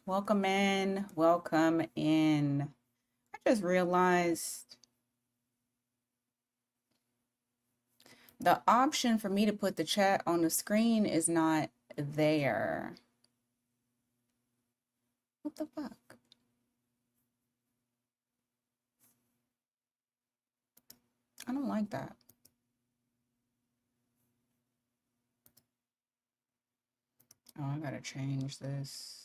Welcome in. Welcome in. I just realized the option for me to put the chat on the screen is not there. What the fuck? I don't like that. Oh, I gotta change this.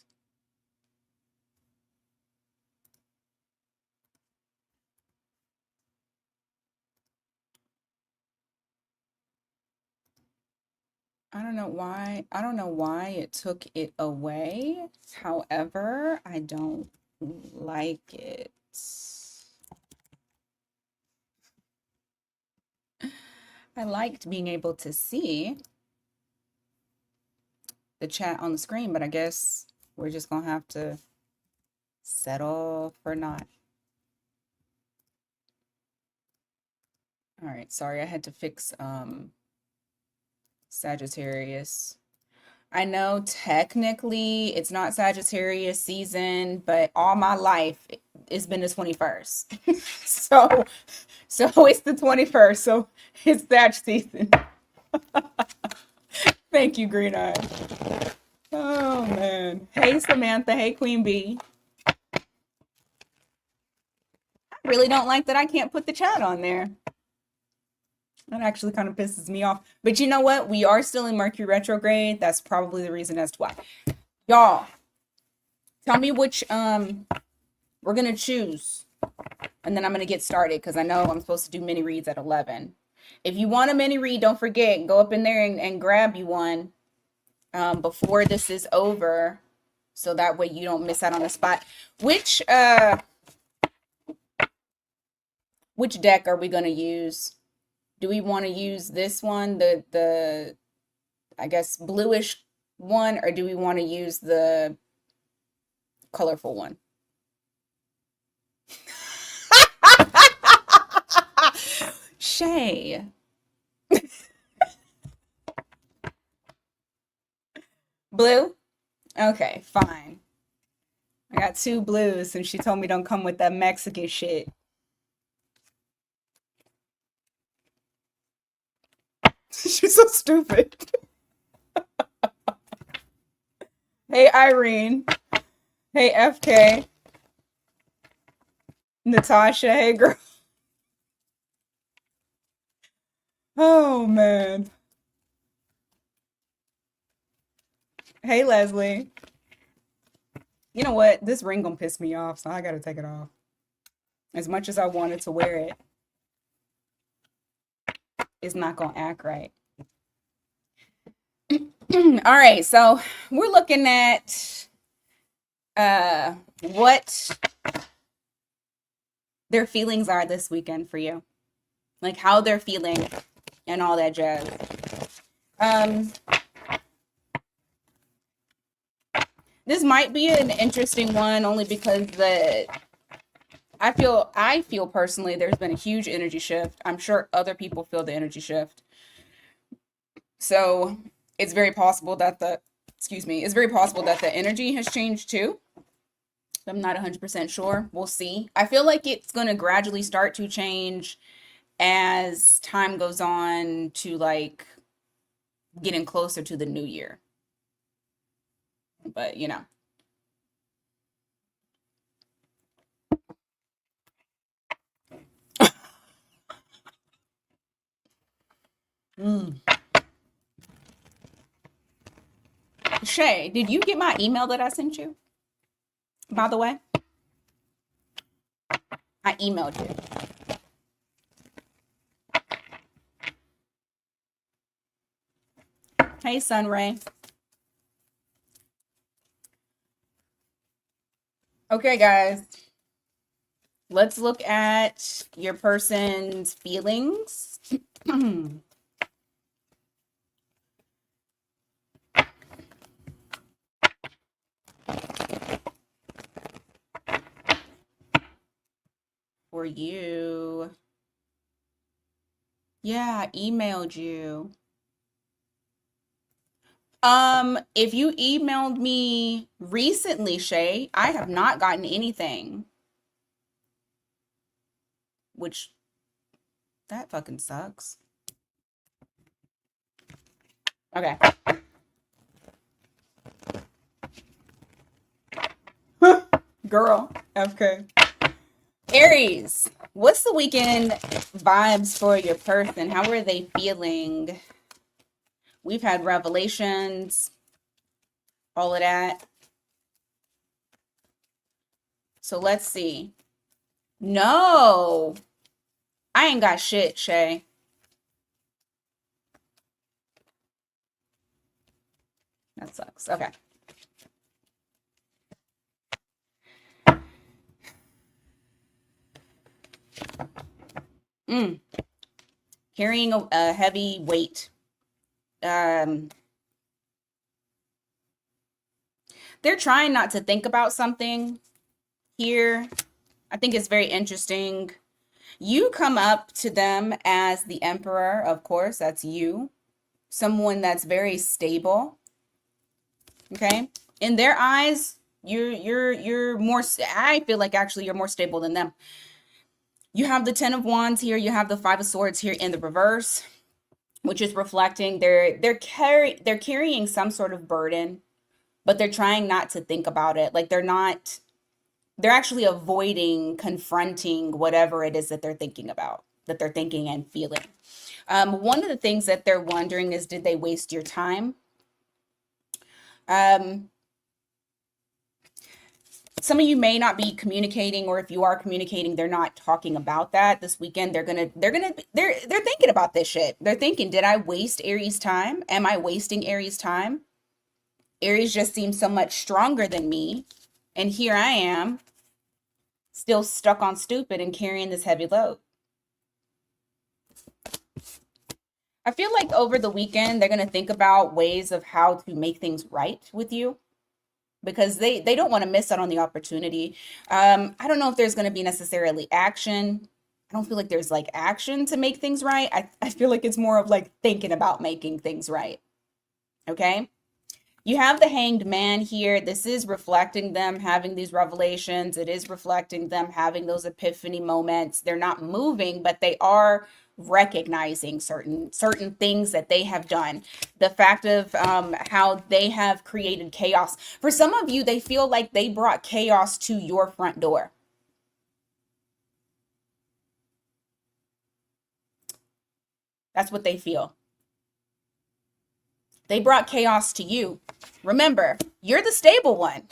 I don't know why. I don't know why it took it away. However, I don't like it. I liked being able to see the chat on the screen, but I guess we're just gonna have to settle for not. All right, sorry, I had to fix Sagittarius. I know technically it's not Sagittarius season, but all my life it's been the 21st. So so it's the 21st, so it's Sag season. Thank you, Green Eye. Oh man. Hey Samantha, hey Queen Bee. I really don't like that I can't put the chat on there. That actually kind of pisses me off. But you know what? We are still in Mercury retrograde. That's probably the reason as to why. Y'all, tell me which we're gonna choose. And then I'm gonna get started because I know I'm supposed to do mini reads at 11. If you want a mini read, don't forget, go up in there and grab you one before this is over. So that way you don't miss out on the spot. Which deck are we gonna use? Do we want to use this one, the I guess bluish one, or do we want to use the colorful one? Shay. Blue? Okay, fine. I got two blues and she told me don't come with that Mexican shit. She's so stupid. Hey, Irene. Hey, FK. Natasha. Hey, girl. Oh, man. Hey, Leslie. You know what? This ring gonna piss me off, so I gotta take it off. As much as I wanted to wear it, it's not gonna act right. All right, so we're looking at what their feelings are this weekend for you. Like how they're feeling and all that jazz. Um this might be an interesting one only because I feel personally there's been a huge energy shift. I'm sure other people feel the energy shift. So it's very possible that it's very possible that the energy has changed too. I'm not 100% sure. We'll see. I feel like it's going to gradually start to change as time goes on to like getting closer to the new year. But, you know. Mm. Shay, did you get my email that I sent you? By the way, I emailed you. Hey, Sunray. Okay, guys. Let's look at your person's feelings. For you. Yeah, I emailed you. If you emailed me recently, Shay, I have not gotten anything, which that fucking sucks. Okay. Girl. Okay. Aries, what's the weekend vibes for your person? How are they feeling? We've had revelations, all of that. So let's see. No, I ain't got shit, Shay. That sucks. Okay. Mm. Carrying a heavy weight. Um, they're trying not to think about something here. I think it's very interesting. You come up to them as the emperor, of course, that's you. Someone that's very stable. Okay? In their eyes, you're more, I feel like actually you're more stable than them. You have the 10 of Wands here, you have the 5 of Swords here in the reverse, which is reflecting they're carrying some sort of burden, but they're trying not to think about it. Like they're actually avoiding confronting whatever it is that they're thinking about, that they're thinking and feeling. One of the things that they're wondering is, did they waste your time? Some of you may not be communicating, or if you are communicating, they're not talking about that this weekend. They're thinking about this shit. They're thinking, did I waste Aries time? Am I wasting Aries time? Aries just seems so much stronger than me. And here I am, still stuck on stupid and carrying this heavy load. I feel like over the weekend, they're going to think about ways of how to make things right with you, because they don't want to miss out on the opportunity. I don't know if there's going to be necessarily action. I don't feel like there's like action to make things right. I feel like it's more of like thinking about making things right. Okay. You have the Hanged Man here. This is reflecting them having these revelations. It is reflecting them having those epiphany moments. They're not moving, but they are recognizing certain things that they have done. The fact of how they have created chaos. For some of you, they feel like they brought chaos to your front door. That's what they feel. They brought chaos to you. Remember, you're the stable one.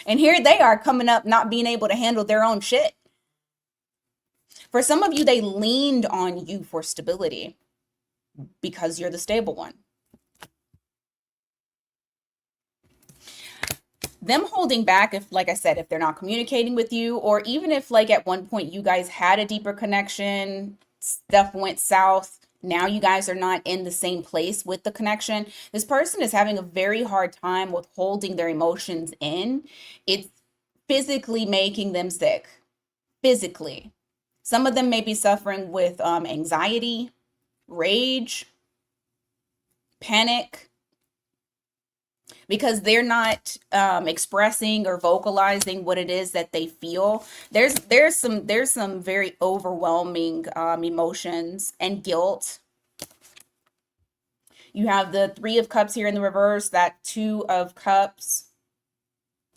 And here they are coming up not being able to handle their own shit. For some of you, they leaned on you for stability because you're the stable one. Them holding back, if, like I said, if they're not communicating with you, or even if like at one point you guys had a deeper connection, stuff went south, now you guys are not in the same place with the connection. This person is having a very hard time with holding their emotions in. It's physically making them sick. Physically. Some of them may be suffering with anxiety, rage, panic, because they're not expressing or vocalizing what it is that they feel. There's some very overwhelming emotions and guilt. You have the 3 of Cups here in the reverse, that 2 of Cups.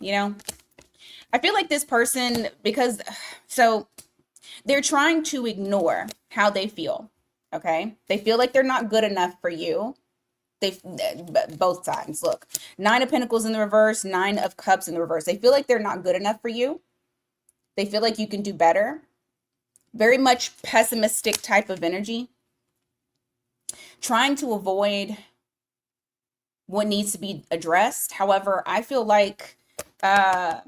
You know, I feel like this person, because so they're trying to ignore how they feel. Okay, they feel like they're not good enough for you. They both sides. Look, 9 of Pentacles in the reverse, 9 of Cups in the reverse. They feel like they're not good enough for you. They feel like you can do better. Very much pessimistic type of energy. Trying to avoid what needs to be addressed. However, I feel like the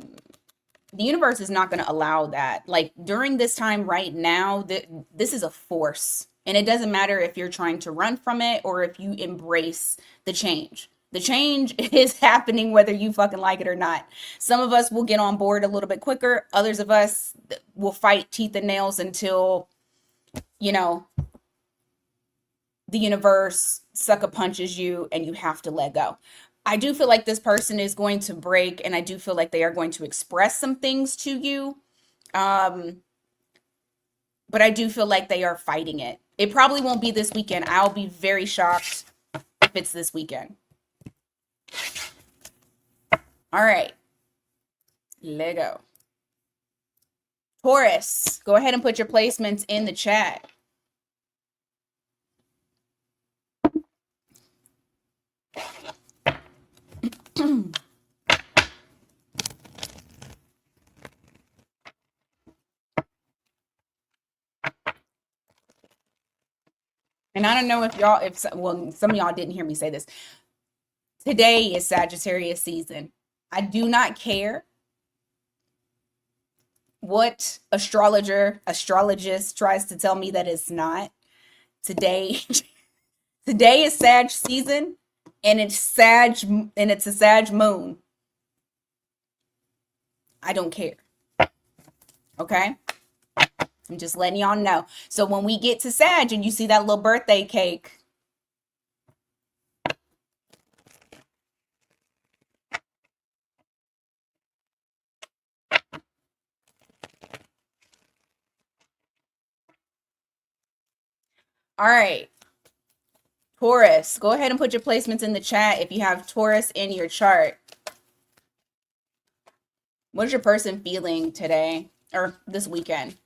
universe is not going to allow that. Like during this time right now, this is a force. And it doesn't matter if you're trying to run from it or if you embrace the change. The change is happening whether you fucking like it or not. Some of us will get on board a little bit quicker. Others of us will fight teeth and nails until, you know, the universe sucker punches you and you have to let go. I do feel like this person is going to break, and I do feel like they are going to express some things to you. Um, but I do feel like they are fighting it. It probably won't be this weekend. I'll be very shocked if it's this weekend. All right. Lego. Taurus, go ahead and put your placements in the chat. And I don't know if y'all, well, some of y'all didn't hear me say this. Today is Sagittarius season. I do not care what astrologist tries to tell me that it's not. Today, today is Sag season, and it's a Sag moon. I don't care. Okay? I'm just letting y'all know. So when we get to Sag and you see that little birthday cake, all right. Taurus, go ahead and put your placements in the chat if you have Taurus in your chart. What is your person feeling today or this weekend?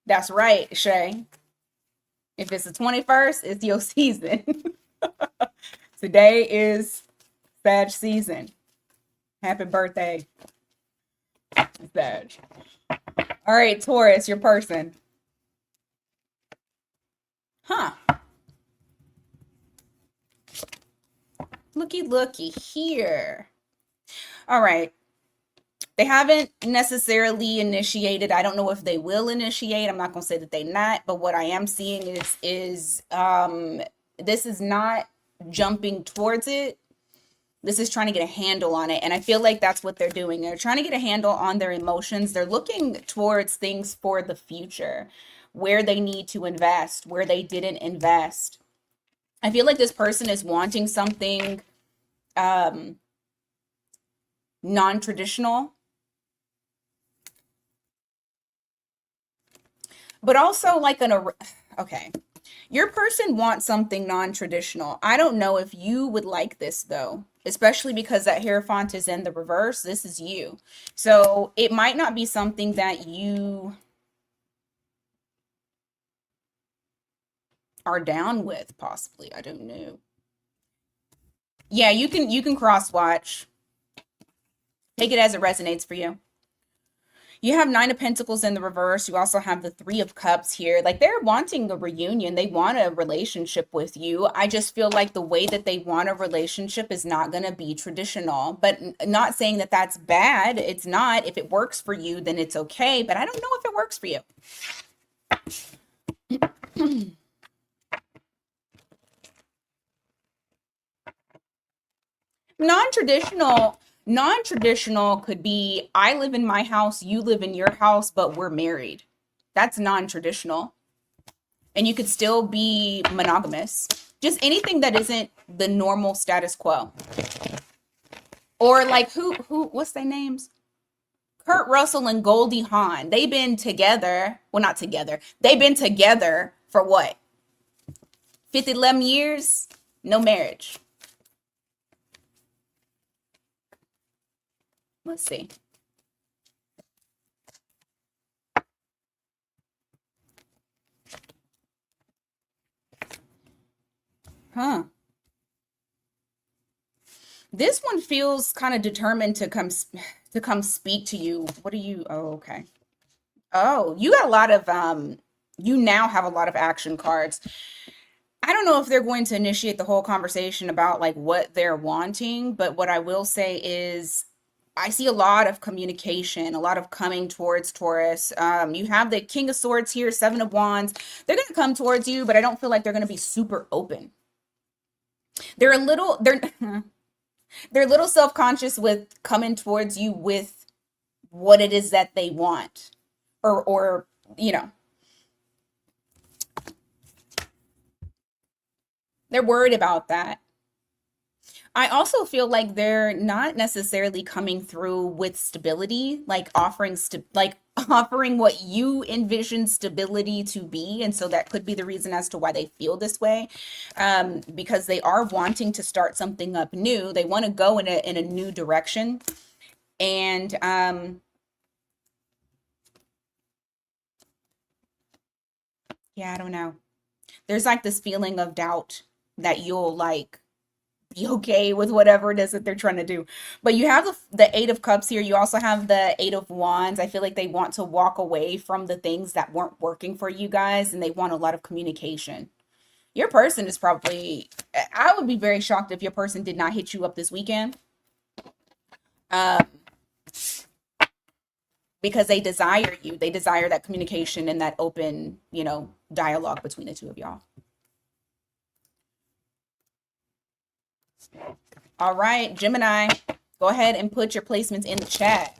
That's right, Shay. If it's the 21st, it's your season. Today is Sag season. Happy birthday, Sag. All right, Taurus, your person. Huh. Looky here. All right. They haven't necessarily initiated. I don't know if they will initiate. I'm not going to say that they not, but what I am seeing is this is not jumping towards it. This is trying to get a handle on it. And I feel like that's what they're doing. They're trying to get a handle on their emotions. They're looking towards things for the future, where they need to invest, where they didn't invest. I feel like this person is wanting something non-traditional, but also like okay. Your person wants something non-traditional. I don't know if you would like this though, especially because that Hierophant is in the reverse. This is you. So it might not be something that you are down with, possibly. I don't know. Yeah, you can cross watch. Take it as it resonates for you. You have Nine of Pentacles in the reverse. You also have the Three of Cups here. Like they're wanting a reunion. They want a relationship with you. I just feel like the way that they want a relationship is not going to be traditional. But not saying that that's bad. It's not. If it works for you, then it's okay. But I don't know if it works for you. Non-traditional could be I live in my house, you live in your house, but we're married. That's non-traditional. And you could still be monogamous. Just anything that isn't the normal status quo. Or like what's their names? Kurt Russell and Goldie Hawn. They've been together. Well, not together. They've been together for what? 11 years? No marriage. Let's see. Huh. This one feels kind of determined to come speak to you. What are you? Oh, okay. Oh, you got a lot of you now have a lot of action cards. I don't know if they're going to initiate the whole conversation about like what they're wanting, but what I will say is I see a lot of communication, a lot of coming towards Taurus. You have the King of Swords here, Seven of Wands. They're going to come towards you, but I don't feel like they're going to be super open. They're they're a little self-conscious with coming towards you with what it is that they want. or you know, they're worried about that. I also feel like they're not necessarily coming through with stability, like offering what you envision stability to be, and so that could be the reason as to why they feel this way, because they are wanting to start something up new. They want to go in a new direction, and yeah, I don't know. There's like this feeling of doubt that you'll like be okay with whatever it is that they're trying to do. But you have the Eight of Cups here. You also have the Eight of Wands. I feel like they want to walk away from the things that weren't working for you guys, and they want a lot of communication. Your person is probably, I would be very shocked if your person did not hit you up this weekend, um, because they desire you. They desire that communication and that open, dialogue between the two of y'all. All right, Gemini, go ahead and put your placements in the chat.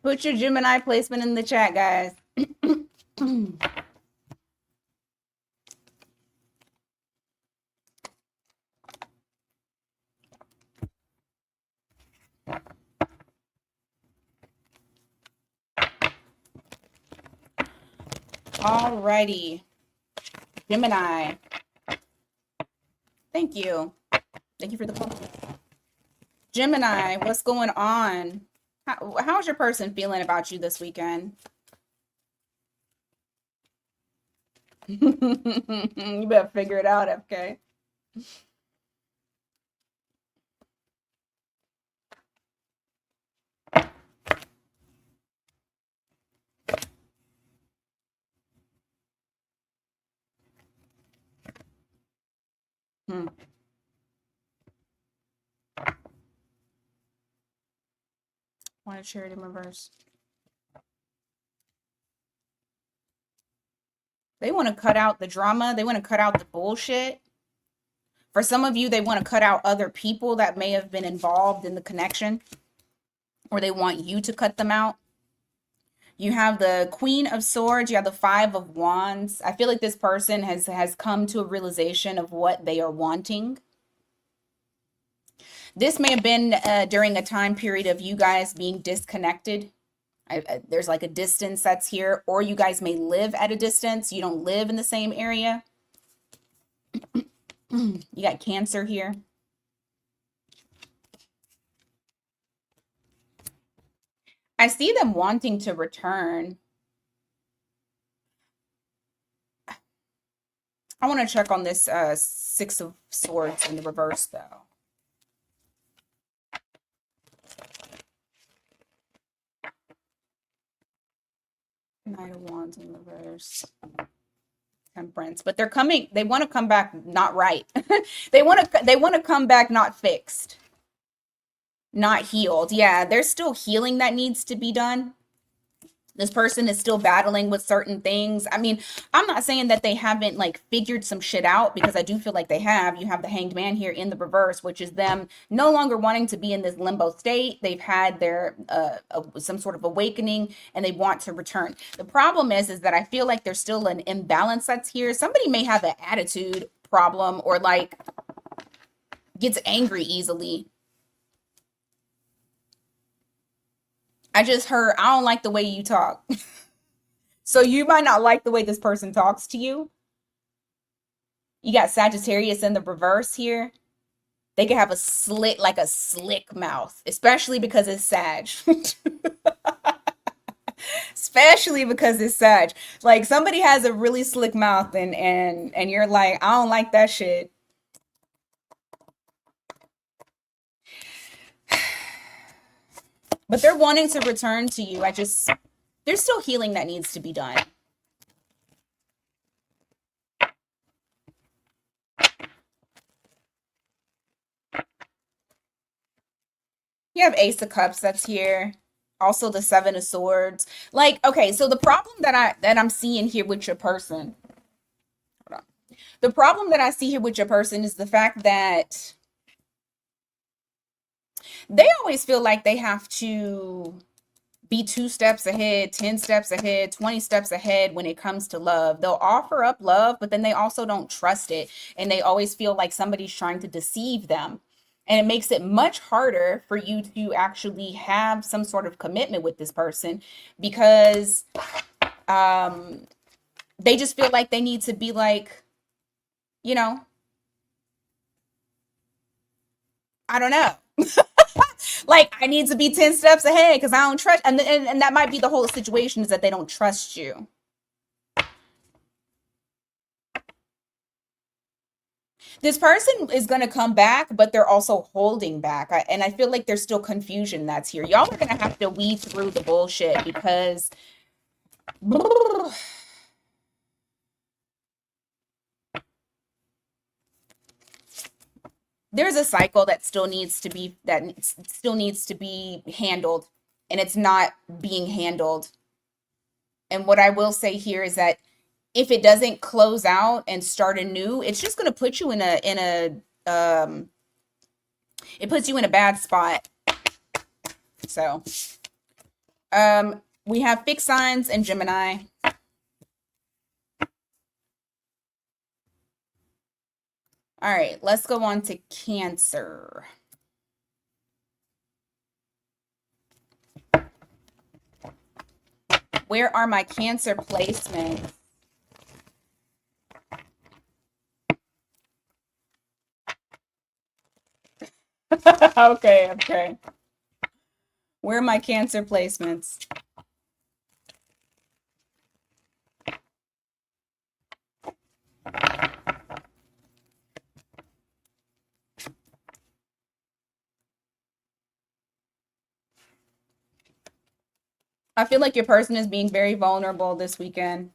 Put your Gemini placement in the chat, guys. Alrighty, Gemini. Thank you. Thank you for the compliment. Gemini, what's going on? How's your person feeling about you this weekend? You better figure it out, FK. Hmm. Why a charity in reverse? They want to cut out the drama. They want to cut out the bullshit. For some of you, they want to cut out other people that may have been involved in the connection, or they want you to cut them out. You have the Queen of Swords. You have the Five of Wands. I feel like this person has come to a realization of what they are wanting. This may have been during a time period of you guys being disconnected. There's like a distance that's here, or you guys may live at a distance. You don't live in the same area. You got Cancer here. I see them wanting to return. I want to check on this Six of Swords in the reverse, though. Knight of Wands in reverse. Temperance, but they want to come back not right. they want to come back not fixed, not healed. Yeah, there's still healing that needs to be done. This person is still battling with certain things. I mean, I'm not saying that they haven't like figured some shit out, because I do feel like they have. You have the Hanged Man here in the reverse, which is them no longer wanting to be in this limbo state. They've had their some sort of awakening, and they want to return. The problem is that I feel like there's still an imbalance that's here. Somebody may have an attitude problem, or like gets angry easily. I just heard, I don't like the way you talk. So you might not like the way this person talks to you. You got Sagittarius in the reverse here. They could have a slick mouth, especially because it's Sag. Especially because it's Sag. Like somebody has a really slick mouth, and you're like, I don't like that shit. But they're wanting to return to you. There's still healing that needs to be done. You have Ace of Cups that's here. Also the Seven of Swords. Like, okay, so the problem that I'm seeing here with your person. Hold on. The problem that I see here with your person is the fact that they always feel like they have to be 2 steps ahead, 10 steps ahead, 20 steps ahead when it comes to love. They'll offer up love, but then they also don't trust it. And they always feel like somebody's trying to deceive them. And it makes it much harder for you to actually have some sort of commitment with this person because they just feel like they need to be like, you know, I don't know. Like I need to be 10 steps ahead because I don't trust, and that might be the whole situation is that they don't trust you. This person is going to come back, but they're also holding back. And I feel like there's still confusion that's here. Y'all are going to have to weed through the bullshit because there's a cycle that still needs to be handled, and it's not being handled. And what I will say here is that if it doesn't close out and start anew, it's just going to put you in it puts you in a bad spot. So, we have fixed signs and Gemini. All right, let's go on to Cancer. Where are my Cancer placements? Okay. Where are my Cancer placements? I feel like your person is being very vulnerable this weekend.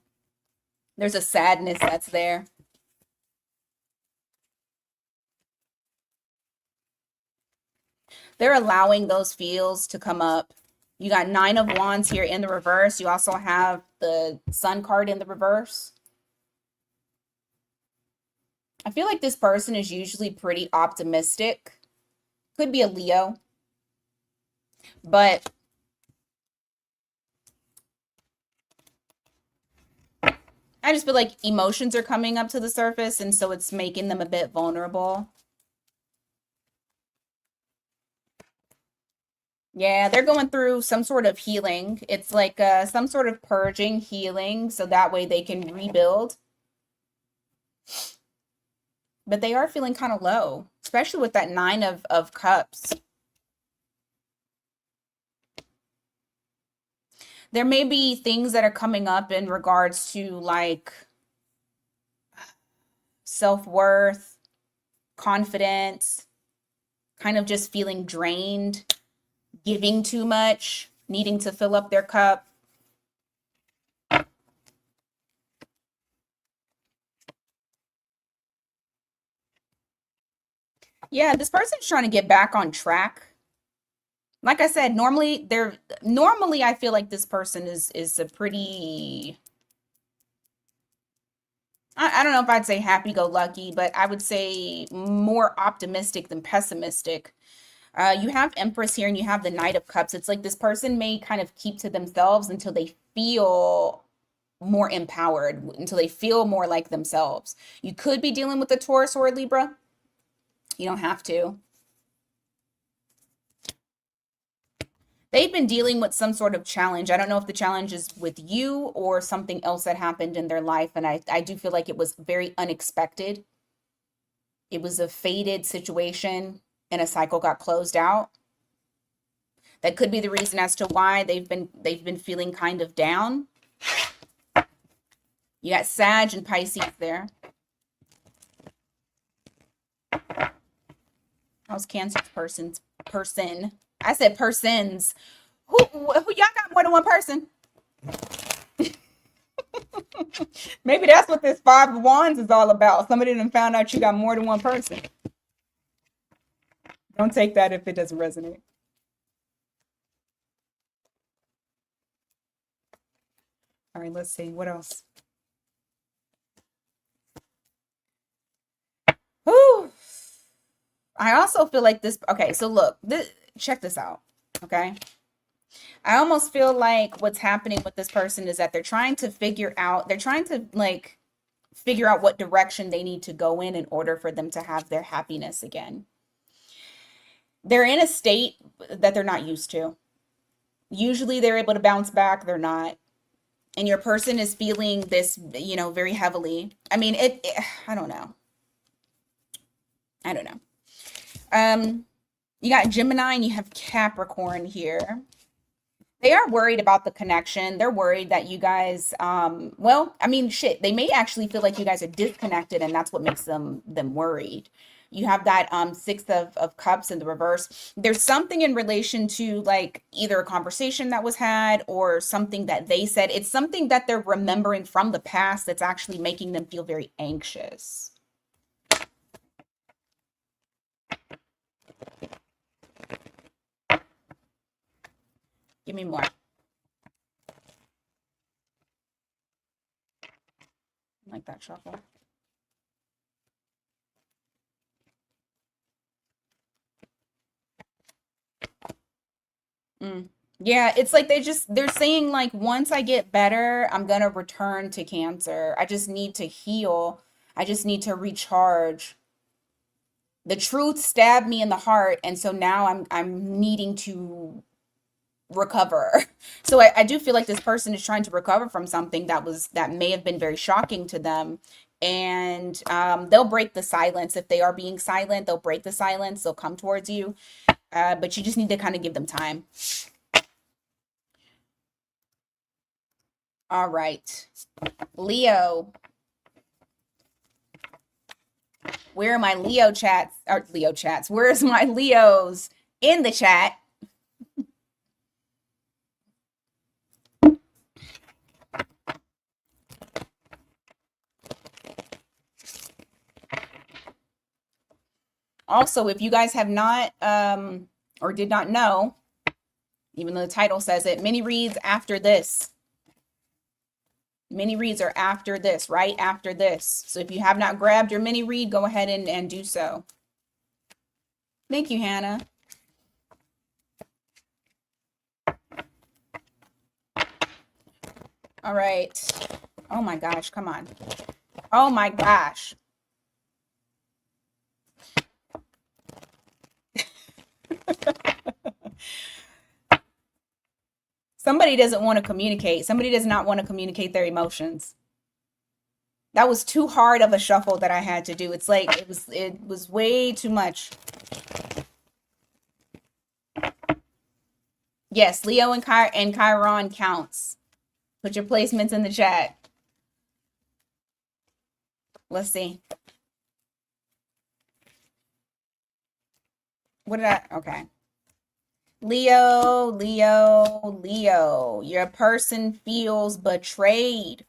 There's a sadness that's there. They're allowing those feels to come up. You got 9 of Wands here in the reverse. You also have the Sun card in the reverse. I feel like this person is usually pretty optimistic. Could be a Leo. But I just feel like emotions are coming up to the surface, and so it's making them a bit vulnerable. Yeah, they're going through some sort of healing. It's like some sort of purging, healing, so that way they can rebuild. But they are feeling kind of low, especially with that 9 of Cups. There may be things that are coming up in regards to like self-worth, confidence, kind of just feeling drained, giving too much, needing to fill up their cup. Yeah, this person's trying to get back on track. Like I said, normally I feel like this person is a pretty, I don't know if I'd say happy-go-lucky, but I would say more optimistic than pessimistic. You have Empress here and you have the Knight of Cups. It's like this person may kind of keep to themselves until they feel more empowered, until they feel more like themselves. You could be dealing with a Taurus or a Libra. You don't have to. They've been dealing with some sort of challenge. I don't know if the challenge is with you or something else that happened in their life. And I do feel like it was very unexpected. It was a fated situation and a cycle got closed out. That could be the reason as to why they've been feeling kind of down. You got Sag and Pisces there. How's Cancer's person? I said persons. Who y'all got more than one person? Maybe that's what this Five of Wands is all about. Somebody done found out you got more than one person. Don't take that if it doesn't resonate. All right, let's see. What else? Whew. I also feel like this. Okay, so look, check this out. Okay. I almost feel like what's happening with this person is that they're trying to figure out what direction they need to go in order for them to have their happiness again. They're in a state that they're not used to. Usually they're able to bounce back, they're not. And your person is feeling this, very heavily. I mean, I don't know. I don't know. You got Gemini and you have Capricorn here. They are worried about the connection. They're worried that you guys, well, I mean, shit, they may actually feel like you guys are disconnected, and that's what makes them worried. You have that Six of Cups in the reverse. There's something in relation to like either a conversation that was had or something that they said. It's something that they're remembering from the past that's actually making them feel very anxious. Give me more. I like that shuffle. Yeah, it's like they're saying like once I get better, I'm gonna return to Cancer. I just need to heal. I just need to recharge. The truth stabbed me in the heart, and so now I'm needing to recover. So I do feel like this person is trying to recover from something that may have been very shocking to them. And they'll break the silence. If they are being silent, they'll break the silence. They'll come towards you. But you just need to kind of give them time. All right. Leo. Where are my Leo chats? Or Leo chats. Where's my Leos in the chat? Also, if you guys have not or did not know, even though the title says it, mini reads after this. Mini reads are after this, right after this. So if you have not grabbed your mini read, go ahead and do so. Thank you, Hannah. All right. Oh my gosh, come on. Oh my gosh. Somebody doesn't want to communicate. Somebody does not want to communicate their emotions. That was too hard of a shuffle that I had to do. It's like it was way too much. Yes, Leo and Chiron counts. Put your placements in the chat. Let's see. What did I? Okay. Leo, Leo, Leo. Your person feels betrayed.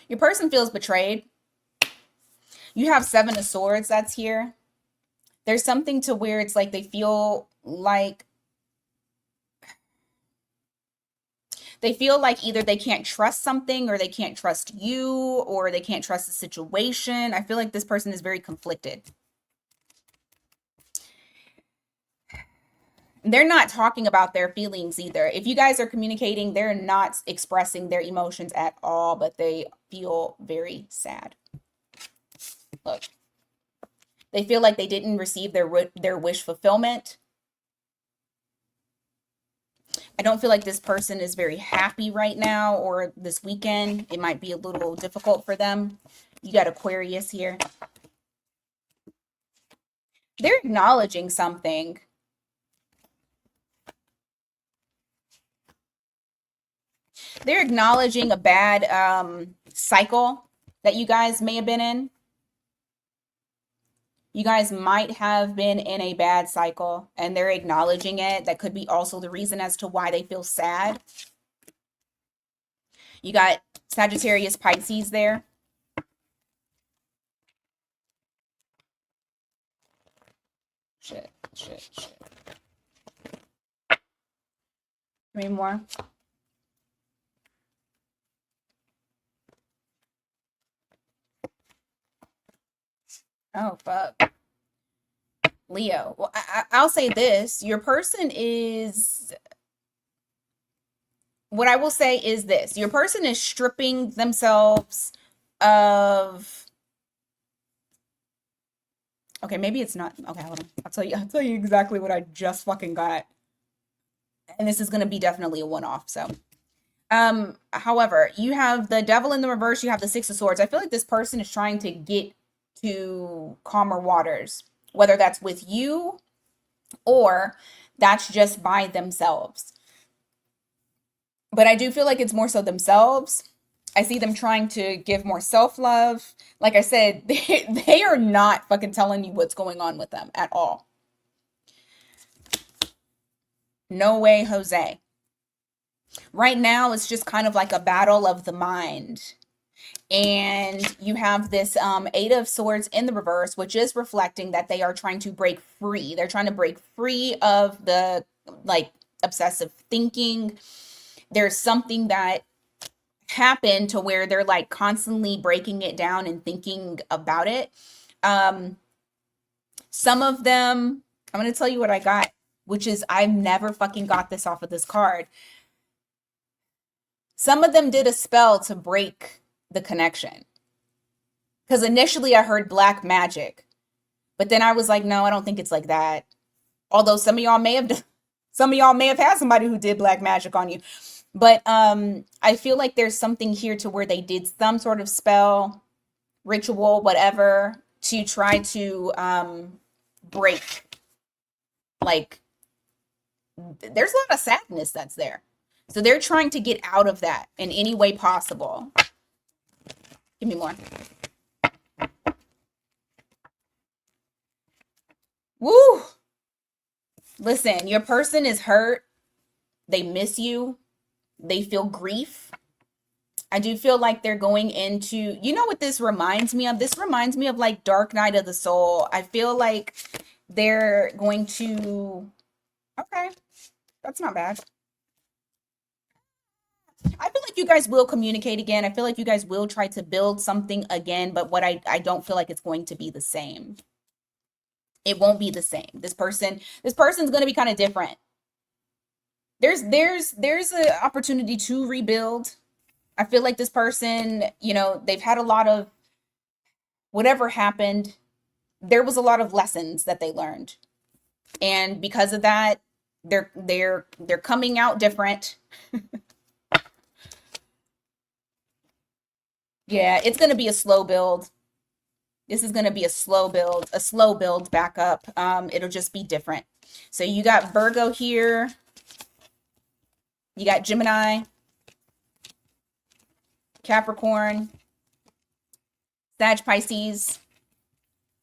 Your person feels betrayed. You have Seven of Swords that's here. There's something to where it's like they feel like either they can't trust something or they can't trust you or they can't trust the situation. I feel like this person is very conflicted. They're not talking about their feelings either. If you guys are communicating, they're not expressing their emotions at all, but they feel very sad. Look. They feel like they didn't receive their wish fulfillment. I don't feel like this person is very happy right now or this weekend. It might be a little difficult for them. You got Aquarius here. They're acknowledging something. They're acknowledging a bad cycle that you guys may have been in. You guys might have been in a bad cycle and they're acknowledging it. That could be also the reason as to why they feel sad. You got Sagittarius, Pisces there. Shit. Three more. Oh, fuck. Leo. Well, I'll say this. Your person is... What I will say is this. Your person is stripping themselves of... Okay, maybe it's not. Okay, hold on. I'll tell you exactly what I just fucking got. And this is going to be definitely a one-off, so... However, you have the Devil in the reverse, you have the Six of Swords. I feel like this person is trying to get to calmer waters, whether that's with you or that's just by themselves. But I do feel like it's more so themselves. I see them trying to give more self-love. Like I said, they are not fucking telling you what's going on with them at all. No way, Jose. Right now, it's just kind of like a battle of the mind. And you have this Eight of Swords in the reverse, which is reflecting that they are trying to break free. They're trying to break free of the, like, obsessive thinking. There's something that happened to where they're, like, constantly breaking it down and thinking about it. Some of them, I'm going to tell you what I got, which is I've never fucking got this off of this card. Some of them did a spell to break the connection. Because initially I heard black magic. But then I was like, no, I don't think it's like that. Although some of y'all may have had somebody who did black magic on you. But I feel like there's something here to where they did some sort of spell, ritual, whatever, to try to break. Like, there's a lot of sadness that's there. So they're trying to get out of that in any way possible. Give me more. Woo! Listen, your person is hurt. They miss you. They feel grief. I do feel like they're going into, you know what this reminds me of? This reminds me of like Dark Night of the Soul. I feel like they're going to, okay, that's not bad. I feel like you guys will communicate again. I feel like you guys will try to build something again, but what I don't feel like it's going to be the same. It won't be the same. This person's going to be kind of different. There's an opportunity to rebuild. I feel like this person, you know, they've had a lot of whatever happened. There was a lot of lessons that they learned. And because of that, they're coming out different. Yeah, it's going to be a slow build. This is going to be a slow build back up. It'll just be different. So you got Virgo here. You got Gemini, Capricorn, Sag, Pisces,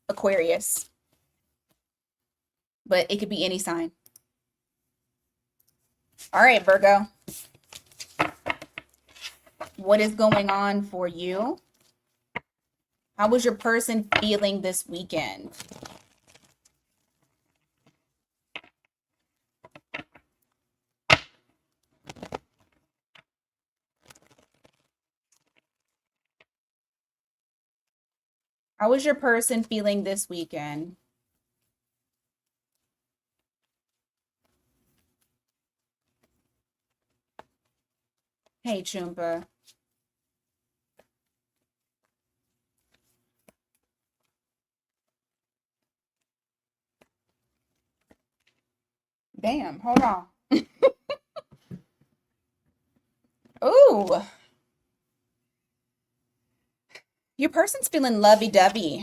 Aquarius. But it could be any sign. All right, Virgo. What is going on for you? How was your person feeling this weekend? How was your person feeling this weekend? Hey, Chumpa. Damn, hold on. Ooh. Your person's feeling lovey-dovey.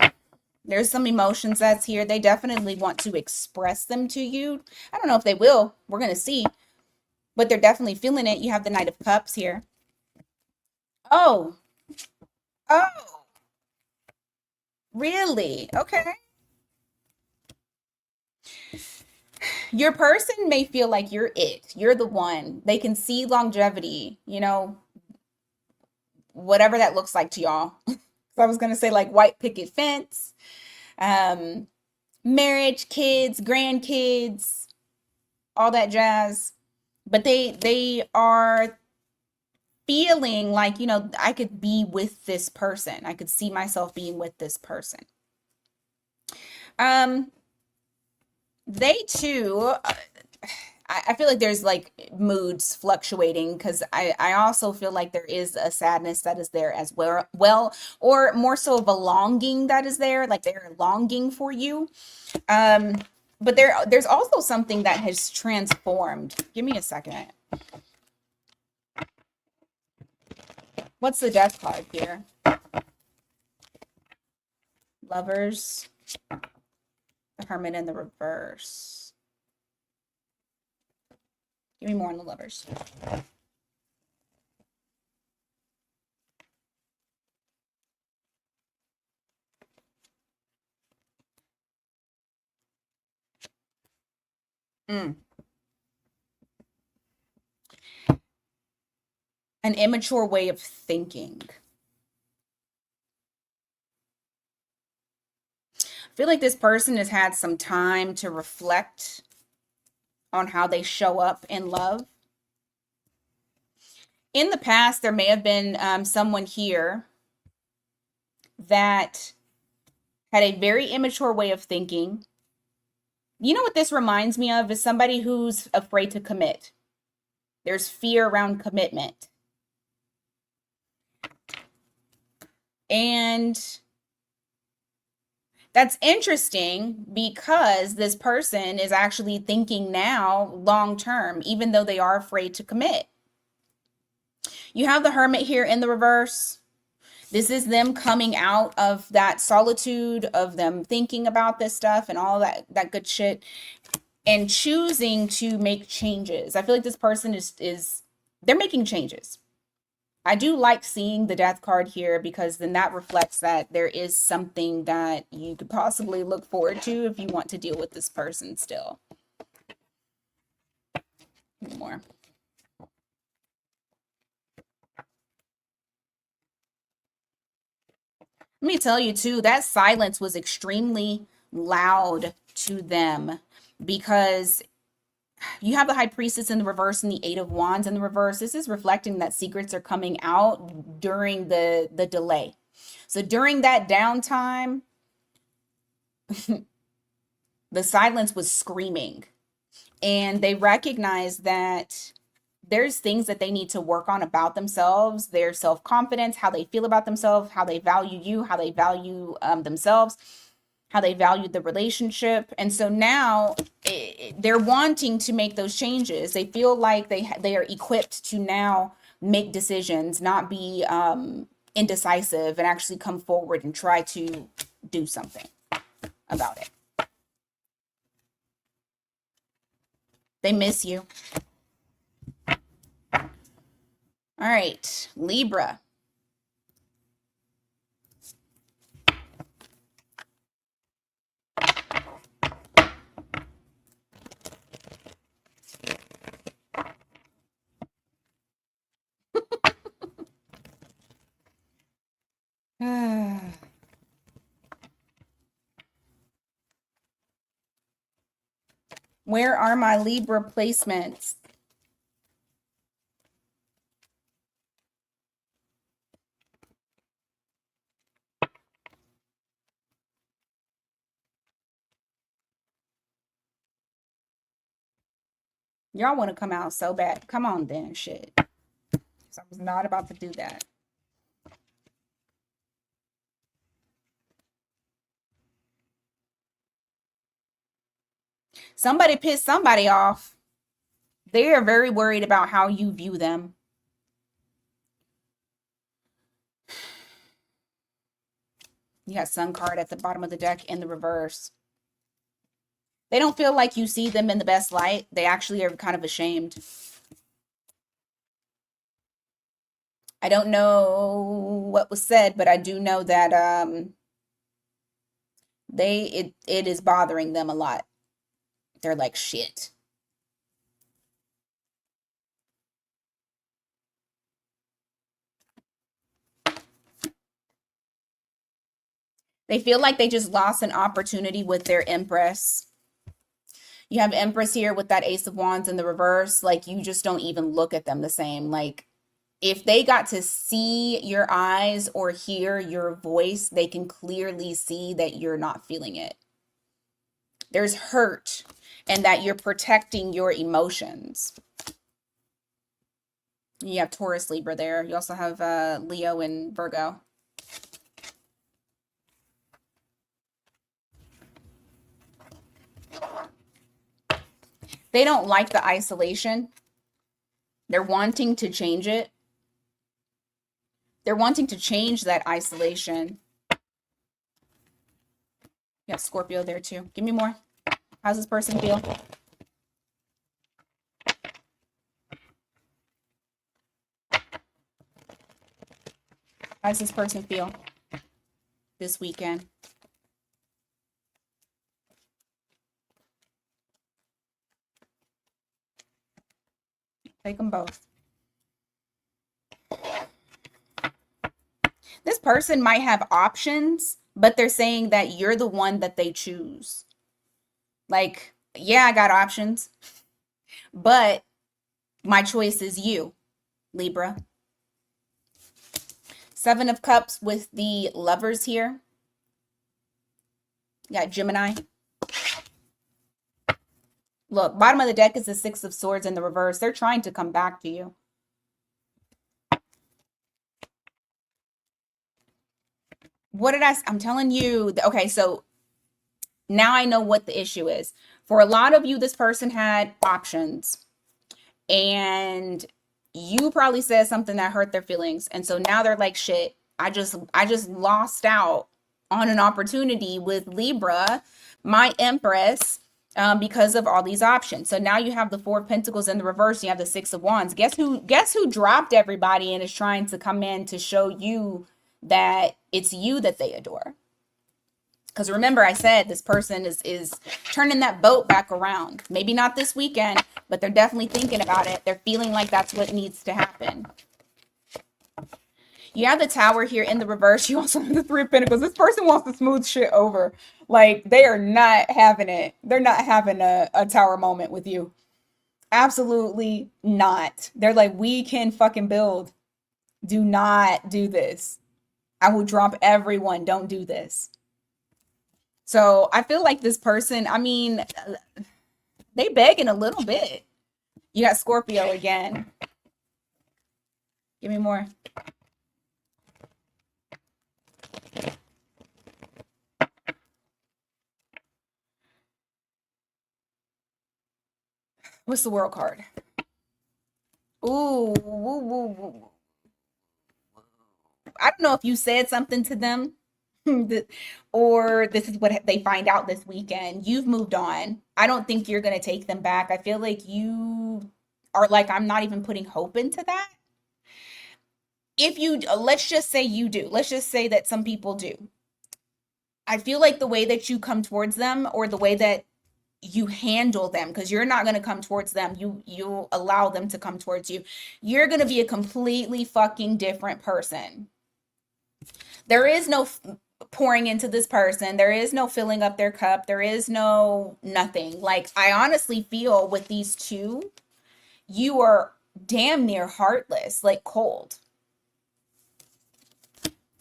There's some emotions that's here. They definitely want to express them to you. I don't know if they will. We're going to see. But they're definitely feeling it. You have the Knight of Cups here. Oh. Oh. Really? Okay. Your person may feel like you're it. You're the one. They can see longevity, whatever that looks like to y'all. So I was gonna say like white picket fence, um, marriage, kids, grandkids, all that jazz. But they are feeling like, I could be with this person. I could see myself being with this person. Um, they too, I feel like there's like moods fluctuating because I also feel like there is a sadness that is there as well, or more so of a longing that is there, like they're longing for you. Um, but there's also something that has transformed. Give me a second. What's the death card here? Lovers, the Hermit in the reverse. Give me more on the lovers. Mm. An immature way of thinking. I feel like this person has had some time to reflect on how they show up in love. In the past, there may have been someone here that had a very immature way of thinking. You know what this reminds me of is somebody who's afraid to commit. There's fear around commitment. And that's interesting because this person is actually thinking now long term, even though they are afraid to commit. You have the Hermit here in the reverse. This is them coming out of that solitude of them thinking about this stuff and all that good shit and choosing to make changes. I feel like this person is they're making changes. I do like seeing the death card here because then that reflects that there is something that you could possibly look forward to if you want to deal with this person still. More. Let me tell you too, that silence was extremely loud to them because you have the High Priestess in the reverse and the Eight of Wands in the reverse. This is reflecting that secrets are coming out during the delay. So during that downtime, the silence was screaming. And they recognize that there's things that they need to work on about themselves, their self-confidence, how they feel about themselves, how they value you, how they value themselves, how they value the relationship. And so now they're wanting to make those changes. They feel like they are equipped to now make decisions, not be indecisive, and actually come forward and try to do something about it. They miss you. All right, Libra. Where are my Libra placements? Y'all want to come out so bad. Come on then, shit. So I was not about to do that. Somebody pissed somebody off. They are very worried about how you view them. You got Sun card at the bottom of the deck in the reverse. They don't feel like you see them in the best light. They actually are kind of ashamed. I don't know what was said, but I do know that it is bothering them a lot. They're like shit. They feel like they just lost an opportunity with their Empress. You have Empress here with that Ace of Wands in the reverse. Like, you just don't even look at them the same. Like, if they got to see your eyes or hear your voice, they can clearly see that you're not feeling it. There's hurt, and that you're protecting your emotions. You have Taurus, Libra there. You also have Leo and Virgo. They don't like the isolation. They're wanting to change it. They're wanting to change that isolation. You have Scorpio there too. Give me more. How's this person feel? How's this person feel this weekend? Take them both. This person might have options, but they're saying that you're the one that they choose. Like, yeah, I got options, but my choice is you, Libra. Seven of Cups with the Lovers here. You got Gemini. Look, bottom of the deck is the Six of Swords in the reverse. They're trying to come back to you. What did I'm telling you. Okay, so now I know what the issue is. For a lot of you, this person had options, and you probably said something that hurt their feelings. And so now they're like, shit, I just lost out on an opportunity with Libra, my Empress, because of all these options. So now you have the Four of Pentacles in the reverse. You have the Six of Wands. Guess who dropped everybody and is trying to come in to show you that it's you that they adore? Because remember, I said this person is turning that boat back around. Maybe not this weekend, but they're definitely thinking about it. They're feeling like that's what needs to happen. You have the Tower here in the reverse. You also have the Three of Pentacles. This person wants to smooth shit over. Like, they are not having it. They're not having a Tower moment with you. Absolutely not. They're like, we can fucking build. Do not do this. I will drop everyone. Don't do this. So I feel like this person, I mean, they begging a little bit. You got Scorpio again. Give me more. What's the World card? Ooh, woo, woo, woo. I don't know if you said something to them or this is what they find out this weekend. You've moved on. I don't think you're going to take them back. I feel like you are like, I'm not even putting hope into that. If you, let's just say you do. Let's just say that some people do. I feel like the way that you come towards them or the way that you handle them, because you're not going to come towards them, you allow them to come towards you, you're going to be a completely fucking different person. There is no pouring into this person. There is no filling up their cup. There is no nothing. Like, I honestly feel with these two, you are damn near heartless, like cold.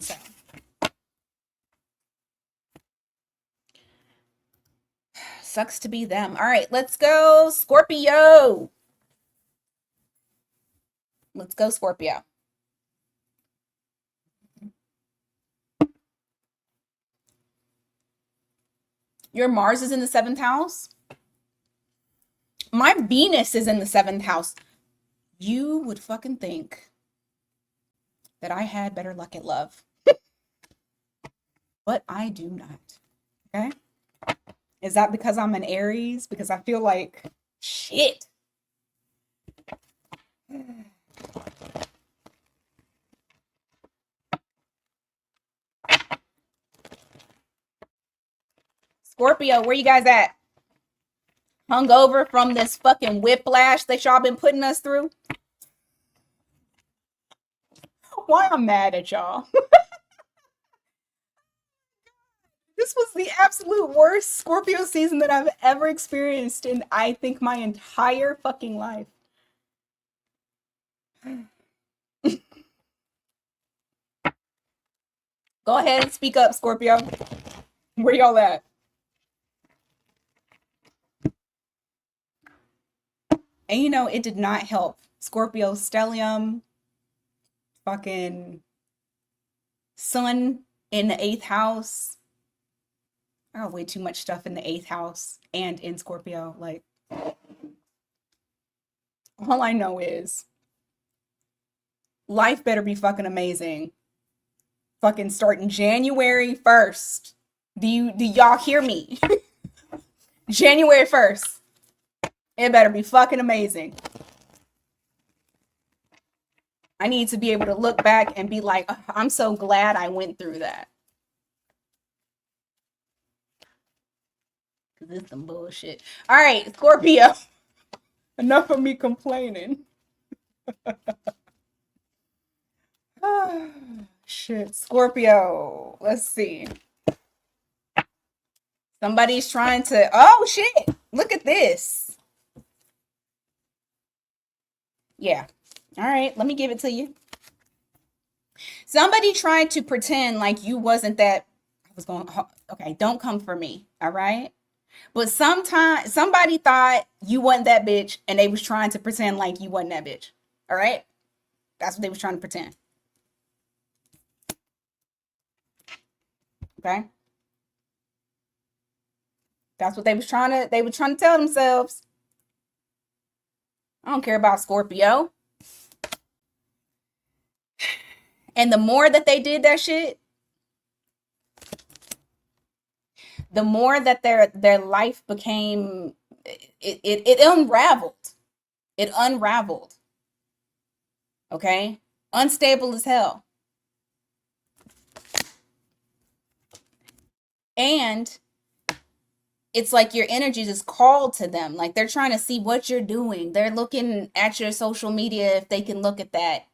So sucks to be them. All right, let's go Scorpio. Let's go Scorpio. Your Mars is in the 7th house. My Venus is in the 7th house. You would fucking think that I had better luck at love. But I do not. Okay? Is that because I'm an Aries? Because I feel like shit. Scorpio, where you guys at? hungover from this fucking whiplash that y'all been putting us through. Why I'm mad at y'all. This was the absolute worst Scorpio season that I've ever experienced in, I think, my entire fucking life. Go ahead and speak up, Scorpio. Where y'all at? And you know, it did not help. Scorpio stellium, fucking sun in the eighth house. I got way too much stuff in the eighth house and in Scorpio. Like, all I know is life better be fucking amazing. Fucking starting January 1st. Do y'all hear me? January 1st. It better be fucking amazing. I need to be able to look back and be like, "Oh, I'm so glad I went through that." Cause it's some bullshit. All right, Scorpio. Enough of me complaining. Shit, Scorpio. Let's see. Somebody's trying to. Oh shit! Look at this. Yeah. All right. Let me give it to you. Somebody tried to pretend like you wasn't that. I was going. Okay. Don't come for me. All right. But sometimes somebody thought you wasn't that bitch, and they was trying to pretend like you wasn't that bitch. All right. That's what they was trying to pretend. Okay. That's what they was trying to. They were trying to tell themselves. I don't care about Scorpio. And the more that they did that shit, the more that their life became, it unraveled. It unraveled. Okay? Unstable as hell. And it's like your energy just called to them. Like they're trying to see what you're doing. They're looking at your social media if they can look at that.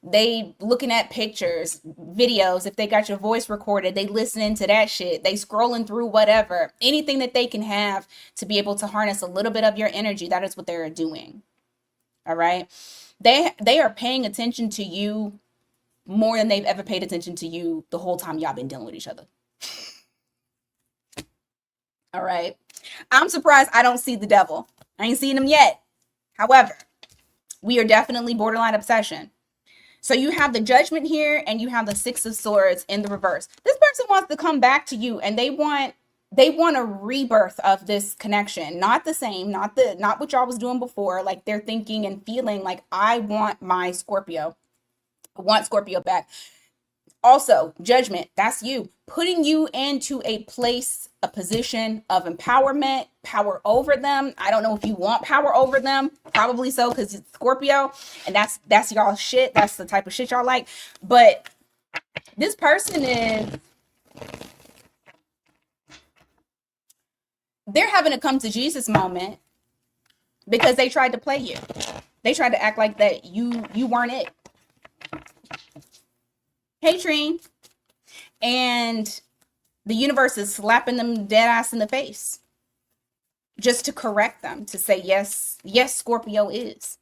They looking at pictures, videos, if they got your voice recorded, they listening to that shit. They scrolling through whatever. Anything that they can have to be able to harness a little bit of your energy, that is what they're doing. All right? They are paying attention to you more than they've ever paid attention to you the whole time y'all been dealing with each other. All right. I'm surprised I don't see the devil. I ain't seen him yet. However, we are definitely borderline obsession. So you have the judgment here and you have the six of swords in the reverse. This person wants to come back to you and they want a rebirth of this connection. Not the same, not what y'all was doing before. Like they're thinking and feeling like I want my Scorpio. I want Scorpio back. Also, judgment, that's you. Putting you into a place, a position of empowerment, power over them. I don't know if you want power over them. Probably so, because it's Scorpio. And that's y'all shit. That's the type of shit y'all like. But this person they're having a come to Jesus moment because they tried to play you. They tried to act like that you weren't it. Hey, Trine. And the universe is slapping them dead ass in the face just to correct them, to say, yes, Scorpio is.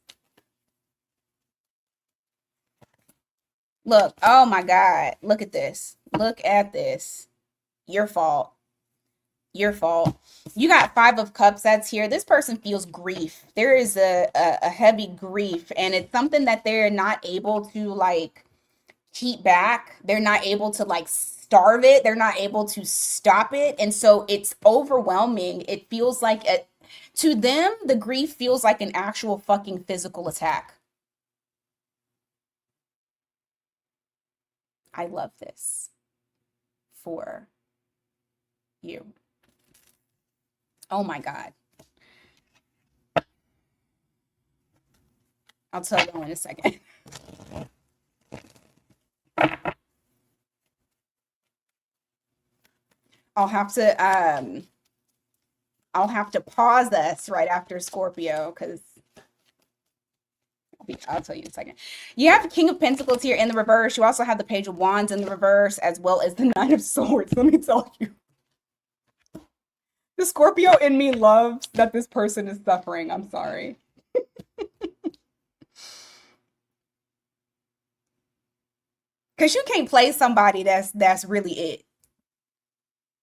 Look, oh my God, look at this. Look at this. Your fault. Your fault. You got 5 of Cups that's here. This person feels grief. There is a heavy grief, and it's something that they're not able to like keep back. They're not able to like starve it. They're not able to stop it. And so it's overwhelming. It feels like to them, the grief feels like an actual fucking physical attack. I love this for you. Oh my God. I'll tell you in a second. I'll have to I'll have to pause us right after Scorpio because I'll tell you in a second. You have the King of Pentacles here in the reverse. You also have the Page of Wands in the reverse, as well as the Knight of Swords. Let me tell you. The Scorpio in me loves that this person is suffering. I'm sorry. Because you can't play somebody that's really it.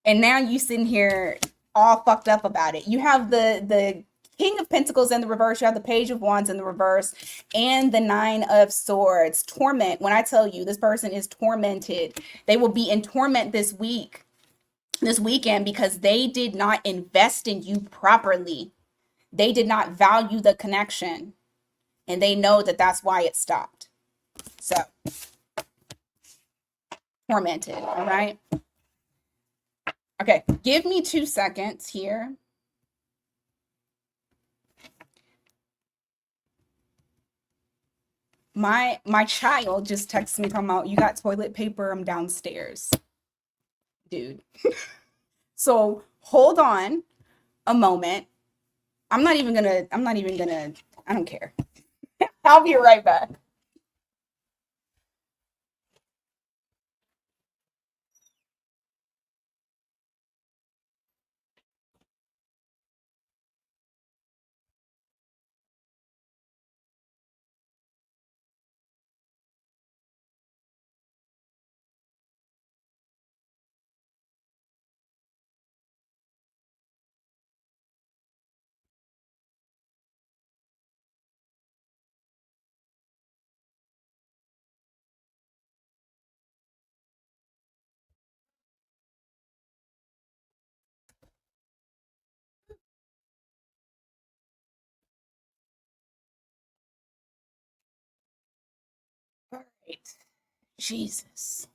And now you sitting here all fucked up about it. You have the King of Pentacles in the reverse. You have the Page of Wands in the reverse and the Nine of Swords. Torment. When I tell you this person is tormented, they will be in torment this weekend because they did not invest in you properly. They did not value the connection, and they know that that's why it stopped. So, tormented, all right? Okay, give me 2 seconds here. My child just texted me talking about, you got toilet paper, I'm downstairs. Dude. So hold on a moment. I don't care. I'll be right back. All right. Jesus.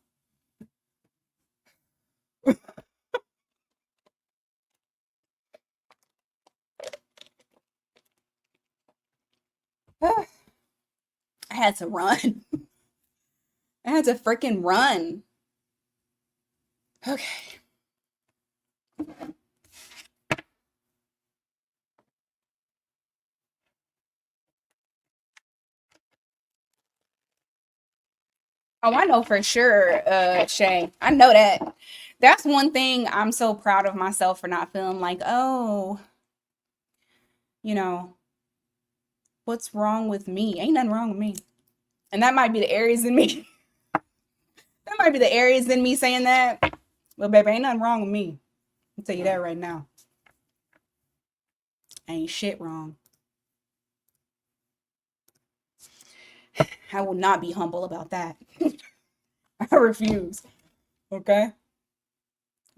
I had to run. I had to freaking run. Okay. Oh, I know for sure, Shay. I know that. That's one thing I'm so proud of myself for not feeling like, oh, you know, what's wrong with me? Ain't nothing wrong with me. And that might be the Aries in me. That might be the Aries in me saying that. Well, baby, ain't nothing wrong with me. I'll tell you that right now. Ain't shit wrong. I will not be humble about that. I refuse. Okay?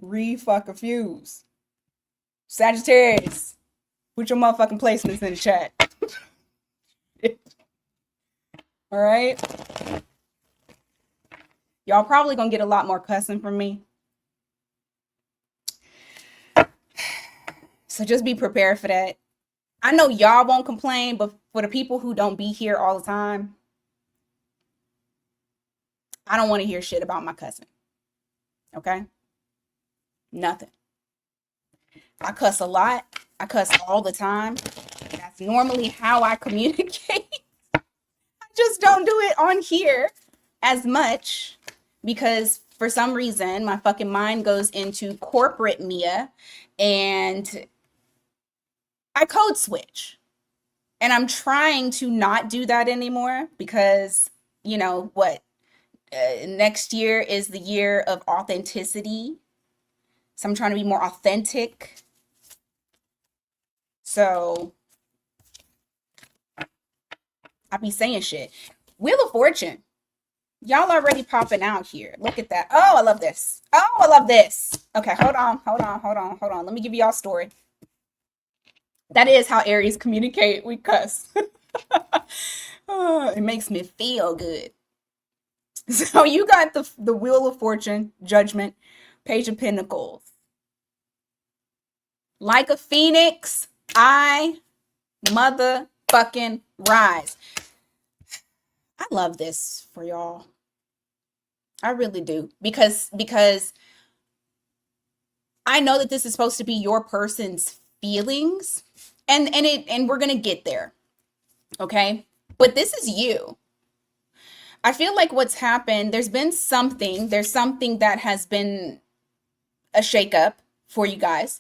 Re-fuck-a-fuse. Sagittarius, put your motherfucking placements in the chat. All right? Y'all probably gonna get a lot more cussing from me. So just be prepared for that. I know y'all won't complain, but for the people who don't be here all the time, I don't want to hear shit about my cussing. Okay? Nothing. I cuss a lot. I cuss all the time. That's normally how I communicate. I just don't do it on here as much because for some reason my fucking mind goes into corporate Mia and I code switch. And I'm trying to not do that anymore because, you know what, next year is the year of authenticity. So I'm trying to be more authentic. So I be saying shit. Wheel of Fortune. Y'all already popping out here. Look at that. Oh, I love this. Oh, I love this. Okay, hold on. Let me give you y'all a story. That is how Aries communicate. We cuss. It makes me feel good. So you got the Wheel of Fortune, Judgment, Page of Pentacles. Like a phoenix, I motherfucking rise. I love this for y'all. I really do. Because I know that this is supposed to be your person's feelings, and we're gonna get there, okay? But this is you. I feel like what's happened, there's something that has been a shakeup for you guys,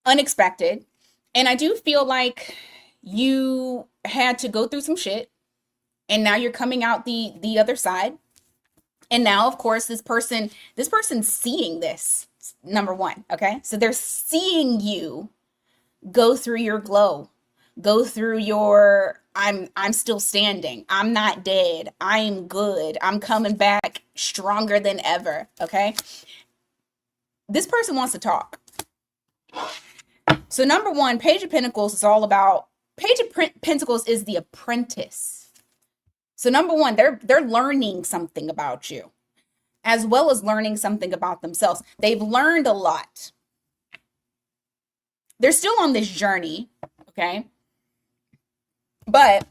unexpected. And I do feel like you had to go through some shit, and now you're coming out the other side. And now, of course, this person's seeing this, number one, okay? So they're seeing you go through your glow, go through your I'm still standing. I'm not dead. I am good. I'm coming back stronger than ever, okay? This person wants to talk. So number one, Page of Pentacles is all about Page of Pentacles is the apprentice. So number one, they're learning something about you, as well as learning something about themselves. They've learned a lot. They're still on this journey, okay? But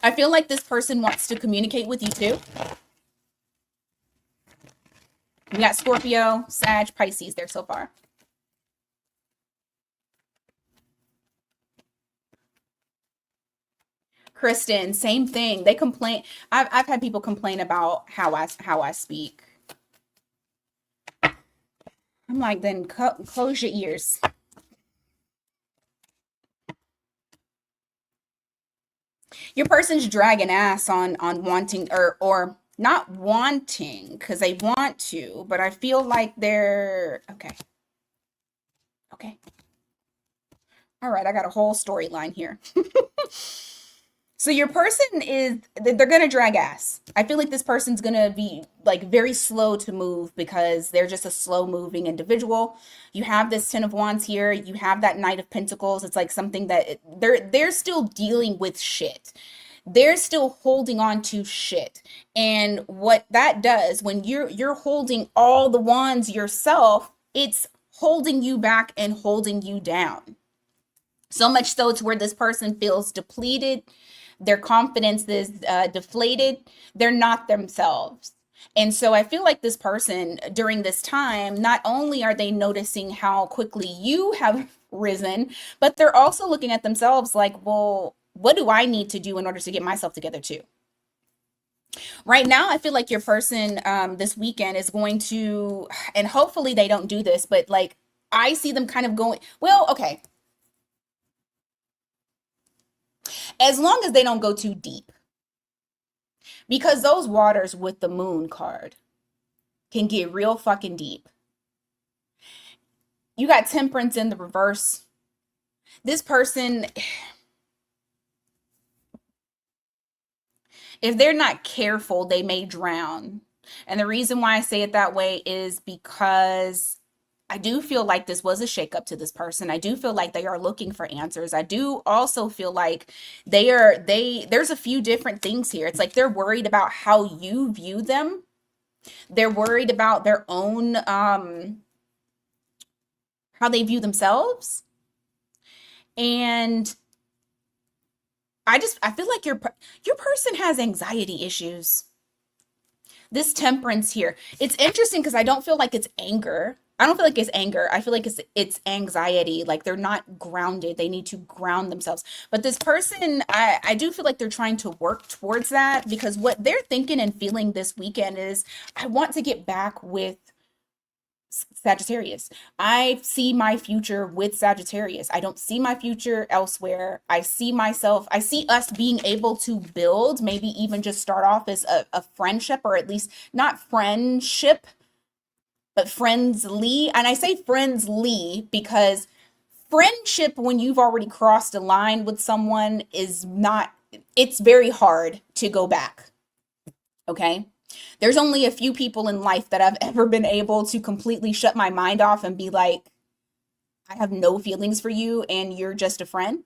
I feel like this person wants to communicate with you too. We got Scorpio, Sag, Pisces there so far. Kristen, same thing. They complain. I've had people complain about how I speak. I'm like, then close your ears. Your person's dragging ass on wanting or not wanting because they want to, but I feel like they're okay. Okay. All right, I got a whole storyline here. So your person they're going to drag ass. I feel like this person's going to be like very slow to move because they're just a slow moving individual. You have this 10 of Wands here. You have that Knight of Pentacles. It's like something that they're still dealing with shit. They're still holding on to shit. And what that does when you're holding all the wands yourself, it's holding you back and holding you down. So much so to where this person feels depleted. Their confidence is deflated. They're not themselves. And so I feel like this person during this time, not only are they noticing how quickly you have risen, but they're also looking at themselves like, well, what do I need to do in order to get myself together too? Right now, I feel like your person this weekend is going to, and hopefully they don't do this, but like I see them kind of going, well, okay. As long as they don't go too deep. Because those waters with the moon card can get real fucking deep. You got Temperance in the reverse. This person, if they're not careful, they may drown. And the reason why I say it that way is because I do feel like this was a shakeup to this person. I do feel like they are looking for answers. I do also feel like there's a few different things here. It's like they're worried about how you view them. They're worried about their own how they view themselves. And I feel like your person has anxiety issues. This Temperance here. It's interesting because I don't feel like it's anger. I don't feel like it's anger. I feel like it's anxiety. Like they're not grounded. They need to ground themselves. But this person, I do feel like they're trying to work towards that because what they're thinking and feeling this weekend is, I want to get back with Sagittarius. I see my future with Sagittarius. I don't see my future elsewhere. I see us being able to build, maybe even just start off as a friendship, or at least not friendship, but friendly. And I say friendly because friendship, when you've already crossed a line with someone, it's very hard to go back. Okay? There's only a few people in life that I've ever been able to completely shut my mind off and be like, I have no feelings for you and you're just a friend.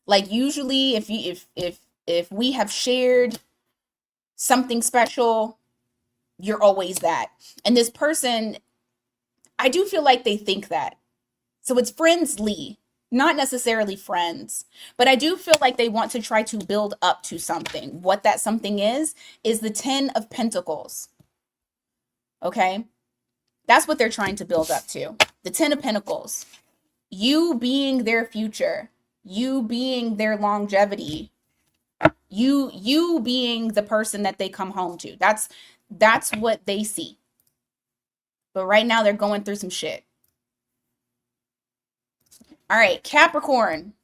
Like usually if we have shared something special, you're always that. And this person, I do feel like they think that. So it's friendly, not necessarily friends, but I do feel like they want to try to build up to something. What that something is the 10 of Pentacles. Okay? That's what they're trying to build up to. The 10 of Pentacles. You being their future, you being their longevity, you being the person that they come home to. That's what they see. But right now they're going through some shit. All right, Capricorn.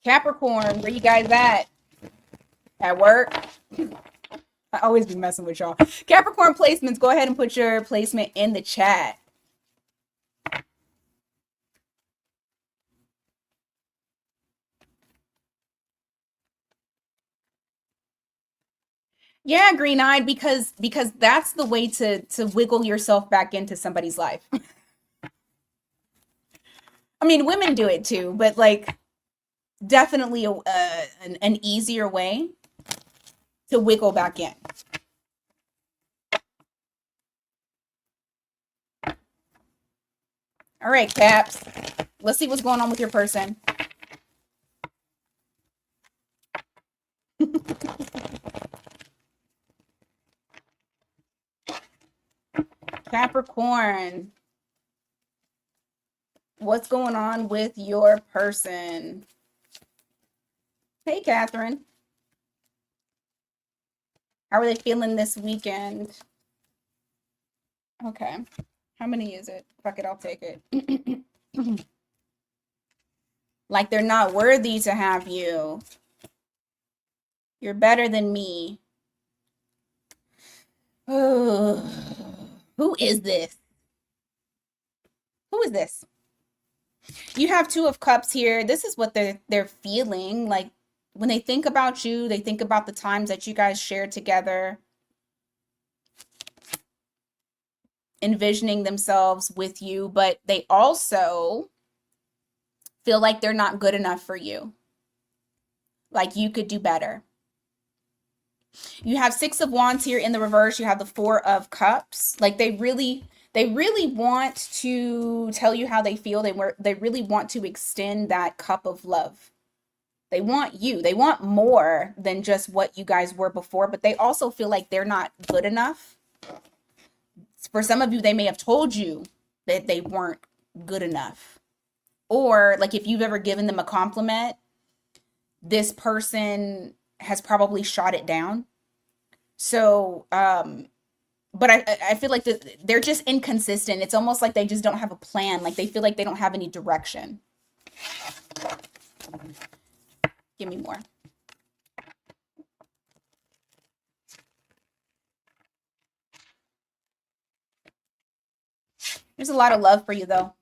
Capricorn, where you guys at? At work? I always be messing with y'all. Capricorn placements, go ahead and put your placement in the chat. Yeah, green-eyed, because that's the way to wiggle yourself back into somebody's life. I mean, women do it too, but like definitely an easier way to wiggle back in. All right, Caps. Let's see what's going on with your person. Capricorn. What's going on with your person? Hey, Catherine. How are they feeling this weekend? Okay. How many is it? Fuck it, I'll take it. Like they're not worthy to have you. You're better than me. Oh, who is this? Who is this? You have Two of Cups here. This is what they're feeling. Like when they think about you, they think about the times that you guys shared together, envisioning themselves with you, but they also feel like they're not good enough for you. Like you could do better. You have Six of Wands here in the reverse. You have the Four of Cups. Like they really want to tell you how they feel. They really want to extend that cup of love. They want you. They want more than just what you guys were before, but they also feel like they're not good enough. For some of you, they may have told you that they weren't good enough. Or like if you've ever given them a compliment, this person has probably shot it down. So, but I feel like they're just inconsistent. It's almost like they just don't have a plan. Like they feel like they don't have any direction. Give me more. There's a lot of love for you though.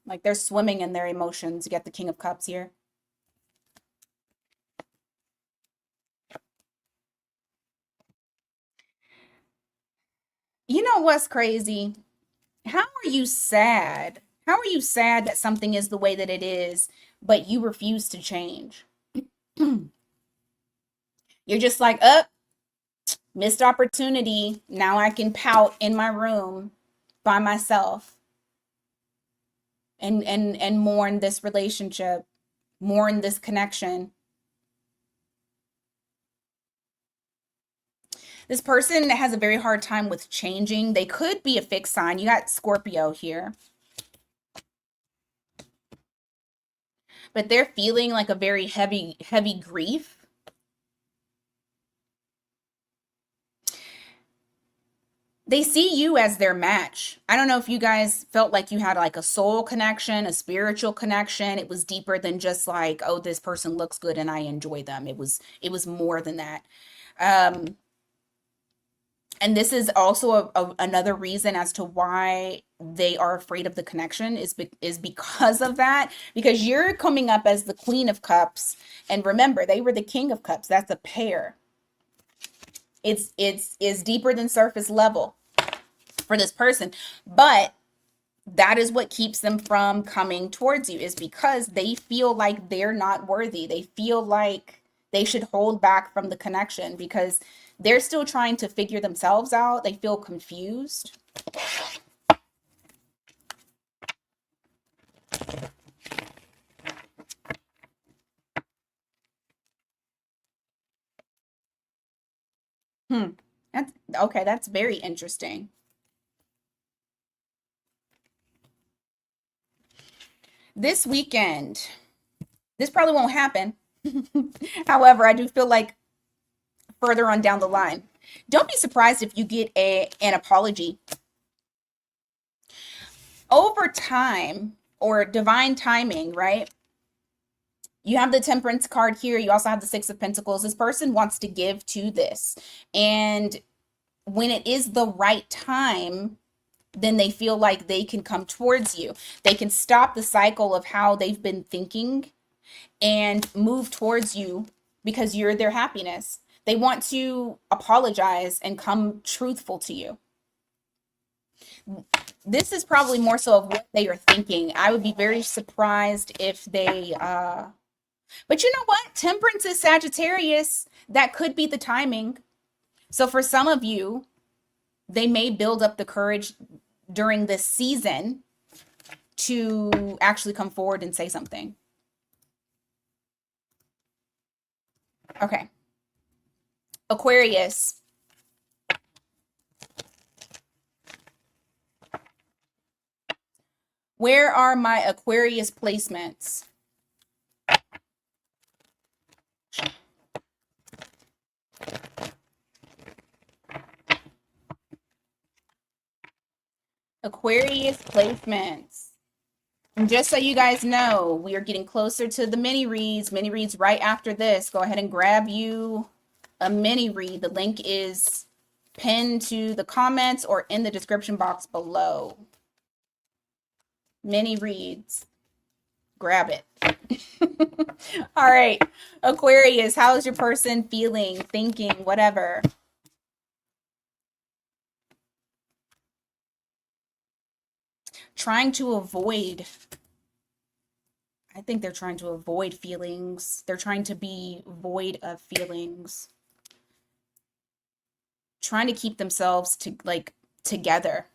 Like they're swimming in their emotions. You get the King of Cups here. You know what's crazy? How are you sad? How are you sad that something is the way that it is, but you refuse to change? You're just like, missed opportunity. Now I can pout in my room by myself and mourn this relationship, mourn this connection. This person has a very hard time with changing. They could be a fixed sign. You got Scorpio here. But they're feeling like a very heavy grief. They see you as their match. I don't know if you guys felt like you had like a soul connection, a spiritual connection. It was deeper than just like, oh, this person looks good and I enjoy them. It was more than that. And this is also another reason as to why they are afraid of the connection is because of that. Because you're coming up as the Queen of Cups, and remember, they were the King of Cups. That's a pair. It's deeper than surface level for this person, but that is what keeps them from coming towards you, is because they feel like they're not worthy. They feel like they should hold back from the connection because they're still trying to figure themselves out. They feel confused. That's Okay, that's very interesting. This weekend, this probably won't happen. However, I do feel like further on down the line, don't be surprised if you get an apology over time or divine timing, right? You have the temperance card here. You also have the six of pentacles. This person wants to give to this. And when it is the right time, then they feel like they can come towards you. They can stop the cycle of how they've been thinking and move towards you because you're their happiness. They want to apologize and come truthful to you. This is probably more so of what they are thinking. I would be very surprised if they but you know what? Temperance is Sagittarius. That could be the timing. So for some of you, they may build up the courage during this season to actually come forward and say something. Okay. Aquarius. Where are my Aquarius placements? Aquarius placements. And just so you guys know, we are getting closer to the mini reads. Mini reads right after this. Go ahead and grab you a mini read. The link is pinned to the comments or in the description box below. Mini reads. Grab it. All right. Aquarius, how's your person feeling, thinking, whatever? Trying to avoid. I think they're trying to avoid feelings. They're trying to be void of feelings. Trying to keep themselves together.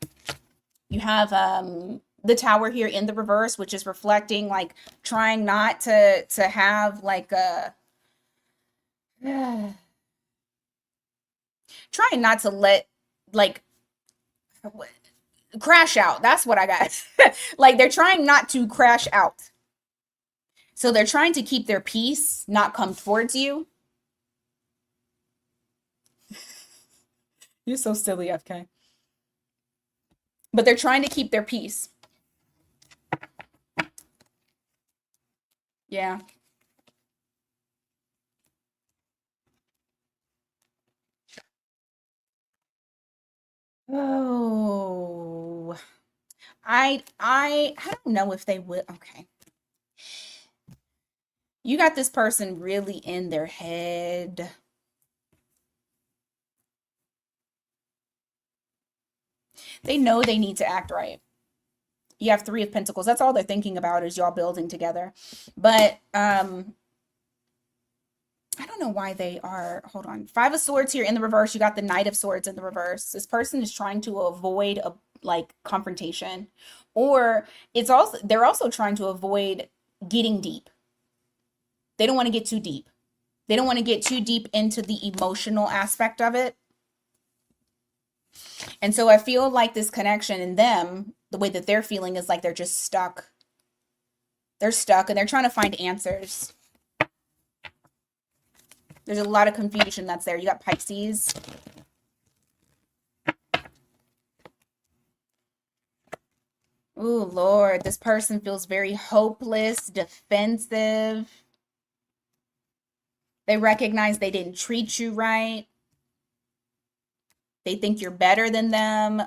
You have the Tower here in the reverse, which is reflecting like trying not to have like a trying not to let like crash out. That's what I got. Like they're trying not to crash out. So they're trying to keep their peace, not come towards you. You're so silly, FK. But they're trying to keep their peace. Yeah. Oh. I don't know if they would. Okay. You got this person really in their head. They know they need to act right. You have Three of Pentacles. That's all they're thinking about is y'all building together. But I don't know why they are. Hold on. Five of Swords here in the reverse. You got the Knight of Swords in the reverse. This person is trying to avoid a confrontation, or they're also trying to avoid getting deep. They don't want to get too deep. They don't want to get too deep into the emotional aspect of it. And so I feel like this connection in them, the way that they're feeling is like they're just stuck. They're stuck and they're trying to find answers. There's a lot of confusion that's there. You got Pisces. Ooh, Lord, this person feels very hopeless, defensive. They recognize they didn't treat you right. They think you're better than them.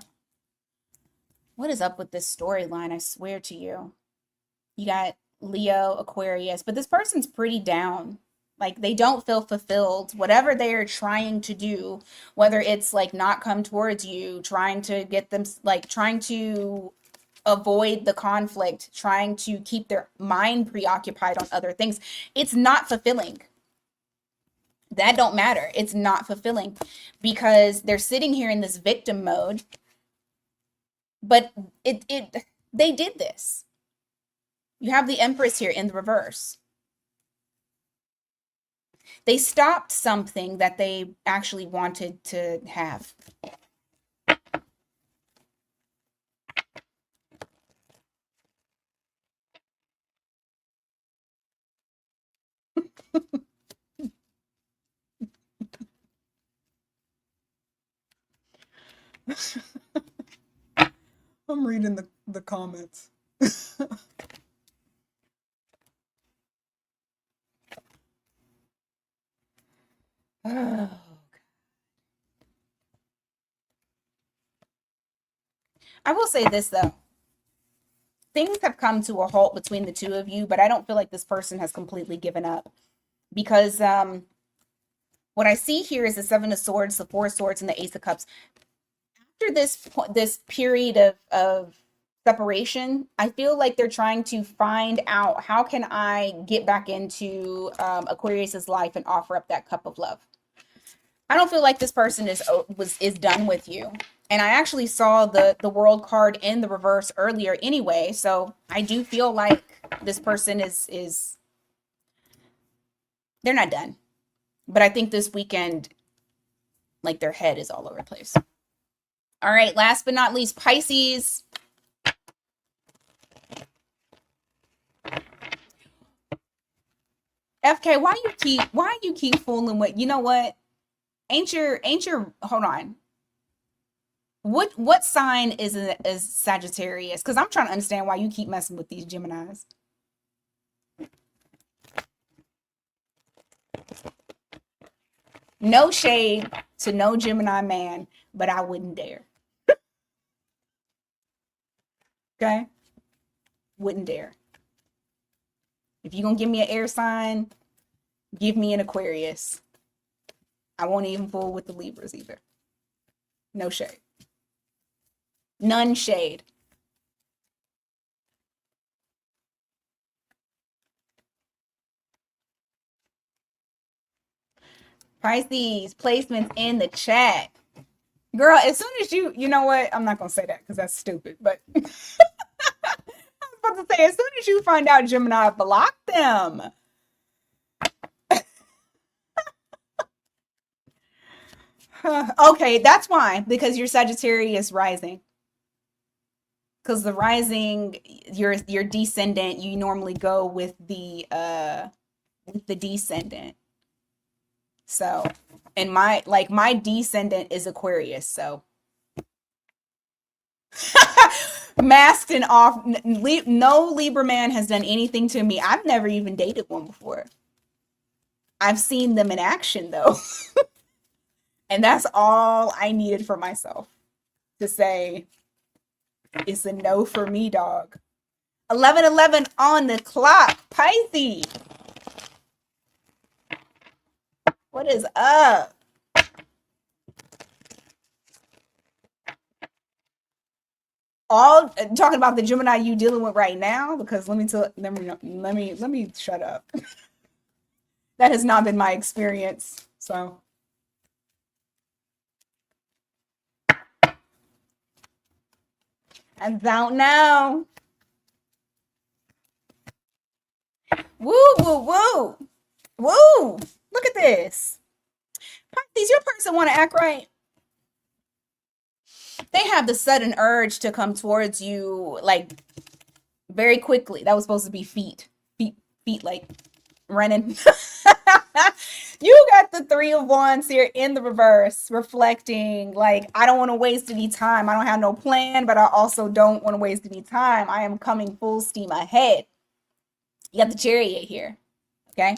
What is up with this storyline? I swear to you. You got Leo, Aquarius, but this person's pretty down. Like they don't feel fulfilled. Whatever they are trying to do, whether it's like not come towards you, trying to get them, like trying to avoid the conflict, trying to keep their mind preoccupied on other things, it's not fulfilling. That don't matter. It's not fulfilling because they're sitting here in this victim mode. But they did this. You have the Empress here in the reverse. They stopped something that they actually wanted to have. I'm reading the comments. Oh. I will say this though. Things have come to a halt between the two of you, but I don't feel like this person has completely given up because what I see here is the Seven of Swords, the Four of Swords, and the Ace of Cups. After this period of separation, I feel like they're trying to find out how can I get back into Aquarius's life and offer up that cup of love. I don't feel like this person is done with you. And I actually saw the world card in the reverse earlier anyway, so I do feel like this person is they're not done. But I think this weekend, like, their head is all over the place. All right, last but not least, Pisces. FK, why you keep fooling with, you know what? Ain't your hold on. What sign is Sagittarius? Because I'm trying to understand why you keep messing with these Geminis. No shade to no Gemini man, but I wouldn't dare. Okay? Wouldn't dare. If you're gonna give me an air sign, give me an Aquarius. I won't even fool with the Libras either. No shade. None shade. Pisces, placements in the chat. Girl, as soon as you know what? I'm not going to say that because that's stupid, but I was about to say, as soon as you find out Gemini, block them. Okay, that's why, because you're Sagittarius rising. Because the rising, your descendant, you normally go with the descendant. So, and my descendant is Aquarius, so masked and off. No Libra man has done anything to me. I've never even dated one before. I've seen them in action though. And that's all I needed for myself to say it's a no for me, dog. 11:11 on the clock. Pisces. What is up? All talking about the Gemini you dealing with right now, because let me shut up. That has not been my experience. So I don't know. Woo, woo, woo. Woo. Look at this. Pisces, your person want to act right. They have the sudden urge to come towards you like very quickly. That was supposed to be feet like running. You got the Three of Wands here in the reverse, reflecting like, I don't want to waste any time. I don't have no plan, but I also don't want to waste any time. I am coming full steam ahead. You got the Chariot here. Okay.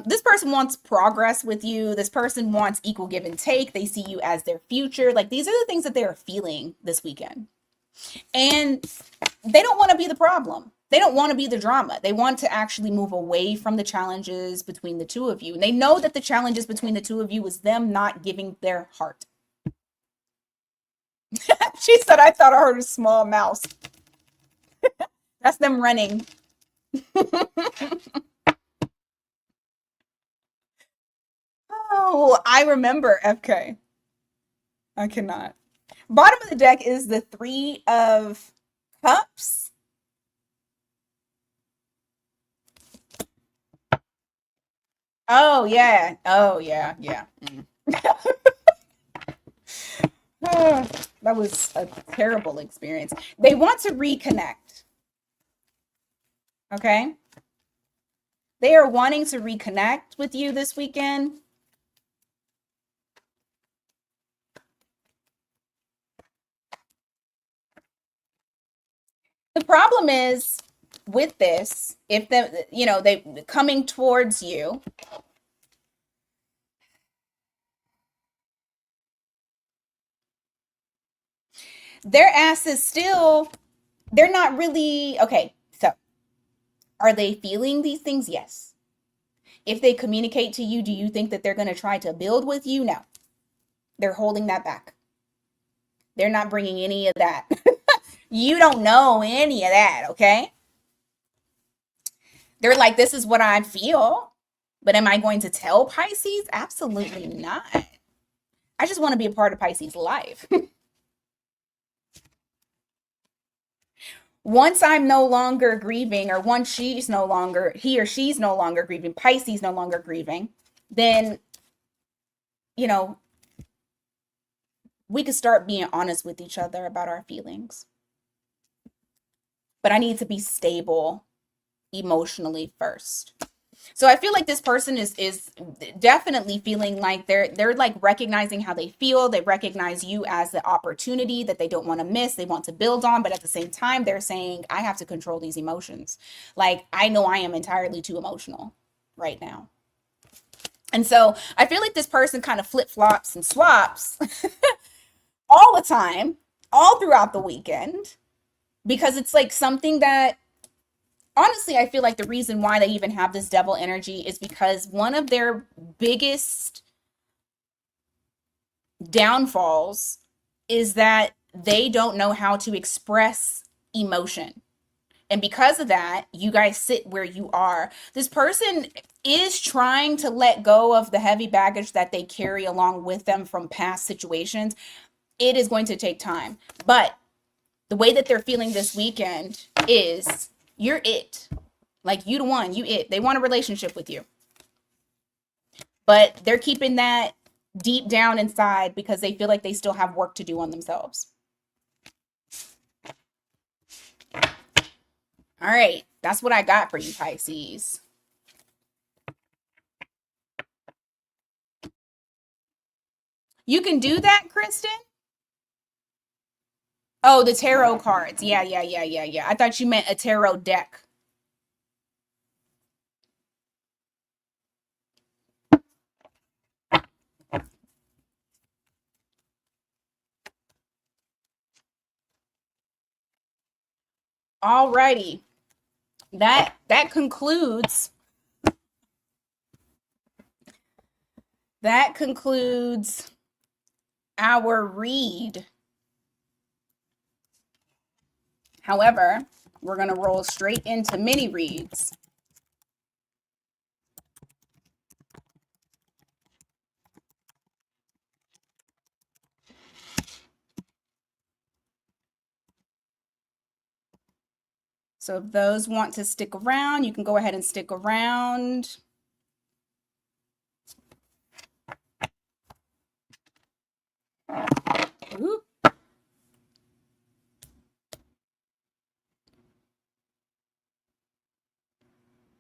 This person wants progress with you. This person wants equal give and take. They see you as their future. Like, these are the things that they are feeling this weekend. And they don't want to be the problem. They don't want to be the drama. They want to actually move away from the challenges between the two of you. And they know that the challenges between the two of you is them not giving their heart. She said, I thought I heard a small mouse. That's them running. Oh, I remember FK. I cannot. Bottom of the deck is the Three of Cups. Oh yeah. Oh yeah. Yeah. Ah, that was a terrible experience. They want to reconnect. Okay. They are wanting to reconnect with you this weekend. The problem is with this, if they coming towards you, their ass is still, they're not really okay. So, are they feeling these things? Yes. If they communicate to you, do you think that they're going to try to build with you? No. They're holding that back. They're not bringing any of that. You don't know any of that, okay? They're like, this is what I feel. But am I going to tell Pisces? Absolutely not. I just want to be a part of Pisces' life. Once I'm no longer grieving, or once he or she's no longer grieving, Pisces no longer grieving, then, you know, we could start being honest with each other about our feelings. But I need to be stable emotionally first. So I feel like this person is definitely feeling like they're like recognizing how they feel. They recognize you as the opportunity that they don't want to miss. They want to build on, but at the same time, they're saying, I have to control these emotions. Like, I know I am entirely too emotional right now. And so I feel like this person kind of flip flops and swaps all the time, all throughout the weekend, because it's like something that honestly, I feel like the reason why they even have this devil energy is because one of their biggest downfalls is that they don't know how to express emotion. And because of that, you guys sit where you are. This person is trying to let go of the heavy baggage that they carry along with them from past situations. It is going to take time. But the way that they're feeling this weekend is you're it. Like, you the one, you it. They want a relationship with you. But they're keeping that deep down inside because they feel like they still have work to do on themselves. All right, that's what I got for you, Pisces. You can do that, Kristen? Oh, the tarot cards. Yeah, yeah, yeah, yeah, yeah. I thought you meant a tarot deck. All righty. That concludes our read. However, we're going to roll straight into mini reads. So if those want to stick around, you can go ahead and stick around. Ooh.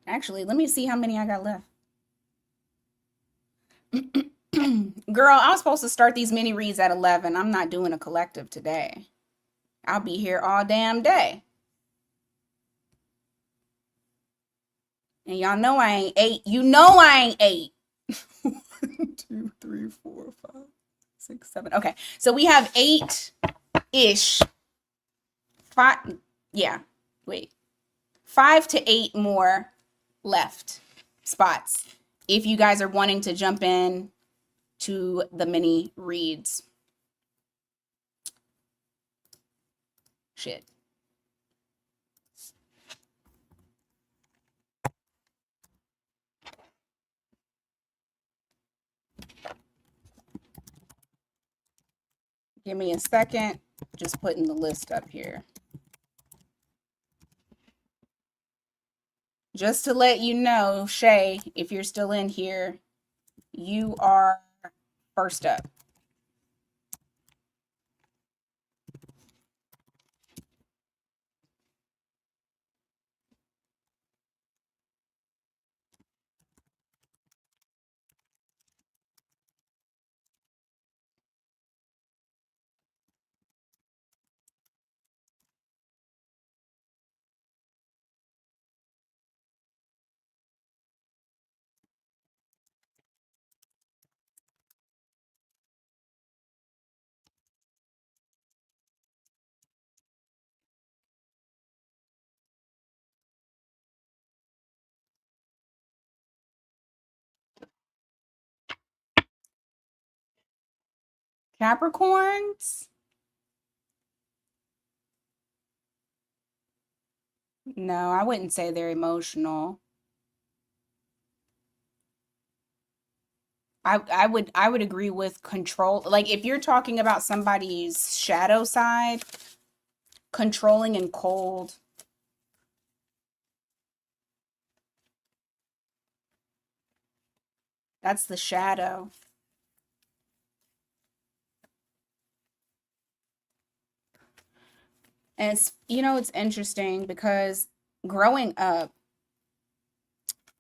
Actually, let me see how many I got left. Girl, I was supposed to start these mini reads at 11. I'm not doing a collective today. I'll be here all damn day. And y'all know I ain't 8. You know I ain't 8. 1, 2, 3, 4, 5, 6, 7. Okay, so we have 8-ish. 5, yeah, wait. 5 to 8 more left spots if you guys are wanting to jump in to the mini reads. Shit. Give me a second. Just putting the list up here. Just to let you know, Shay, if you're still in here, you are first up. Capricorns? No, I wouldn't say they're emotional. I would agree with control. Like if you're talking about somebody's shadow side, controlling and cold. That's the shadow. And it's interesting because growing up,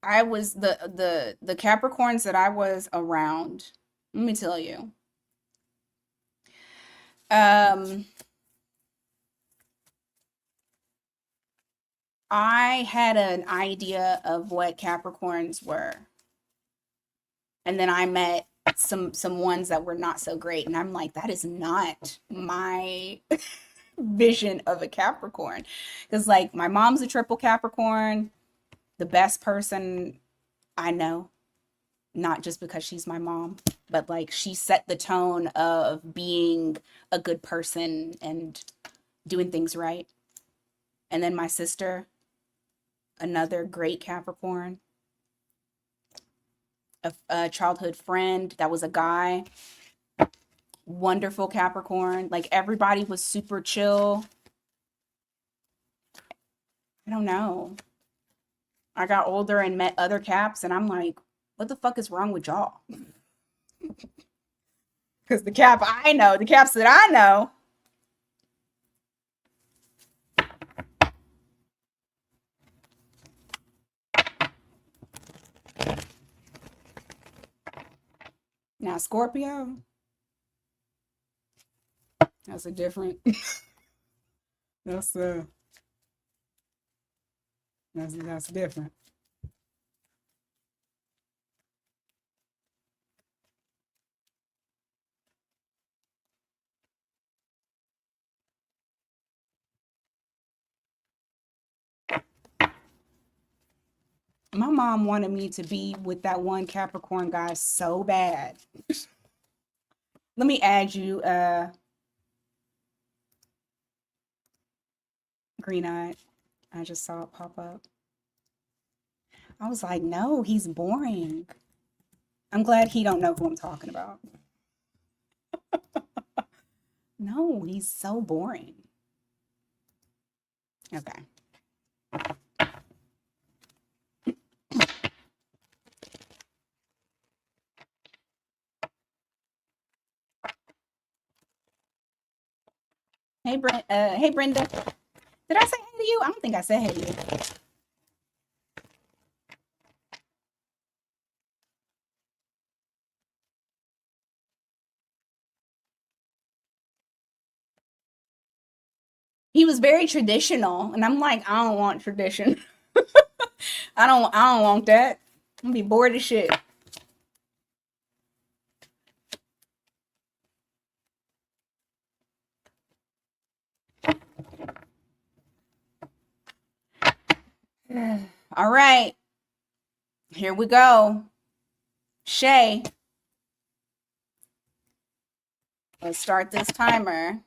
I was the Capricorns that I was around. Let me tell you. Um I had an idea of what Capricorns were. And then I met some ones that were not so great and I'm like that is not my vision of a Capricorn. Cuz like my mom's a triple Capricorn, the best person I know, not just because she's my mom, but like she set the tone of being a good person and doing things right. And then my sister, another great Capricorn, a childhood friend that was a guy, wonderful Capricorn. Like everybody was super chill. I don't know. I got older and met other Caps, and I'm like, what the fuck is wrong with y'all? Because the Caps that I know, now Scorpio, that's a different. That's that's different. My mom wanted me to be with that one Capricorn guy so bad. Let me add you, Green Eyed. I just saw it pop up. I was like, no, he's boring. I'm glad he don't know who I'm talking about. No, he's so boring. Okay. Hey Brenda. Did I say hey to you? I don't think I said hey to you. He was very traditional, and I'm like, I don't want tradition. I don't want that. I'm gonna be bored as shit. All right, here we go. Shay, let's start this timer.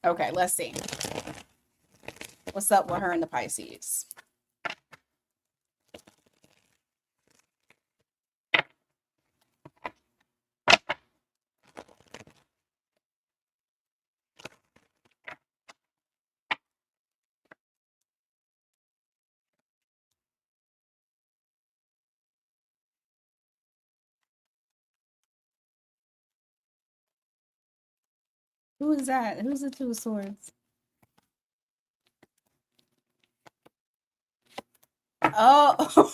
Okay, let's see. What's up with her and the Pisces? Who is that? Who's the Two of Swords? Oh,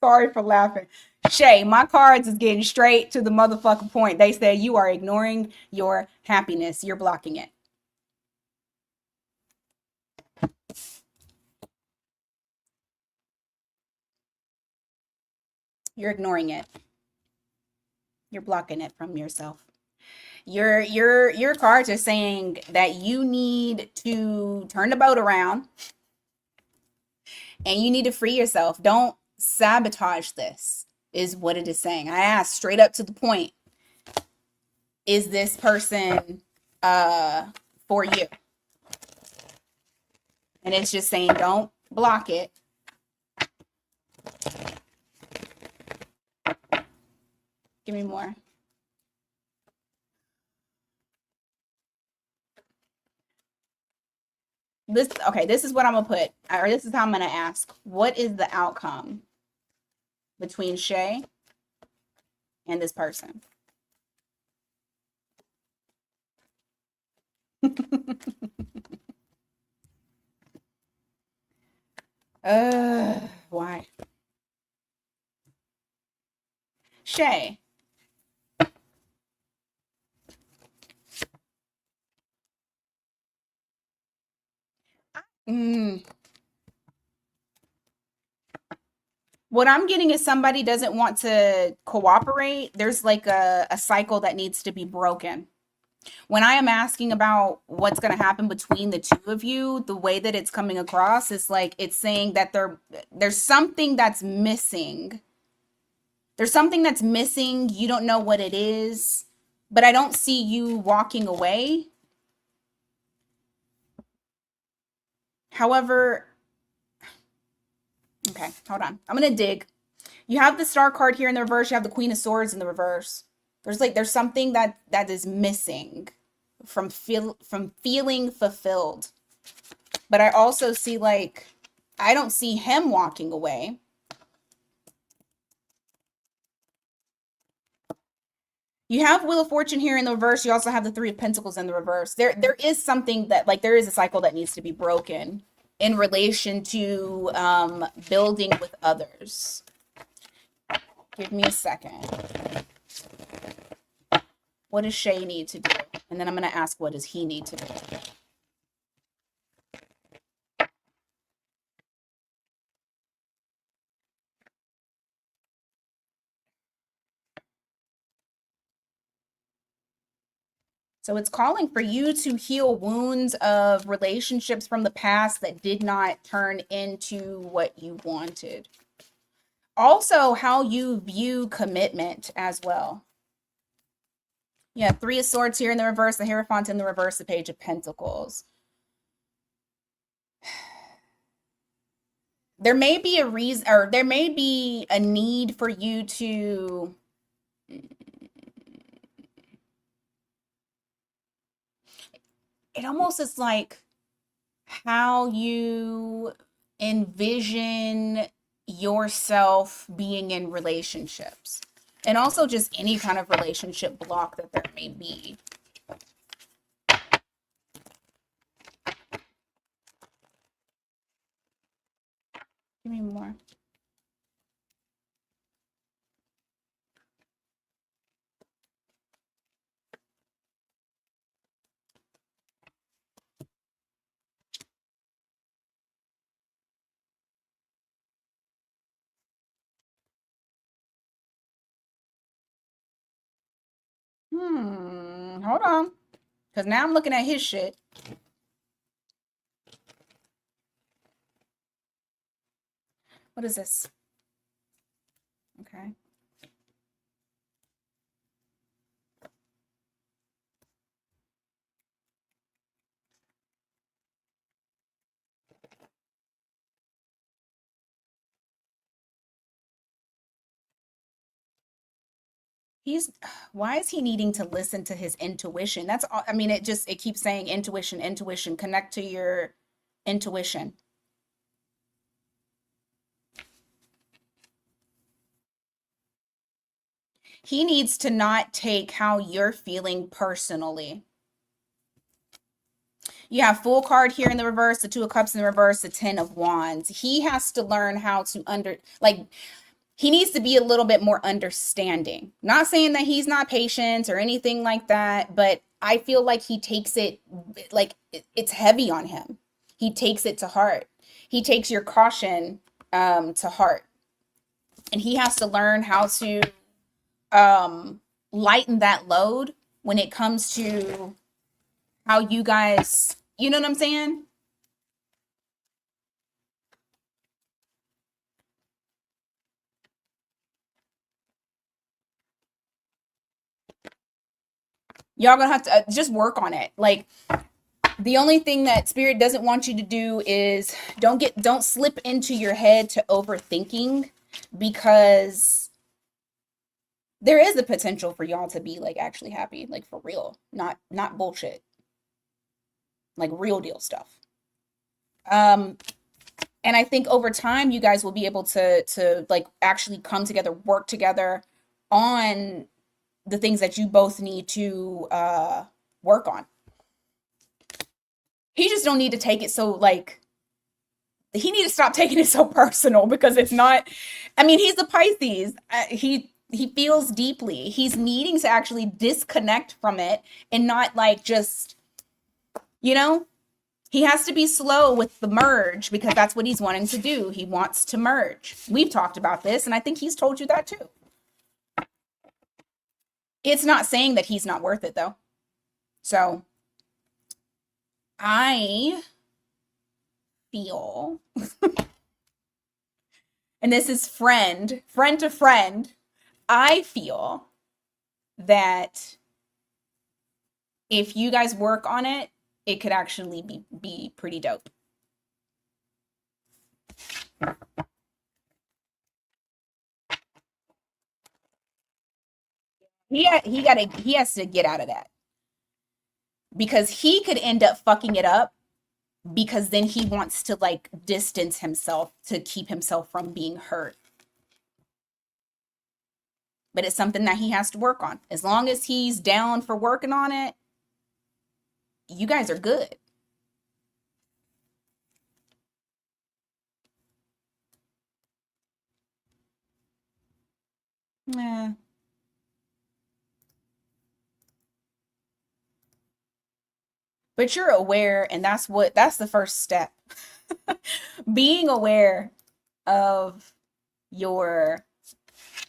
sorry for laughing. Shay, my cards is getting straight to the motherfucking point. They say you are ignoring your happiness. You're blocking it. You're ignoring it. You're blocking it from yourself. Your cards are saying that you need to turn the boat around and you need to free yourself. Don't sabotage this, is what it is saying. I asked straight up to the point, is this person for you? And it's just saying don't block it. Give me more. This is what I'm gonna put, or this is how I'm gonna ask. What is the outcome between Shay and this person? Why? Shay. Mm. What I'm getting is somebody doesn't want to cooperate. There's like a cycle that needs to be broken. When I am asking about what's going to happen between the two of you, the way that it's coming across is like it's saying that there's something that's missing. There's something that's missing. You don't know what it is, but I don't see you walking away. However, okay, hold on. I'm going to dig. You have the Star card here in the reverse. You have the Queen of Swords in the reverse. There's something that is missing from feeling fulfilled. But I also see like I don't see him walking away. You have Wheel of Fortune here in the reverse. You also have the Three of Pentacles in the reverse. There is something that like there is a cycle that needs to be broken in relation to building with others. Give me a second. What does Shay need to do? And then I'm going to ask, what does he need to do? So it's calling for you to heal wounds of relationships from the past that did not turn into what you wanted. Also, how you view commitment as well. Yeah, Three of Swords here in the reverse, the Hierophant in the reverse, the Page of Pentacles. There may be a reason, or there may be a need for you to it almost is like how you envision yourself being in relationships and also just any kind of relationship block that there may be. Give me more. Hold on. Because now I'm looking at his shit. What is this? Okay. Why is he needing to listen to his intuition? That's all. I mean, it keeps saying intuition, intuition, connect to your intuition. He needs to not take how you're feeling personally. You have Fool card here in the reverse, the Two of Cups in the reverse, the Ten of Wands. He has to learn how to he needs to be a little bit more understanding. Not saying that he's not patient or anything like that, but I feel like he takes it like it's heavy on him. He takes it to heart. He takes your caution to heart. And he has to learn how to lighten that load when it comes to how you guys, you know what I'm saying? Y'all gonna have to just work on it. Like, the only thing that spirit doesn't want you to do is don't slip into your head to overthinking, because there is the potential for y'all to be like actually happy, like for real, not bullshit, like real deal stuff. Um, and I think over time you guys will be able to like actually come together, work together on the things that you both need to work on. He just don't need to take it so like he need to stop taking it so personal, because it's not. I mean, he's a Pisces. He feels deeply. He's needing to actually disconnect from it and not like just, you know, he has to be slow with the merge, because that's what he's wanting to do. He wants to merge. We've talked about this, and I think he's told you that too. It's not saying that he's not worth it though. So I feel, and this is friend to friend, I feel that if you guys work on it, it could actually be pretty dope. He has to get out of that, because he could end up fucking it up, because then he wants to like distance himself to keep himself from being hurt. But it's something that he has to work on. As long as he's down for working on it, you guys are good. Yeah. But you're aware, and that's the first step. Being aware of your,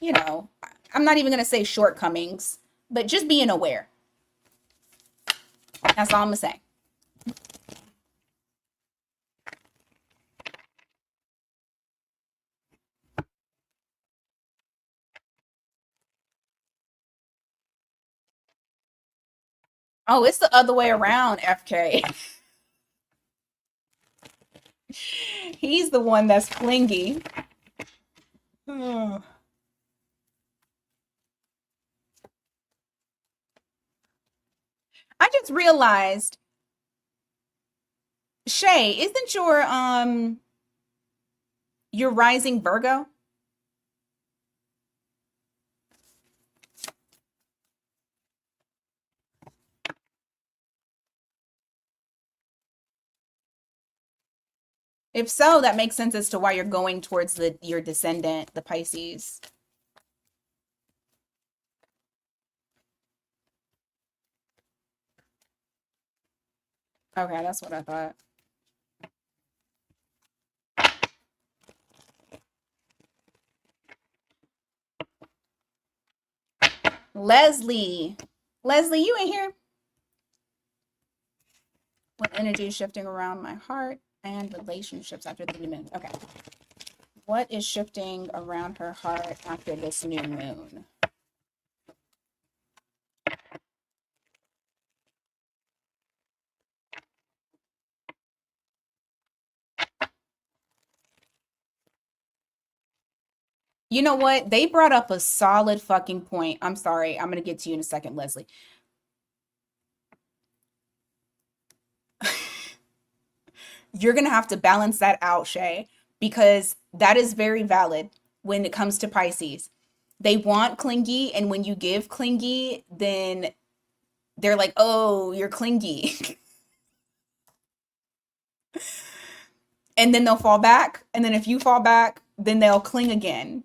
you know, I'm not even going to say shortcomings, but just being aware. That's all I'm going to say. Oh, it's the other way around, FK. He's the one that's clingy. I just realized, Shay, isn't your rising Virgo? If so, that makes sense as to why you're going towards your descendant, the Pisces. Okay, that's what I thought. Leslie. Leslie, you in here? What energy is shifting around my heart and relationships after the new moon? Okay. What is shifting around her heart after this new moon? You know what? They brought up a solid fucking point. I'm sorry. I'm going to get to you in a second, Leslie. You're going to have to balance that out, Shay, because that is very valid when it comes to Pisces. They want clingy, and when you give clingy, then they're like, oh, you're clingy. and then they'll fall back. And then if you fall back, then they'll cling again.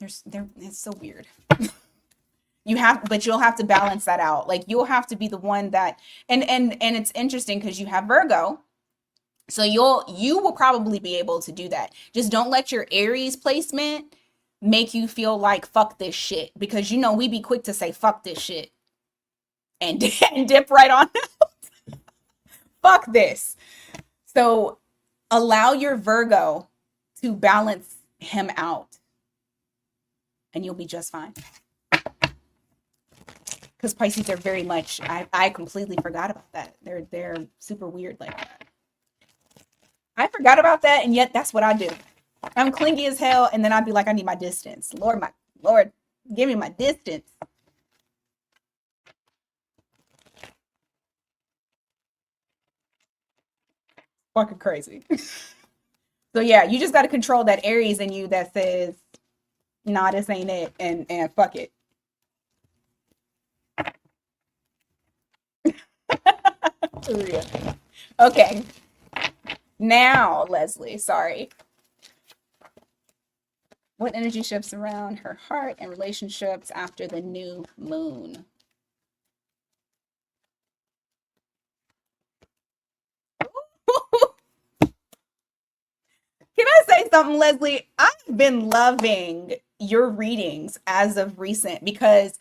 It's so weird. But you'll have to balance that out. Like you'll have to be the one that, and it's interesting because you have Virgo. So you will probably be able to do that. Just don't let your Aries placement make you feel like fuck this shit, because we be quick to say fuck this shit and, and dip right on. Fuck this. So allow your Virgo to balance him out and you'll be just fine. Because Pisces are very much, I completely forgot about that. They're super weird like that. I forgot about that, and yet that's what I do. I'm clingy as hell, and then I'd be like, I need my distance. Lord, give me my distance. Fucking crazy. So yeah, you just got to control that Aries in you that says, nah, this ain't it, and fuck it. Okay. Now, Leslie, sorry. What energy shifts around her heart and relationships after the new moon? Can I say something, Leslie? I've been loving your readings as of recent because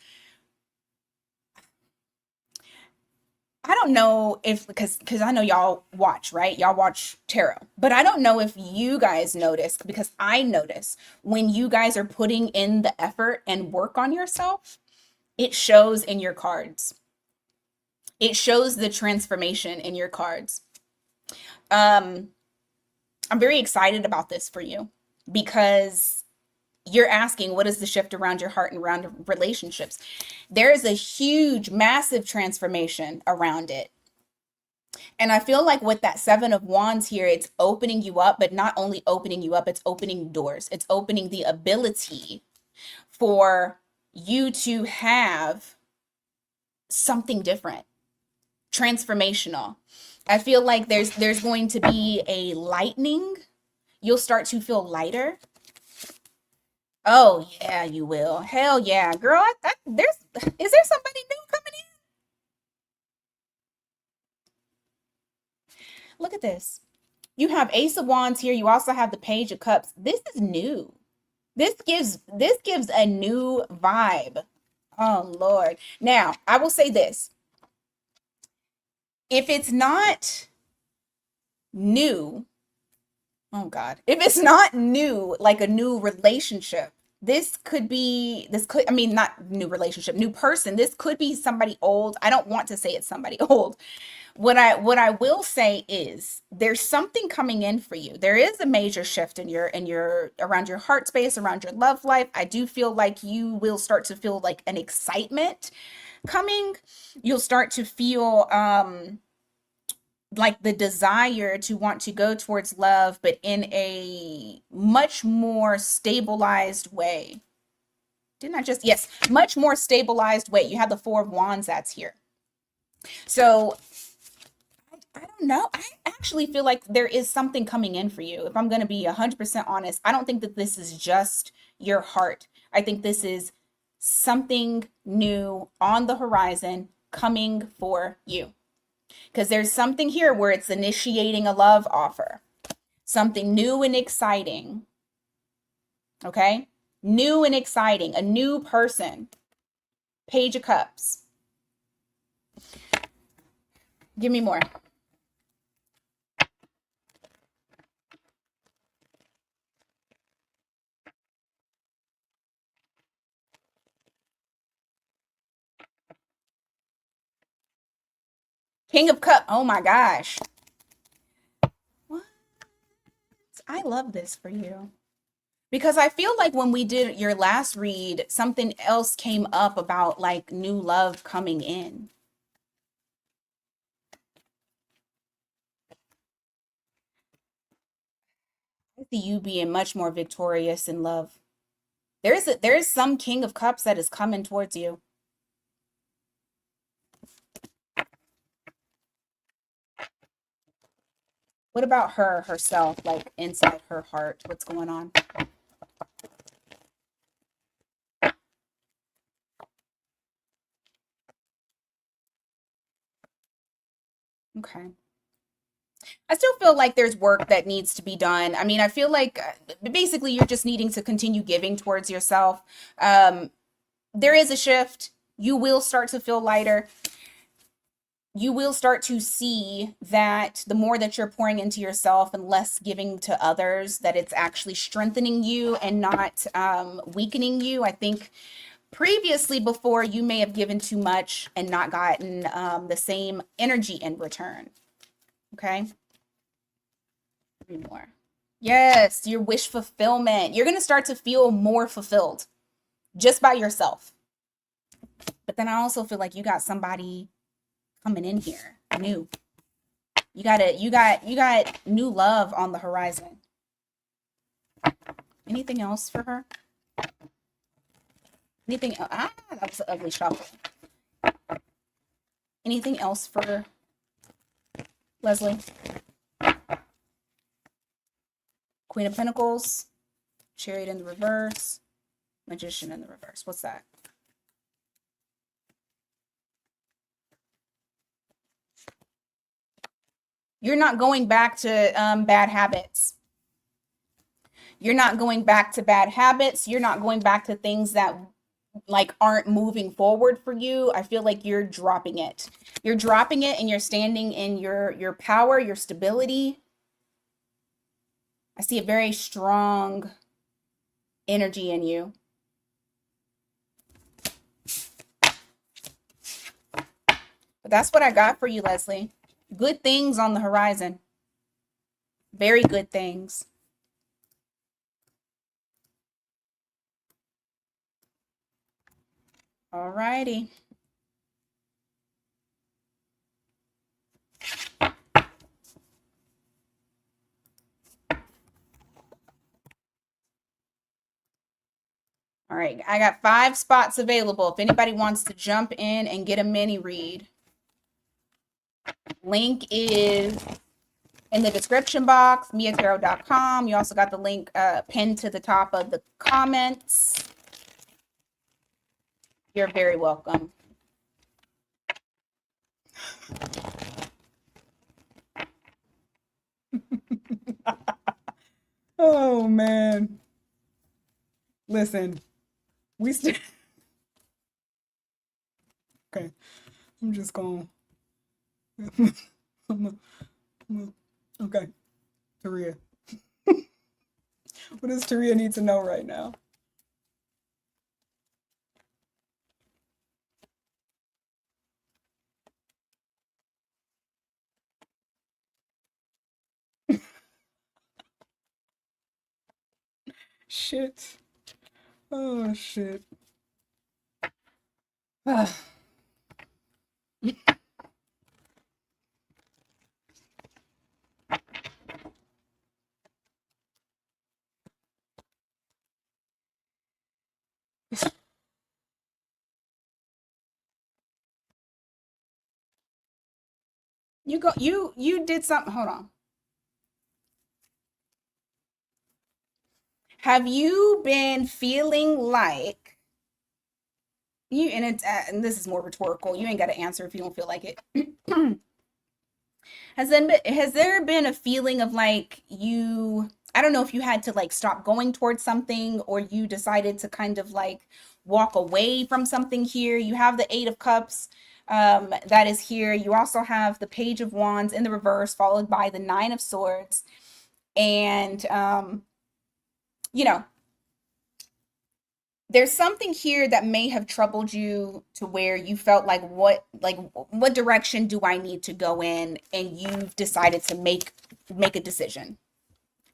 I don't know if because I know y'all watch, right? Y'all watch tarot. But I don't know if you guys notice, because I notice when you guys are putting in the effort and work on yourself, it shows in your cards. It shows the transformation in your cards. Um I'm very excited about this for you because you're asking what is the shift around your heart and around relationships. There is a huge, massive transformation around it. And I feel like with that Seven of Wands here, it's opening you up, but not only opening you up, it's opening doors. It's opening the ability for you to have something different, transformational. I feel like there's going to be a lightening. You'll start to feel lighter. Oh yeah, you will. Hell yeah, girl. Is there somebody new coming in? Look at this. You have Ace of Wands here. You also have the Page of Cups. This is new. This gives a new vibe. Oh Lord. Now, I will say this. If it's not new, oh God, if it's not new, like a new relationship, I mean, not new relationship, new person. This could be somebody old. I don't want to say it's somebody old. What I will say is there's something coming in for you. There is a major shift in your around your heart space, around your love life. I do feel like you will start to feel like an excitement coming. You'll start to feel like the desire to want to go towards love, but in a much more stabilized way. Didn't I just, yes, much more stabilized way. You have the Four of Wands that's here. So I don't know. I actually feel like there is something coming in for you. If I'm going to be 100% honest, I don't think that this is just your heart. I think this is something new on the horizon coming for you. Because there's something here where it's initiating a love offer. Something new and exciting. Okay? New and exciting. A new person. Page of Cups. Give me more. King of Cups. Oh my gosh. What? I love this for you. Because I feel like when we did your last read, something else came up about like new love coming in. I see you being much more victorious in love. There is some King of Cups that is coming towards you. What about her herself, like inside her heart? What's going on? Okay. I still feel like there's work that needs to be done. I mean, I feel like basically you're just needing to continue giving towards yourself. Um, there is a shift. You will start to feel lighter. You will start to see that the more that you're pouring into yourself and less giving to others, that it's actually strengthening you and not weakening you. I think previously, before, you may have given too much and not gotten the same energy in return. Okay. More. Yes, your wish fulfillment. You're going to start to feel more fulfilled just by yourself. But then I also feel like you got somebody coming in here new. You got new love on the horizon. Anything else for her? Anything? Ah, that was an ugly shuffle. Anything else for Leslie? Queen of Pentacles, Chariot in the reverse, Magician in the reverse. What's that? You're not going back to bad habits. You're not going back to bad habits. You're not going back to things that like aren't moving forward for you. I feel like you're dropping it. You're dropping it and you're standing in your power, your stability. I see a very strong energy in you. But that's what I got for you, Leslie. Good things on the horizon. Very good things. All righty. All right, I got 5 spots available. If anybody wants to jump in and get a mini read, link is in the description box, miatarot.com. You also got the link pinned to the top of the comments. You're very welcome. Oh, man. Listen, we still... Okay, I'm just going... Okay, Taria. What does Taria need to know right now? Shit. Oh, shit. You did something. Hold on. Have you been feeling like you, and it's and this is more rhetorical. You ain't got to answer if you don't feel like it. Has there been a feeling of like you, I don't know if you had to like stop going towards something or you decided to kind of like walk away from something here. You have the 8 of Cups that is here. You also have the Page of Wands in the reverse followed by the 9 of Swords. And you know, there's something here that may have troubled you to where you felt like what direction do I need to go in, and you've decided to make a decision.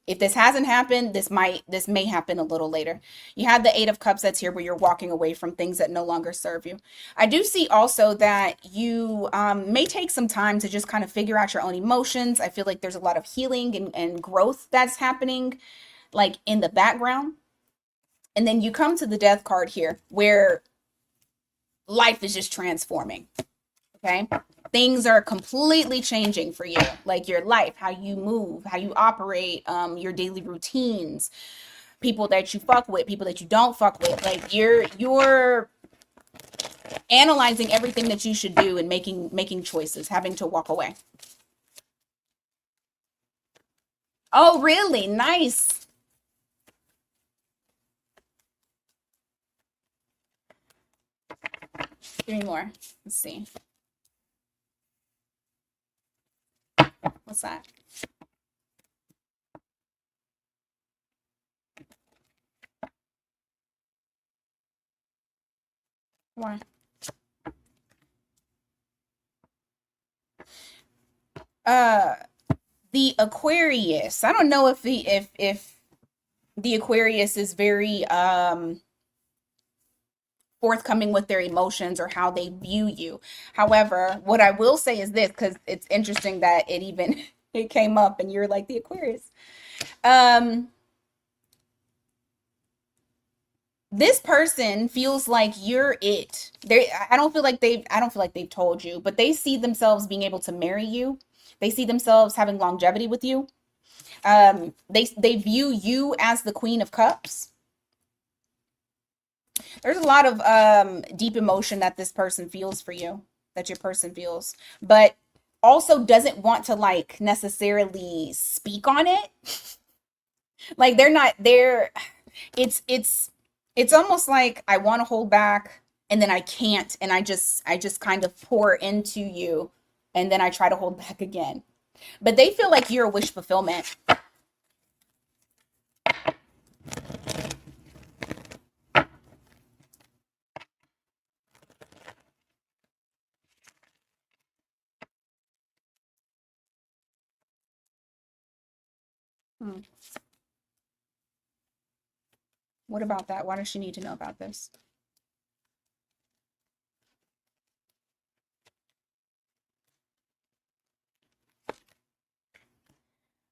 If this hasn't happened, this may happen a little later. You have the 8 of Cups that's here where you're walking away from things that no longer serve you. I do see also that you may take some time to just kind of figure out your own emotions. I feel like there's a lot of healing and growth that's happening like in the background. And then you come to the Death card here where life is just transforming. Okay. things are completely changing for you, like your life, how you move, how you operate, your daily routines, people that you fuck with, people that you don't fuck with. Like you're analyzing everything that you should do and making choices, having to walk away. Oh, really? Nice. 3 more. Let's see. What's that? Why? Uh, the Aquarius. I don't know if the Aquarius is very forthcoming with their emotions or how they view you. However, what I will say is this, because it's interesting that it even it came up and you're like the Aquarius. Um, this person feels like you're it. I don't feel like they've told you, but they see themselves being able to marry you. They see themselves having longevity with you. They view you as the Queen of Cups. There's a lot of deep emotion that this person feels for you, that your person feels, but also doesn't want to like necessarily speak on it. Like they're not there. It's almost like I want to hold back and then I can't, and I just kind of pour into you and then I try to hold back again. But they feel like you're a wish fulfillment. Hmm. What about that? Why does she need to know about this?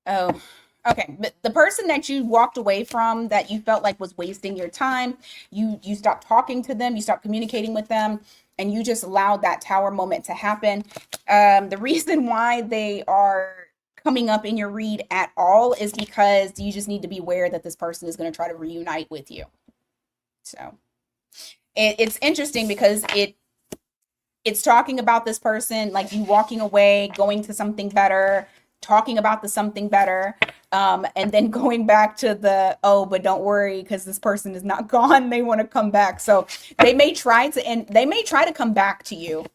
Oh, okay. But the person that you walked away from that you felt like was wasting your time, you stopped talking to them, you stopped communicating with them, and you just allowed that tower moment to happen. The reason why they are coming up in your read at all is because you just need to be aware that this person is going to try to reunite with you. So it's interesting because it's talking about this person, like you walking away, going to something better, talking about the something better, and then going back to the, oh, but don't worry because this person is not gone. They want to come back. So they may try to come back to you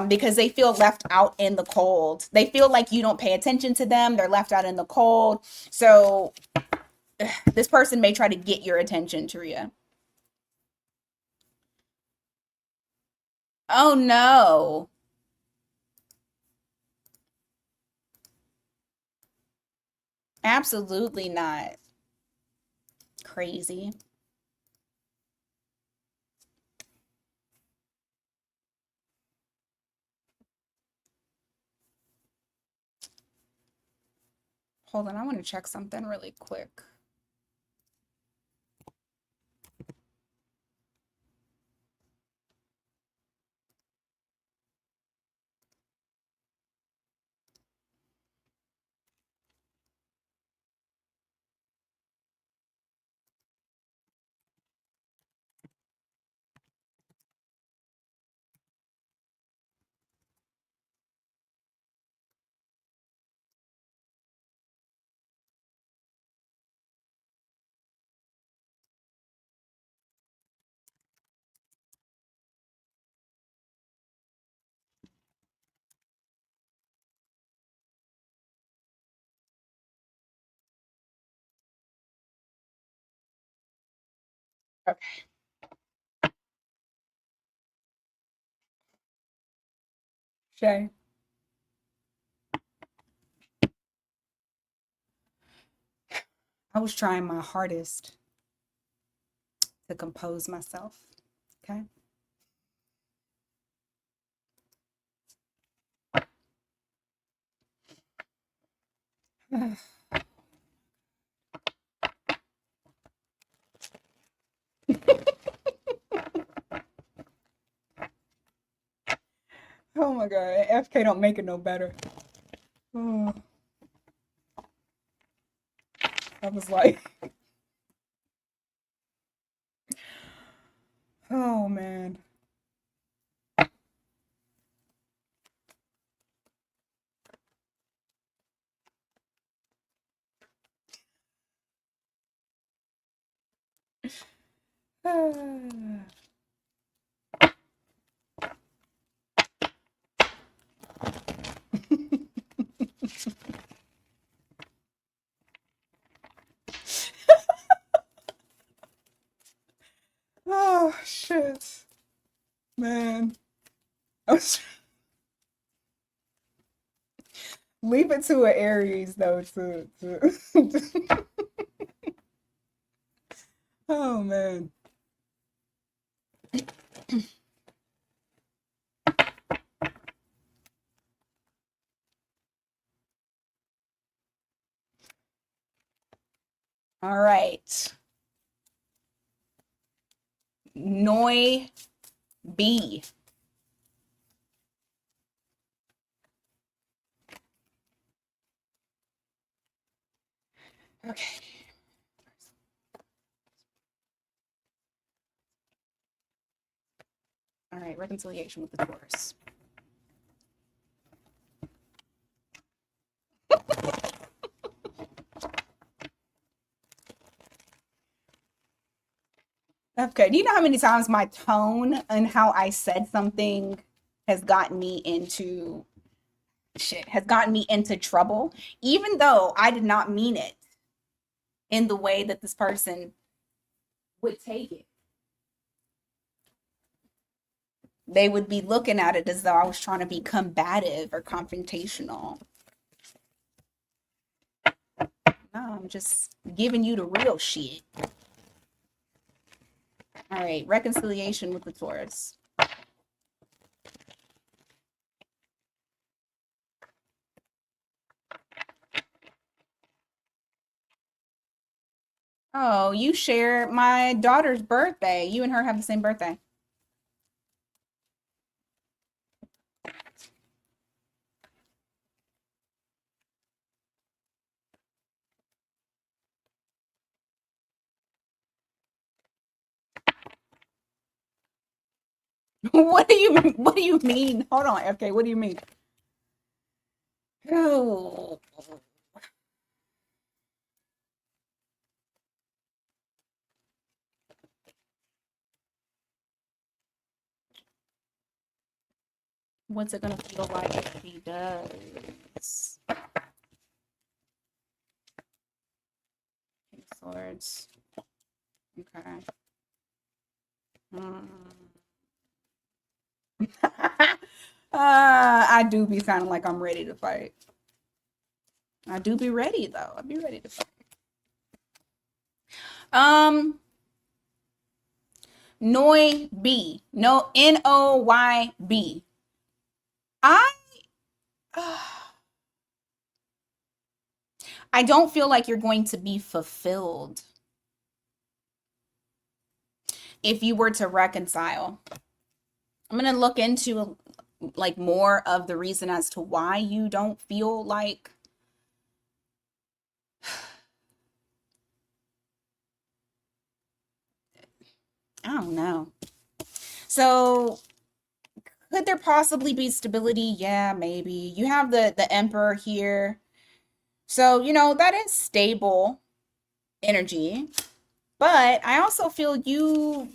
because they feel left out in the cold. They feel like you don't pay attention to them. They're left out in the cold. So this person may try to get your attention, Taria. Oh no. Absolutely not. Crazy. Hold on, I want to check something really quick. Okay. Shay, I was trying my hardest to compose myself. Okay. Oh my God. FK don't make it no better. Oh, I was like, oh man. Oh shit. Man. I was leave it to an Aries though to oh man. All right. Noi B. Okay. All right, reconciliation with the Taurus. Okay, do you know how many times my tone and how I said something has gotten me into has gotten me into trouble, even though I did not mean it in the way that this person would take it. They would be looking at it as though I was trying to be combative or confrontational. No, I'm just giving you the real shit. All right, reconciliation with the Taurus. Oh, you share my daughter's birthday. You and her have the same birthday. What do you mean? Hold on, FK. What do you mean? Oh. What's it gonna feel like if he does? King of Swords. Okay. I do be sounding like I'm ready to fight. I do be ready though. I'd be ready to fight. Noy B. No, Noyb. I I don't feel like you're going to be fulfilled if you were to reconcile. I'm going to look into like more of the reason as to why you don't feel like I don't know. So could there possibly be stability? Yeah, maybe. You have the Emperor here. So, you know, that is stable energy. But I also feel you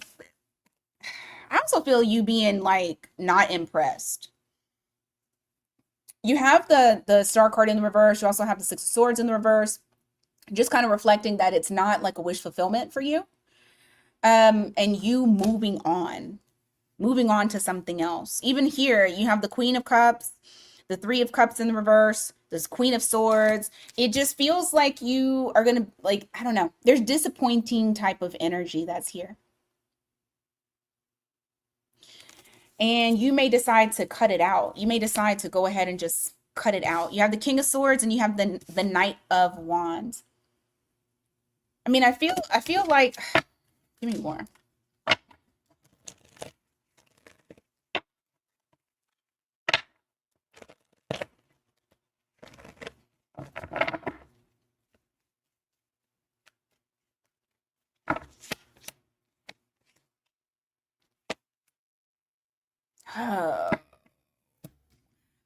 being like not impressed. You have the Star card in the reverse. You also have the Six of Swords in the reverse. Just kind of reflecting that it's not like a wish fulfillment for you. And you moving on to something else. Even here, you have the Queen of Cups, the Three of Cups in the reverse, this Queen of Swords. It just feels like you are gonna like, I don't know. There's disappointing type of energy that's here. And you may decide to cut it out. You may decide to go ahead and just cut it out. You have the King of Swords and you have the Knight of Wands. I mean, I feel like give me more.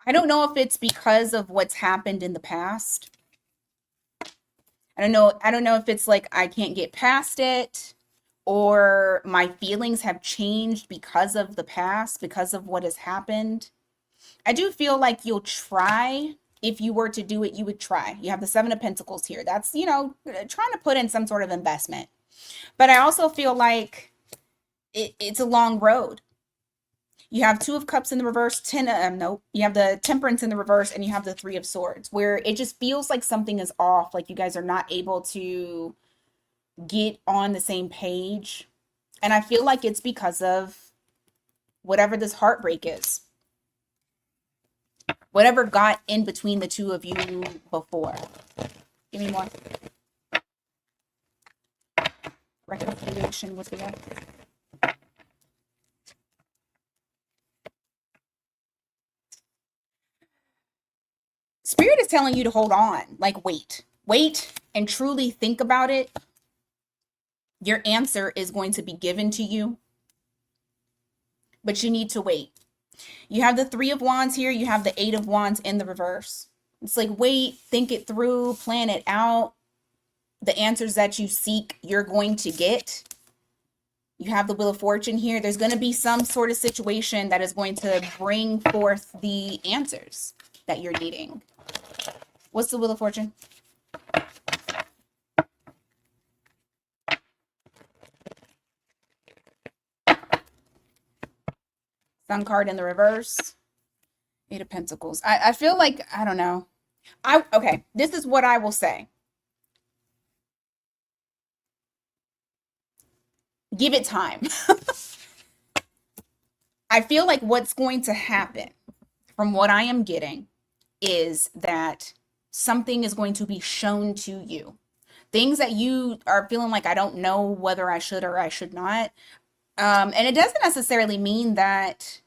I don't know if it's because of what's happened in the past. I don't know if it's like I can't get past it or my feelings have changed because of the past, because of what has happened. I do feel like you'll try. If you were to do it, you would try. You have the Seven of Pentacles here. That's, trying to put in some sort of investment. But I also feel like it's a long road. You have Two of Cups in the reverse, no, you have the Temperance in the reverse, and you have the Three of Swords, where it just feels like something is off, like you guys are not able to get on the same page. And I feel like it's because of whatever this heartbreak is. Whatever got in between the two of you before. Give me more. Reconciliation with the other. Spirit is telling you to hold on. Like, wait. Wait and truly think about it. Your answer is going to be given to you. But you need to wait. You have the Three of Wands here. You have the Eight of Wands in the reverse. It's like, wait, think it through, plan it out. The answers that you seek, you're going to get. You have the Wheel of Fortune here. There's going to be some sort of situation that is going to bring forth the answers that you're needing. What's the Wheel of Fortune? Sun card in the reverse. Eight of Pentacles. I feel like, I don't know. Okay, this is what I will say. Give it time. I feel like what's going to happen, from what I am getting, is that something is going to be shown to you. Things that you are feeling like, I don't know whether I should or I should not. And it doesn't necessarily mean that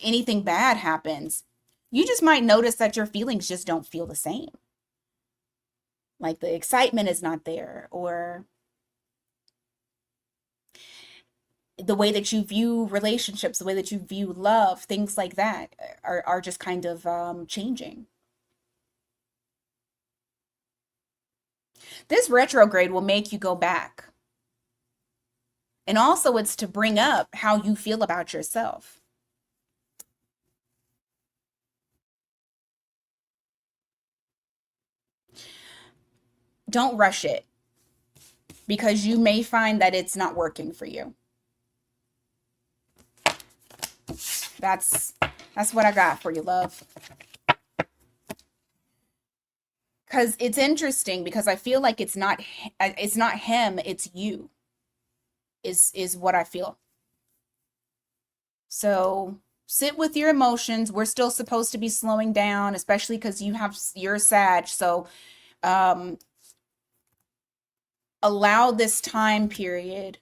anything bad happens. You just might notice that your feelings just don't feel the same. Like the excitement is not there, or the way that you view relationships, the way that you view love, things like that are just kind of changing. This retrograde will make you go back. And also it's to bring up how you feel about yourself. Don't rush it, because you may find that it's not working for you. That's what I got for you, love. Because it's interesting, because I feel like it's not him, it's you, is what I feel. So sit with your emotions. We're still supposed to be slowing down, especially because you're Sag. So allow this time period,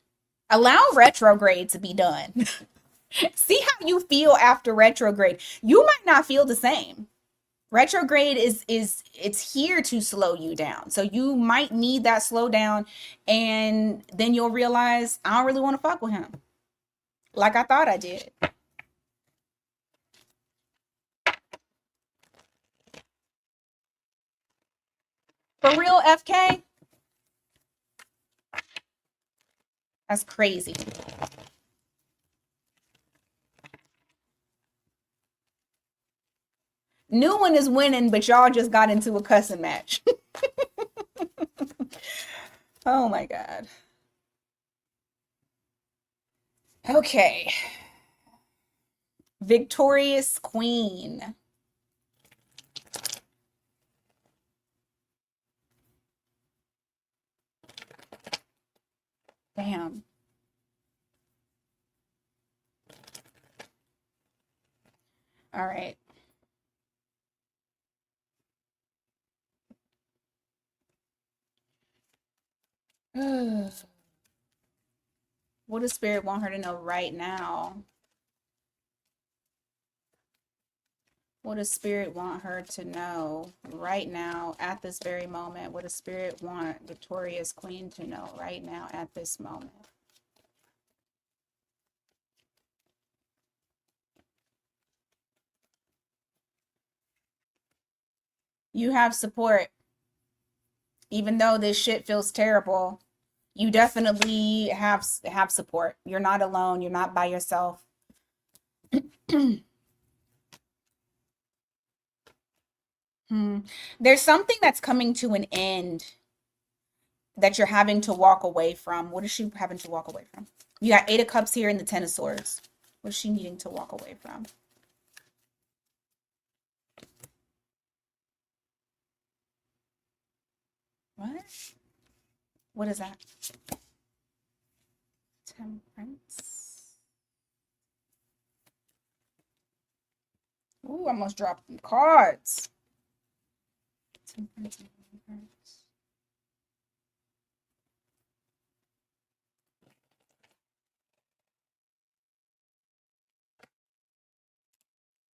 allow retrograde to be done. See how you feel after retrograde. You might not feel the same. Retrograde is it's here to slow you down. So you might need that slowdown, and then you'll realize, I don't really want to fuck with him like I thought I did. For real, FK? That's crazy. New one is winning, but y'all just got into a cussing match. Oh my God. Okay. Victorious Queen. Damn. All right. What does Spirit want her to know right now? What does Spirit want her to know right now at this very moment? What does Spirit want Victorious Queen to know right now at this moment? You have support. Even though this shit feels terrible, you definitely have support. You're not alone. You're not by yourself. There's something that's coming to an end that you're having to walk away from. What is she having to walk away from? You got Eight of Cups here and the Ten of Swords. What is she needing to walk away from? What? What is that? Temperance. Ooh, I almost dropped some cards. Temperance.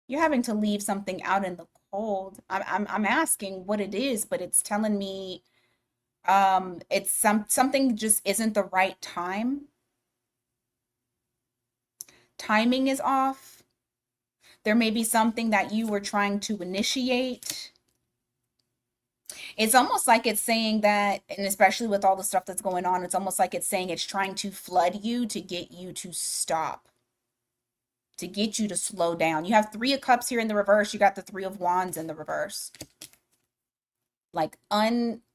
You're having to leave something out in the cold. I'm asking what it is, but it's telling me it's something just isn't the right time. Timing is off. There may be something that you were trying to initiate. It's almost like it's saying that, and especially with all the stuff that's going on, it's almost like it's saying it's trying to flood you to get you to stop, to get you to slow down. You have Three of Cups here in the reverse. You got the Three of Wands in the reverse. Like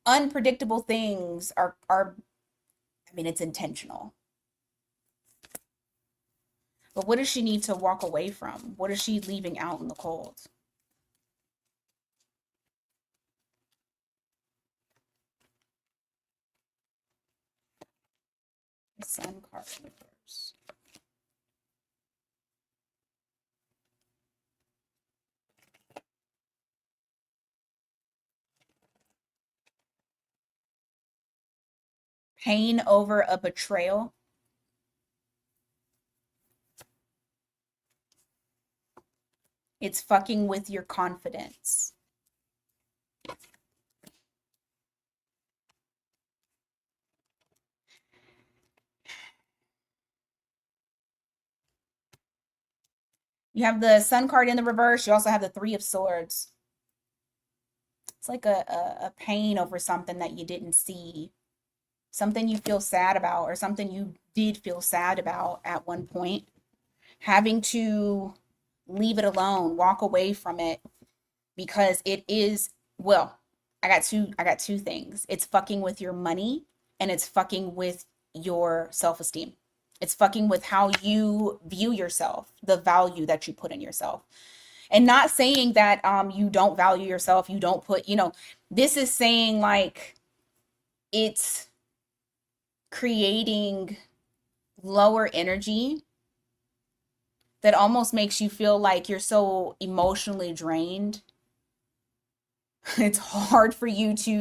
unpredictable things are I mean, it's intentional. But what does she need to walk away from? What is she leaving out in the cold? The Sun card in reverse. Pain over a betrayal. It's fucking with your confidence. You have the Sun card in the reverse. You also have the Three of Swords. It's like a pain over something that you didn't see. Something you feel sad about, or something you did feel sad about at one point. Having to leave it alone, walk away from it, because it is, well, I got two things. It's fucking with your money, and it's fucking with your self-esteem. It's fucking with how you view yourself, the value that you put in yourself. And not saying that you don't value yourself, you don't put, this is saying like it's creating lower energy that almost makes you feel like you're so emotionally drained. It's hard for you to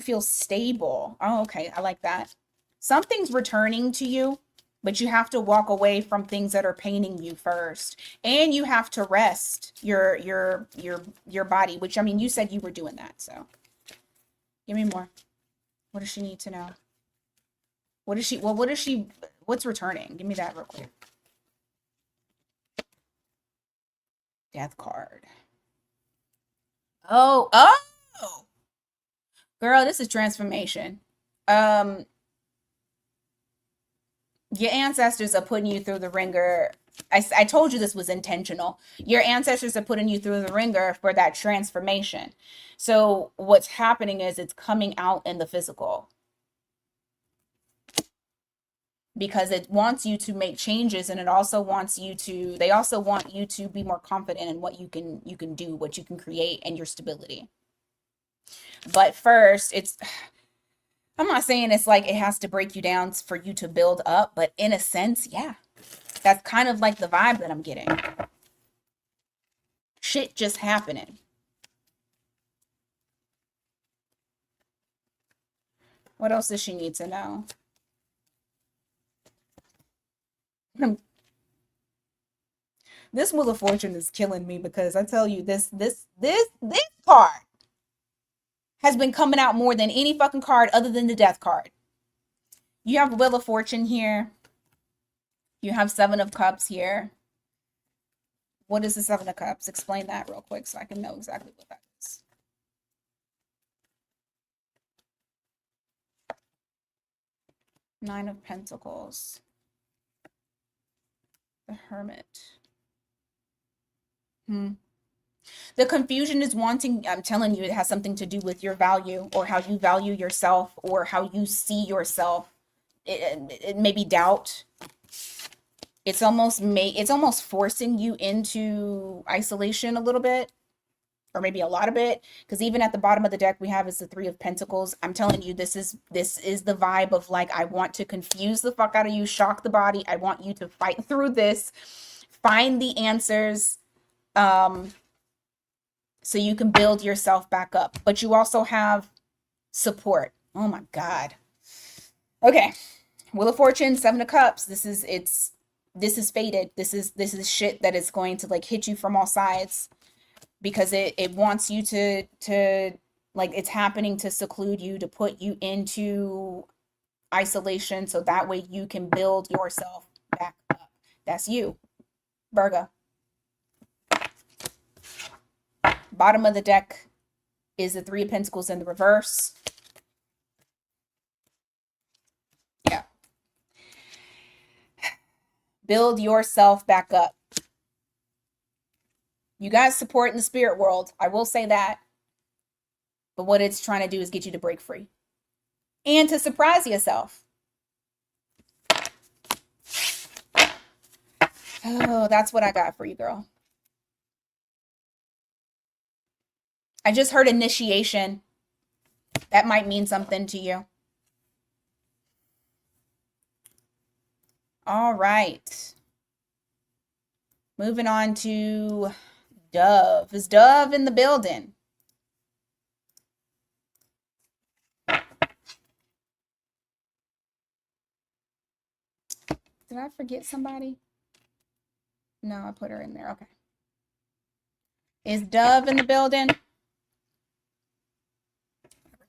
feel stable. Oh, okay. I like that. Something's returning to you, but you have to walk away from things that are paining you first. And you have to rest your body, which, I mean, you said you were doing that, so give me more. What does she need to know? What's returning? Give me that real quick. Death card. Oh, girl, this is transformation. Your ancestors are putting you through the ringer. I told you this was intentional. Your ancestors are putting you through the ringer for that transformation. So what's happening is it's coming out in the physical, because it wants you to make changes, and it also wants you to, they also want you to be more confident in what you can do, what you can create, and your stability. But first, I'm not saying it's like it has to break you down for you to build up, but in a sense, yeah. That's kind of like the vibe that I'm getting. Shit just happening. What else does she need to know? This Wheel of Fortune is killing me, because I tell you, this card has been coming out more than any fucking card other than the Death card. You have Wheel of Fortune here. You have Seven of Cups here. What is the Seven of Cups? Explain that real quick so I can know exactly what that is. Nine of Pentacles. The Hermit. The confusion is wanting, I'm telling you, it has something to do with your value or how you value yourself or how you see yourself. It may be doubt. It's almost forcing you into isolation a little bit, or maybe a lot of it, because even at the bottom of the deck we have is the Three of Pentacles. I'm telling you, this is the vibe of like, I want to confuse the fuck out of you, shock the body. I want you to fight through this, find the answers, so you can build yourself back up. But you also have support. Oh my God. Okay. Wheel of Fortune, Seven of Cups. This is fated. This is shit that is going to like hit you from all sides, because it wants you to like, it's happening to seclude you, to put you into isolation, so that way you can build yourself back up. That's you, Virgo. Bottom of the deck is the Three of Pentacles in the reverse. Yeah. Build yourself back up. You got support in the spirit world. I will say that. But what it's trying to do is get you to break free. And to surprise yourself. Oh, that's what I got for you, girl. I just heard initiation. That might mean something to you. All right. Moving on to Dove. Is Dove in the building? Did I forget somebody? No, I put her in there. Okay. Is Dove in the building?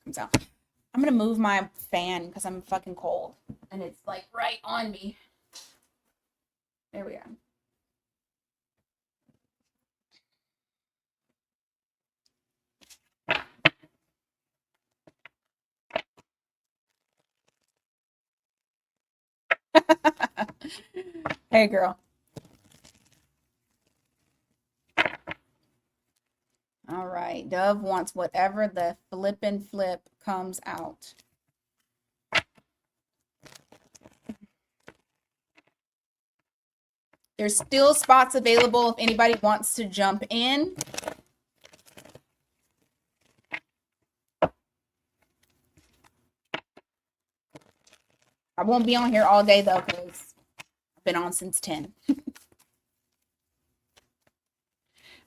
Comes out. I'm gonna move my fan because I'm fucking cold and it's like right on me. There we go. Hey, girl. All right. Dove wants whatever the flippin' flip comes out. There's still spots available if anybody wants to jump in. I won't be on here all day though, because I've been on since 10.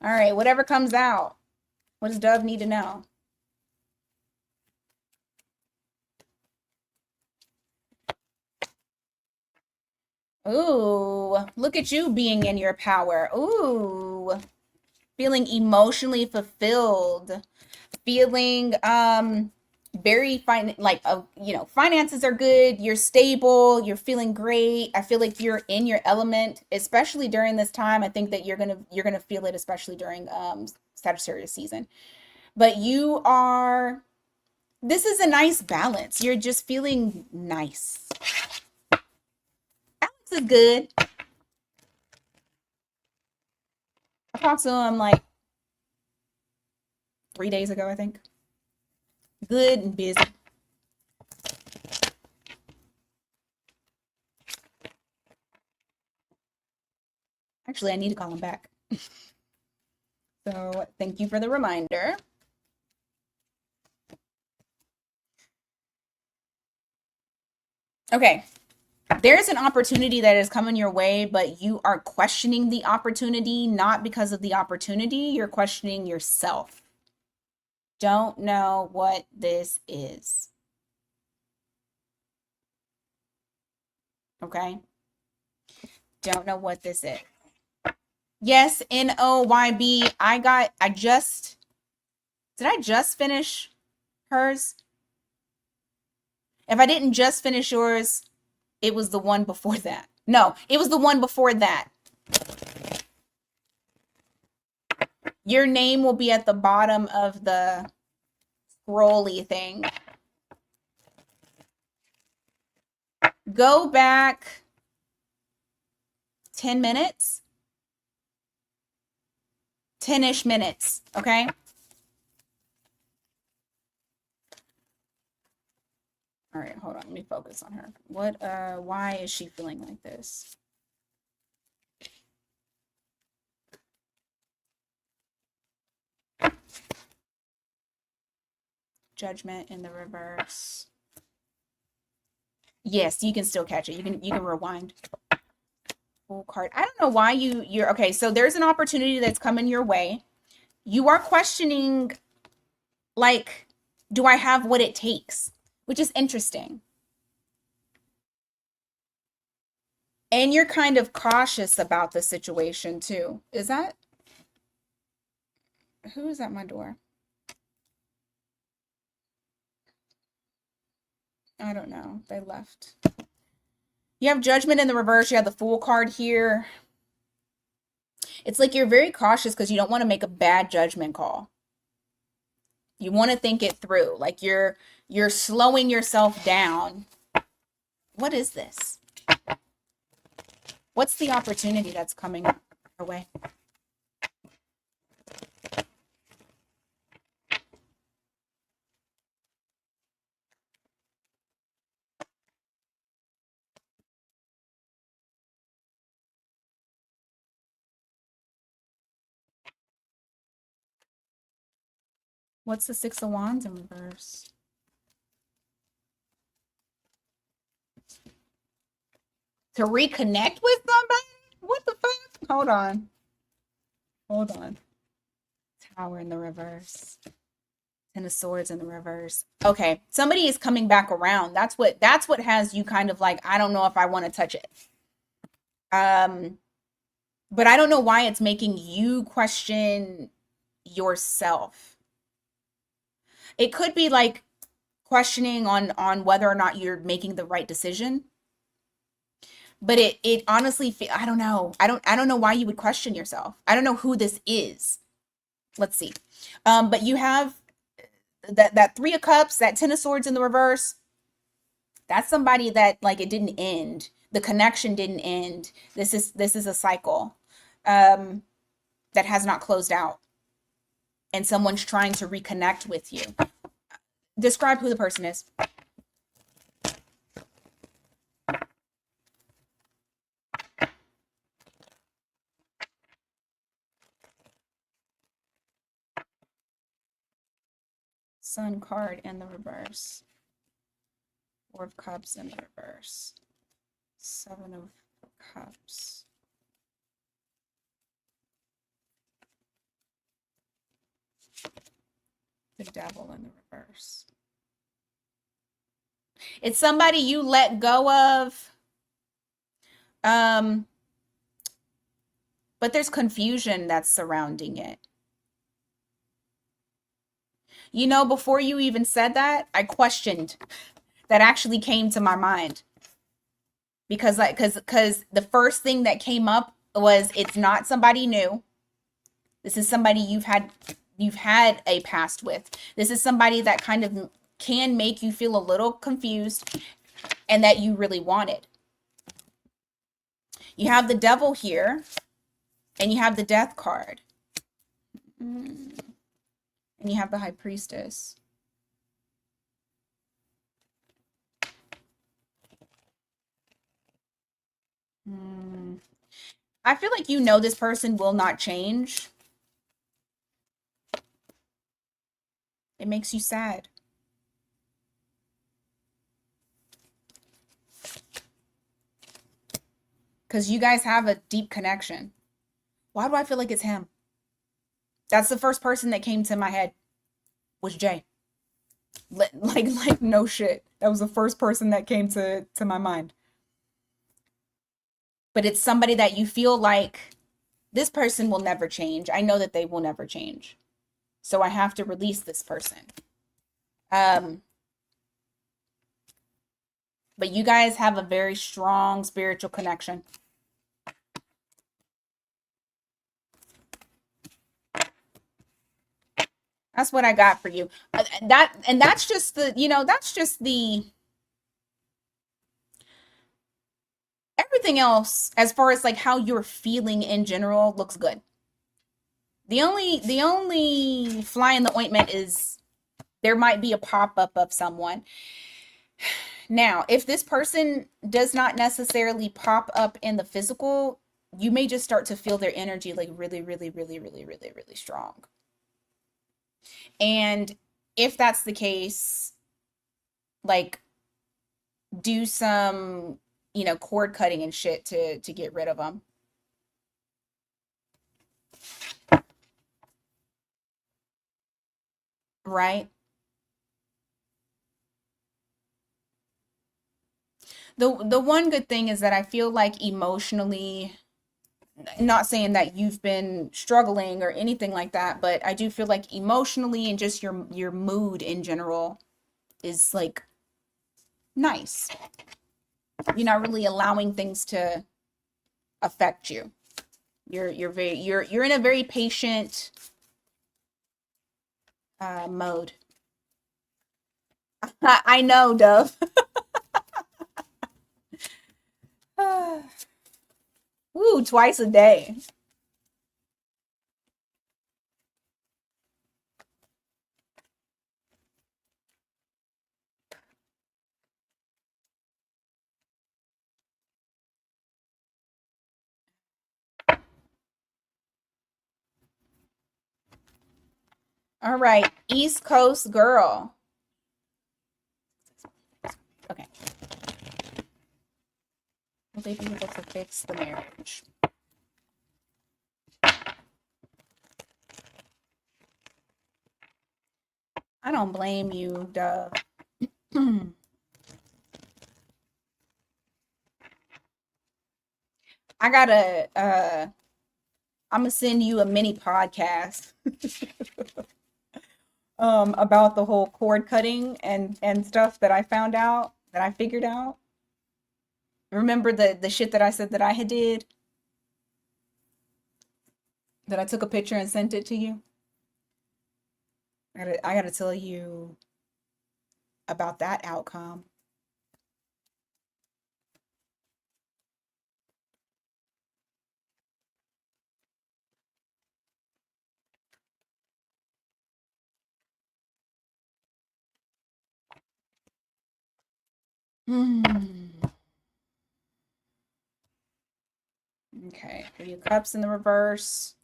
All right, whatever comes out. What does Dove need to know? Ooh, look at you being in your power. Ooh, feeling emotionally fulfilled. Feeling very fine, like you know, finances are good, you're stable, you're feeling great. I feel like you're in your element, especially during this time. I think that you're gonna feel it, especially during Sagittarius season. But this is a nice balance. You're just feeling nice. Alex is good. I talked to him like 3 days ago, I think. Good and busy. Actually, I need to call him back. So thank you for the reminder. Okay. There's an opportunity that is coming your way, but you are questioning the opportunity, not because of the opportunity. You're questioning yourself. Don't know what this is. Okay? Don't know what this is. Yes, NOYB. Did I just finish hers? If I didn't just finish yours, it was the one before that. No, it was the one before that. Your name will be at the bottom of the scrolly thing. Go back 10 minutes, 10-ish minutes, okay? All right, hold on. Let me focus on her. Why is she feeling like this? Judgment in the reverse. Yes, you can still catch it. You can rewind. Full card. I don't know why you're okay. So there's an opportunity that's coming your way. You are questioning, like, do I have what it takes? Which is interesting. And you're kind of cautious about the situation too. Is that who is at my door? I don't know. They left. You have judgment in the reverse. You have the Fool card here. It's like you're very cautious because you don't want to make a bad judgment call. You want to think it through. Like you're slowing yourself down. What is this? What's the opportunity that's coming our way? What's the Six of Wands in reverse? To reconnect with somebody? What the fuck? Hold on. Hold on. Tower in the reverse. Ten of Swords in the reverse. Okay, somebody is coming back around. That's what has you kind of like, I don't know if I want to touch it. But I don't know why it's making you question yourself. It could be like questioning on whether or not you're making the right decision. But it honestly, I don't know. I don't know why you would question yourself. I don't know who this is. Let's see. But you have that Three of Cups, that Ten of Swords in the reverse. That's somebody that like it didn't end. The connection didn't end. This is a cycle that has not closed out, and someone's trying to reconnect with you. Describe who the person is. Sun card in the reverse. Four of Cups in the reverse. Seven of Cups. The Devil in the reverse. It's somebody you let go of. But there's confusion that's surrounding it. You know, before you even said that, I questioned. That actually came to my mind. Because because the first thing that came up was it's not somebody new. This is somebody you've had a past with. This is somebody that kind of can make you feel a little confused and that you really wanted. You have the Devil here and you have the Death card. And you have the High Priestess. I feel like you know this person will not change. It makes you sad. Because you guys have a deep connection. Why do I feel like it's him? That's the first person that came to my head was Jay. Like no shit. That was the first person that came to my mind. But it's somebody that you feel like this person will never change. I know that they will never change. So I have to release this person. But you guys have a very strong spiritual connection. That's what I got for you. That's just the, that's just the everything else as far as like how you're feeling in general looks good. The only fly in the ointment is there might be a pop-up of someone. Now, if this person does not necessarily pop up in the physical, you may just start to feel their energy like really, really, really, really, really, really strong. And if that's the case, like do some, cord cutting and shit to get rid of them. Right? The one good thing is that I feel like emotionally, not saying that you've been struggling or anything like that, but I do feel like emotionally and just your mood in general is like nice. You're not really allowing things to affect you. You're in a very patient mode. I know, Dove. Ooh, twice a day. All right, East Coast girl. Okay. Will they be able to fix the marriage? I don't blame you, Dove. I gotta I'm gonna send you a mini podcast about the whole cord cutting and stuff that I found out, that I figured out. Remember the shit that I said that I had did? That I took a picture and sent it to you? I gotta tell you about that outcome. Hmm. Okay, Three of Cups in the reverse.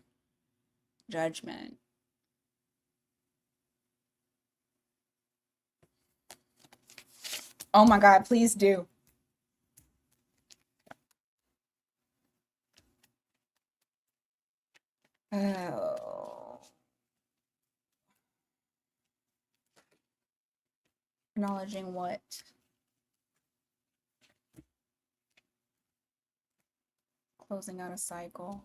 Judgment. Oh my God, please do. Oh. Acknowledging what? Closing out a cycle.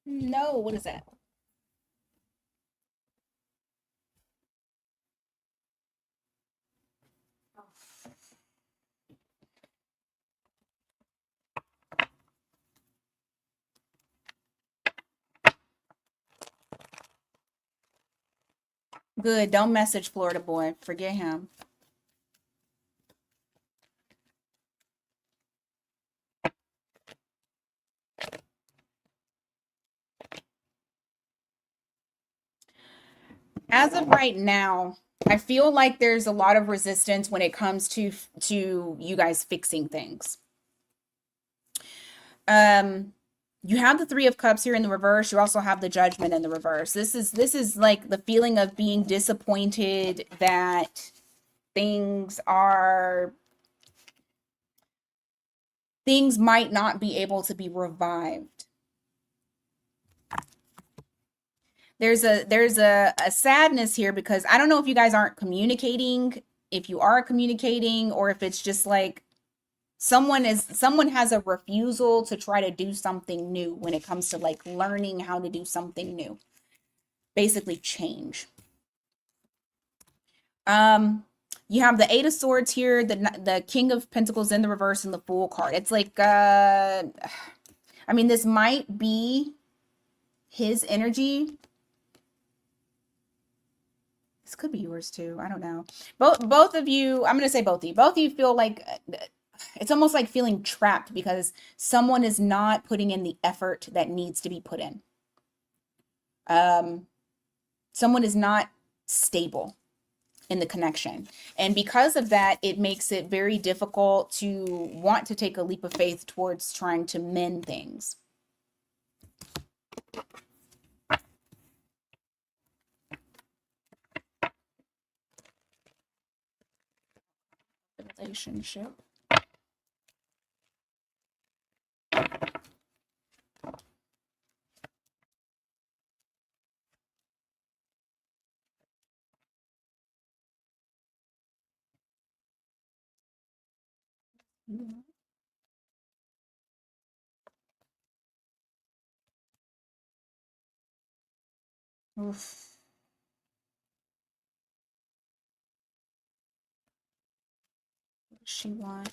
No, what is that? Good. Don't message Florida boy. Forget him. As of right now, I feel like there's a lot of resistance when it comes to you guys fixing things. You have the Three of Cups here in the reverse. You also have the Judgment in the reverse. This is like the feeling of being disappointed that things might not be able to be revived. There's a sadness here because I don't know if you guys aren't communicating, if you are communicating, or if it's just like someone has a refusal to try to do something new when it comes to like learning how to do something new. Basically change. You have the Eight of Swords here, the King of Pentacles in the reverse, and the Fool card. It's like I mean, this might be his energy, This could be yours too. I don't know. Both of you, I'm gonna say both of you. Both of you feel like it's almost like feeling trapped because someone is not putting in the effort that needs to be put in. Um, Someone is not stable in the connection. And because of that, it makes it very difficult to want to take a leap of faith towards trying to mend things. Relationship. Oof. What does she want?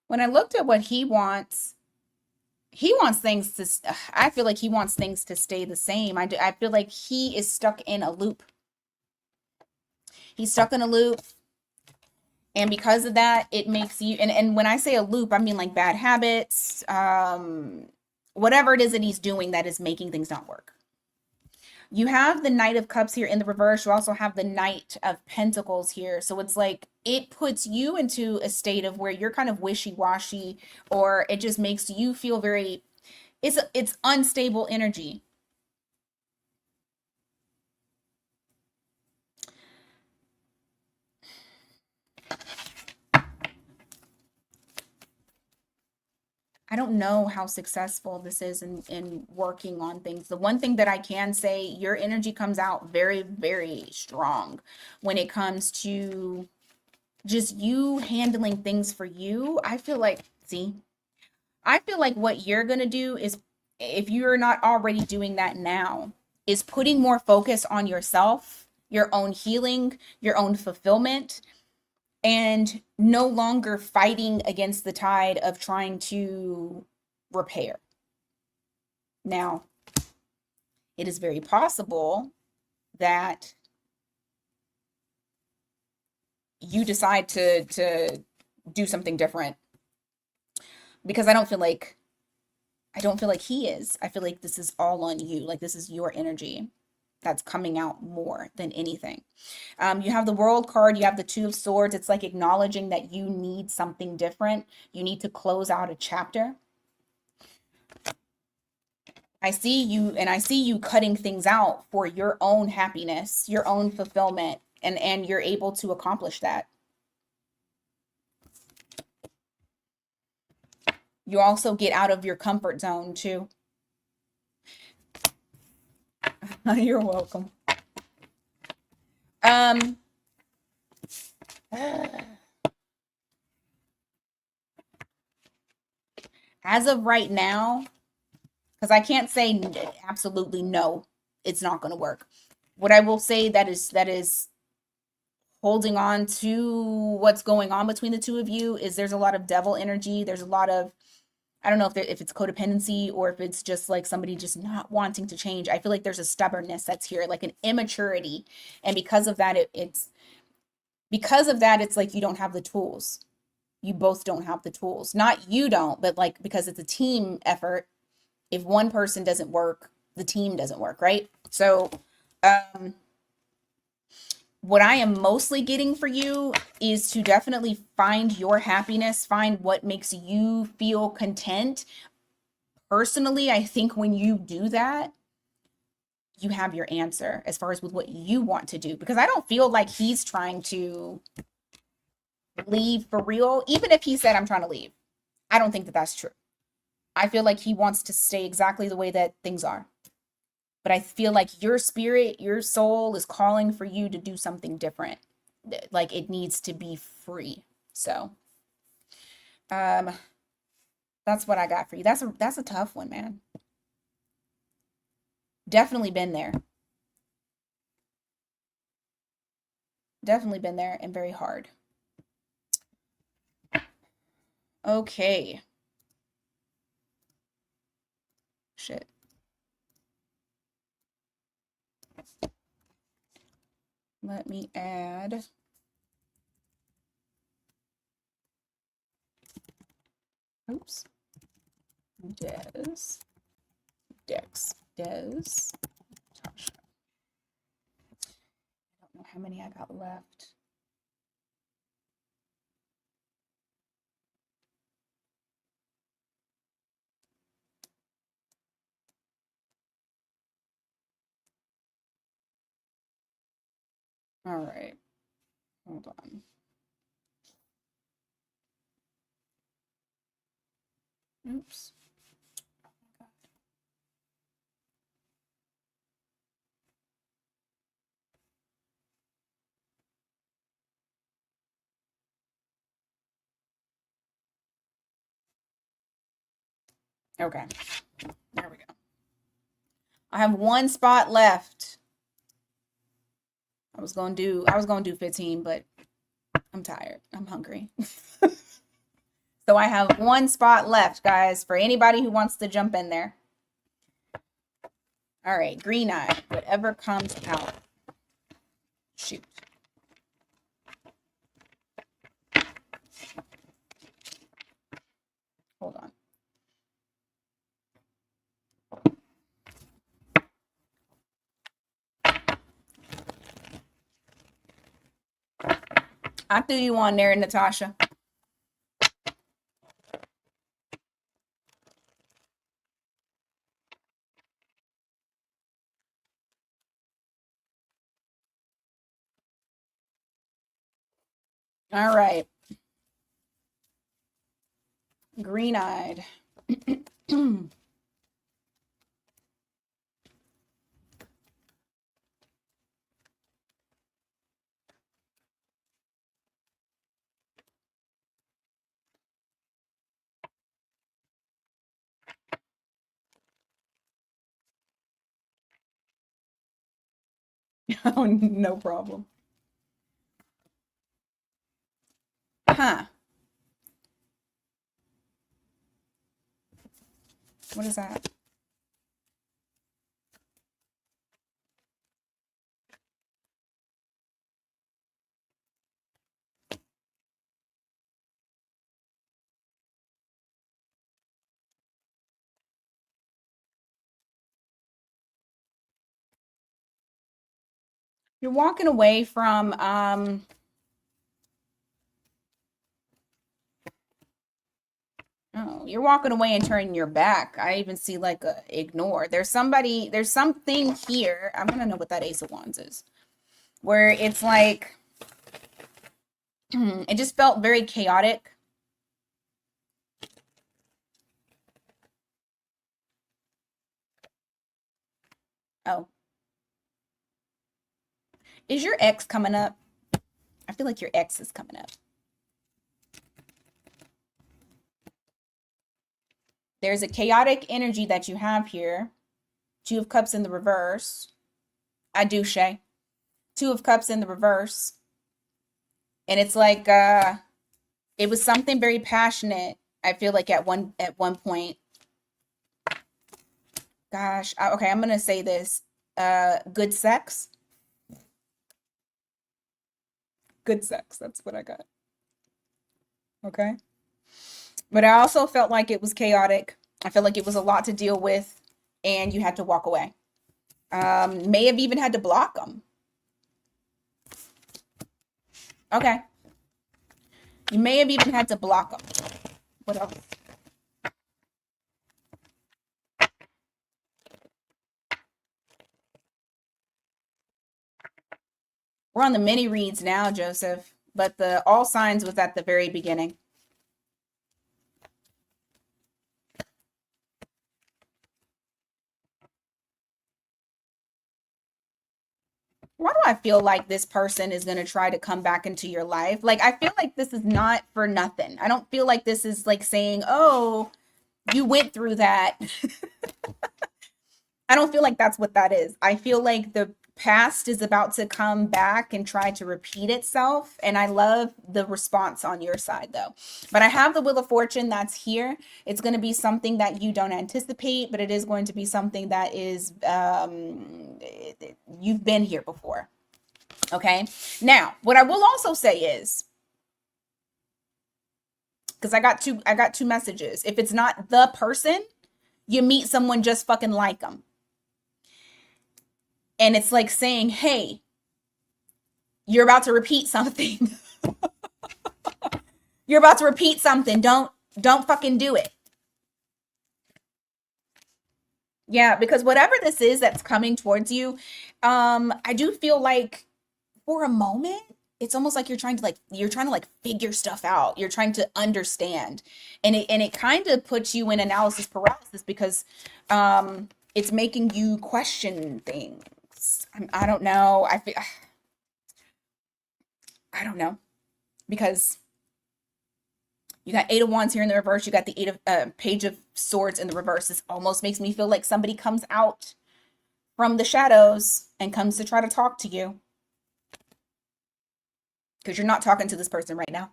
When I looked at what he wants things to, I feel like he wants things to stay the same. I feel like he is stuck in a loop. He's stuck in a loop. And because of that, it makes you, and when I say a loop, I mean like bad habits, whatever it is that he's doing that is making things not work. You have the Knight of Cups here in the reverse. You also have the Knight of Pentacles here. So it's like it puts you into a state of where you're kind of wishy-washy, or it just makes you feel very, it's unstable energy. I don't know how successful this is in working on things. The one thing that I can say, your energy comes out very, very strong when it comes to just you handling things for you. I feel like, see, I feel like what you're going to do is, if you're not already doing that now, is putting more focus on yourself, your own healing, your own fulfillment, and no longer fighting against the tide of trying to repair. Now, it is very possible that you decide to do something different, because I don't feel like he is. I feel like this is all on you. Like this is your energy that's coming out more than anything. You have the World card, you have the Two of Swords. It's like acknowledging that you need something different. You need to close out a chapter. I see you cutting things out for your own happiness, your own fulfillment, and you're able to accomplish that. You also get out of your comfort zone too. You're welcome. As of right now, because I can't say absolutely no, it's not going to work. What I will say that is holding on to what's going on between the two of you is there's a lot of devil energy. There's a lot of, I don't know if it's codependency or if it's just like somebody just not wanting to change. I feel like there's a stubbornness that's here, like an immaturity, and because of that, it's like you don't have the tools. You both don't have the tools. Not you don't, but like because it's a team effort. If one person doesn't work, the team doesn't work, right? So, what I am mostly getting for you is to definitely find your happiness, find what makes you feel content. Personally, I think when you do that, you have your answer as far as with what you want to do, because I don't feel like he's trying to leave for real. Even if he said, I'm trying to leave, I don't think that that's true. I feel like he wants to stay exactly the way that things are. But I feel like your spirit, your soul is calling for you to do something different. Like it needs to be free. So, um, that's what I got for you. That's a tough one, man. Definitely been there. Definitely been there and very hard. Okay. shit. Let me add. Oops. Des. Tasha. I don't know how many I got left. All right. Hold on. Oops. Okay. There we go. I have one spot left. I was gonna do 15, but I'm tired. I'm hungry. So I have one spot left, guys, for anybody who wants to jump in there. All right, green eye, whatever comes out. Shoot. Hold on. I threw you on there, Natasha. All right. Green-eyed. Oh, no problem. Huh. What is that? You're walking away from oh, you're walking away and turning your back. I even see like a ignore. There's something here. I'm gonna know what that Ace of Wands is. Where it's like it just felt very chaotic. Oh. Is your ex coming up? I feel like your ex is coming up. There's a chaotic energy that you have here. Two of Cups in the reverse. I do, Shay. Two of Cups in the reverse. And it's like it was something very passionate. I feel like at one point. Gosh, okay, I'm gonna say this. Good sex. Good sex. That's what I got. Okay. But I also felt like it was chaotic. I felt like it was a lot to deal with, and you had to walk away. May have even had to block them. Okay. You may have even had to block them. What else? We're on the mini reads now, Joseph, but the all signs was at the very beginning. Why do I feel like this person is going to try to come back into your life? Like, I feel like this is not for nothing. I don't feel like this is like saying, oh, you went through that. I don't feel like that's what that is. I feel like past is about to come back and try to repeat itself. And I love the response on your side though. But I have the Wheel of Fortune that's here. It's going to be something that you don't anticipate, but it is going to be something that is, you've been here before. Okay. Now, what I will also say is, because I got two messages. If it's not the person, you meet someone just fucking like them. And it's like saying, hey, you're about to repeat something. You're about to repeat something. Don't fucking do it. Yeah, because whatever this is that's coming towards you, I do feel like for a moment, it's almost like you're trying to figure stuff out. You're trying to understand. And it kind of puts you in analysis paralysis because it's making you question things. I don't know. I don't know, because you got Eight of Wands here in the reverse. You got the Page of Swords in the reverse. This almost makes me feel like somebody comes out from the shadows and comes to try to talk to you, because you're not talking to this person right now.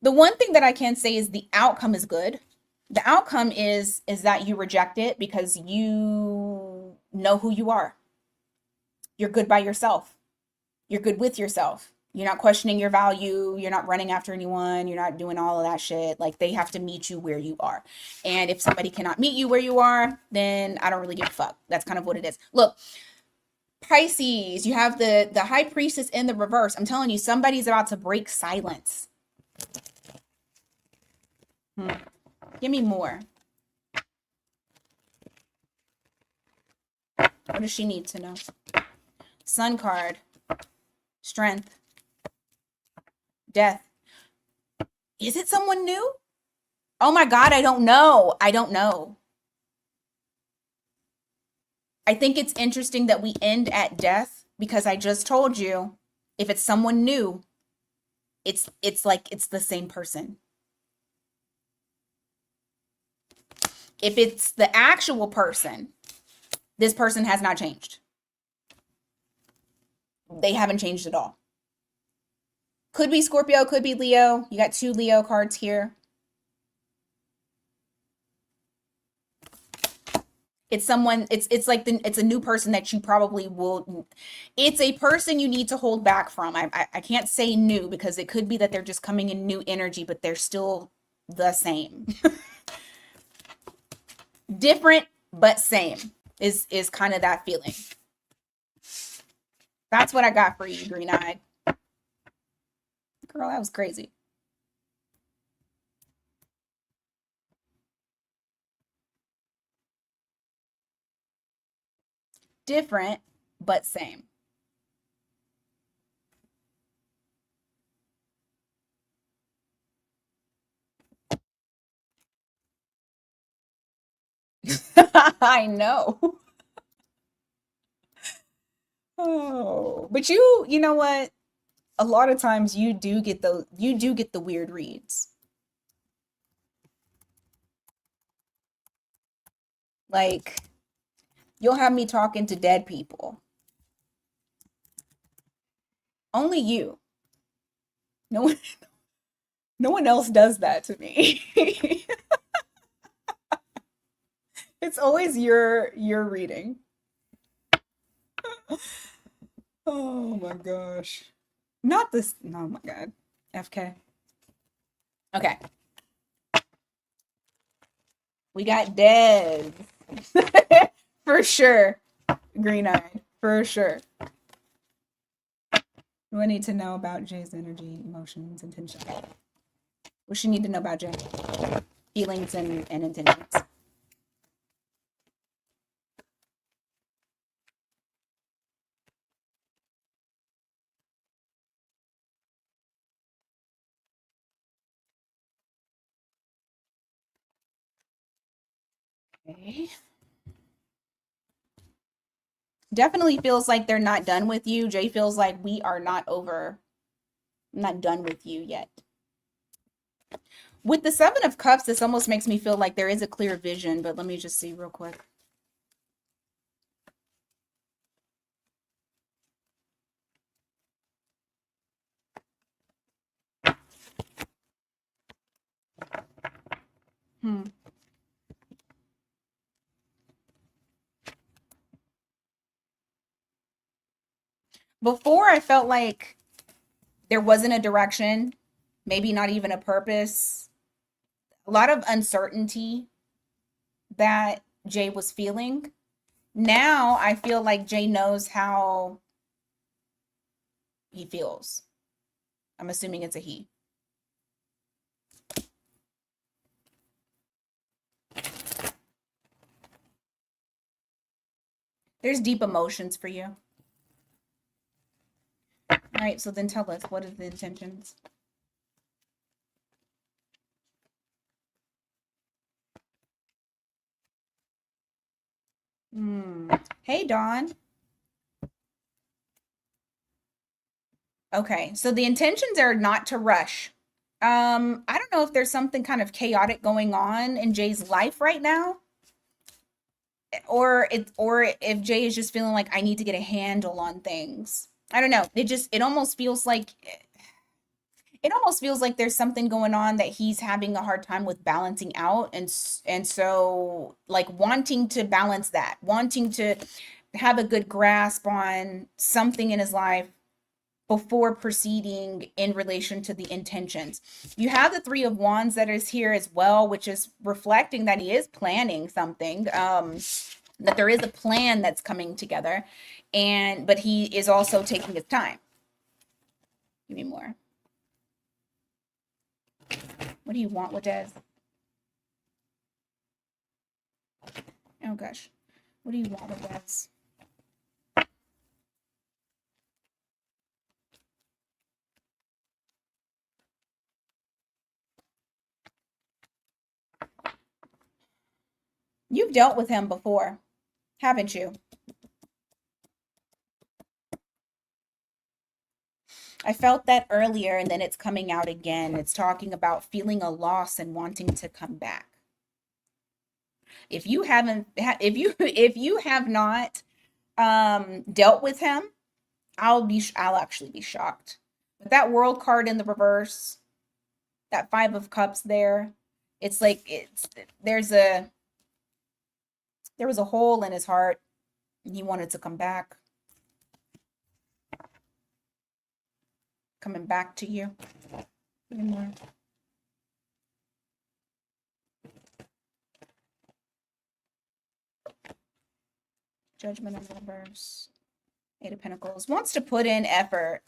The one thing that I can say is the outcome is good. The outcome is that you reject it because you know who you are. You're good by yourself. You're good with yourself. You're not questioning your value. You're not running after anyone. You're not doing all of that shit. Like, they have to meet you where you are. And if somebody cannot meet you where you are, then I don't really give a fuck. That's kind of what it is. Look, Pisces, you have the High Priestess in the reverse. I'm telling you, somebody's about to break silence. Give me more. What does she need to know? Sun card. Strength. Death. Is it someone new? Oh my God, I don't know. I don't know. I think it's interesting that we end at death, because I just told you, if it's someone new, it's like it's the same person. If it's the actual person, this person has not changed. They haven't changed at all. Could be Scorpio, could be Leo. You got two Leo cards here. It's someone, it's like it's a new person that you probably will, it's a person you need to hold back from. I can't say new, because it could be that they're just coming in new energy, but they're still the same. Different, but same is kind of that feeling. That's what I got for you, green-eyed. Girl, that was crazy. Different, but same. I know. Oh, but you know what? A lot of times you do get the weird reads. Like, you'll have me talking to dead people. Only you. No one else does that to me. It's always your reading. Oh my gosh. Not this. Oh my God. FK. Okay. We got Dez. For sure. Green-eyed. For sure. What do I need to know about Jay's energy, emotions, intentions? What she need to know about Jay? Feelings and intentions. Okay. Definitely feels like they're not done with you. Jay feels like we are not over. I'm not done with you yet. With the Seven of Cups, this almost makes me feel like there is a clear vision, but let me just see real quick. Hmm. Before, I felt like there wasn't a direction, maybe not even a purpose, a lot of uncertainty that Jay was feeling. Now I feel like Jay knows how he feels. I'm assuming it's a he. There's deep emotions for you. All right, so then tell us, what are the intentions? Hmm. Hey, Dawn. Okay, so the intentions are not to rush. I don't know if there's something kind of chaotic going on in Jay's life right now, or if Jay is just feeling like I need to get a handle on things. I don't know. It almost feels like there's something going on that he's having a hard time with balancing out, and so like wanting to balance that, wanting to have a good grasp on something in his life before proceeding in relation to the intentions. You have the Three of Wands that is here as well, which is reflecting that he is planning something, that there is a plan that's coming together, and but he is also taking his time. Give me more. What do you want with Des? Oh gosh. What do you want with Des? You've dealt with him before, haven't you? I felt that earlier, and then it's coming out again. It's talking about feeling a loss and wanting to come back. If you haven't, if you have not dealt with him, I'll actually be shocked. But that World card in the reverse, that Five of Cups there, it's like there's a there was a hole in his heart, and he wanted to come back, coming back to you. More. Judgment in reverse. Eight of Pentacles. Wants to put in effort.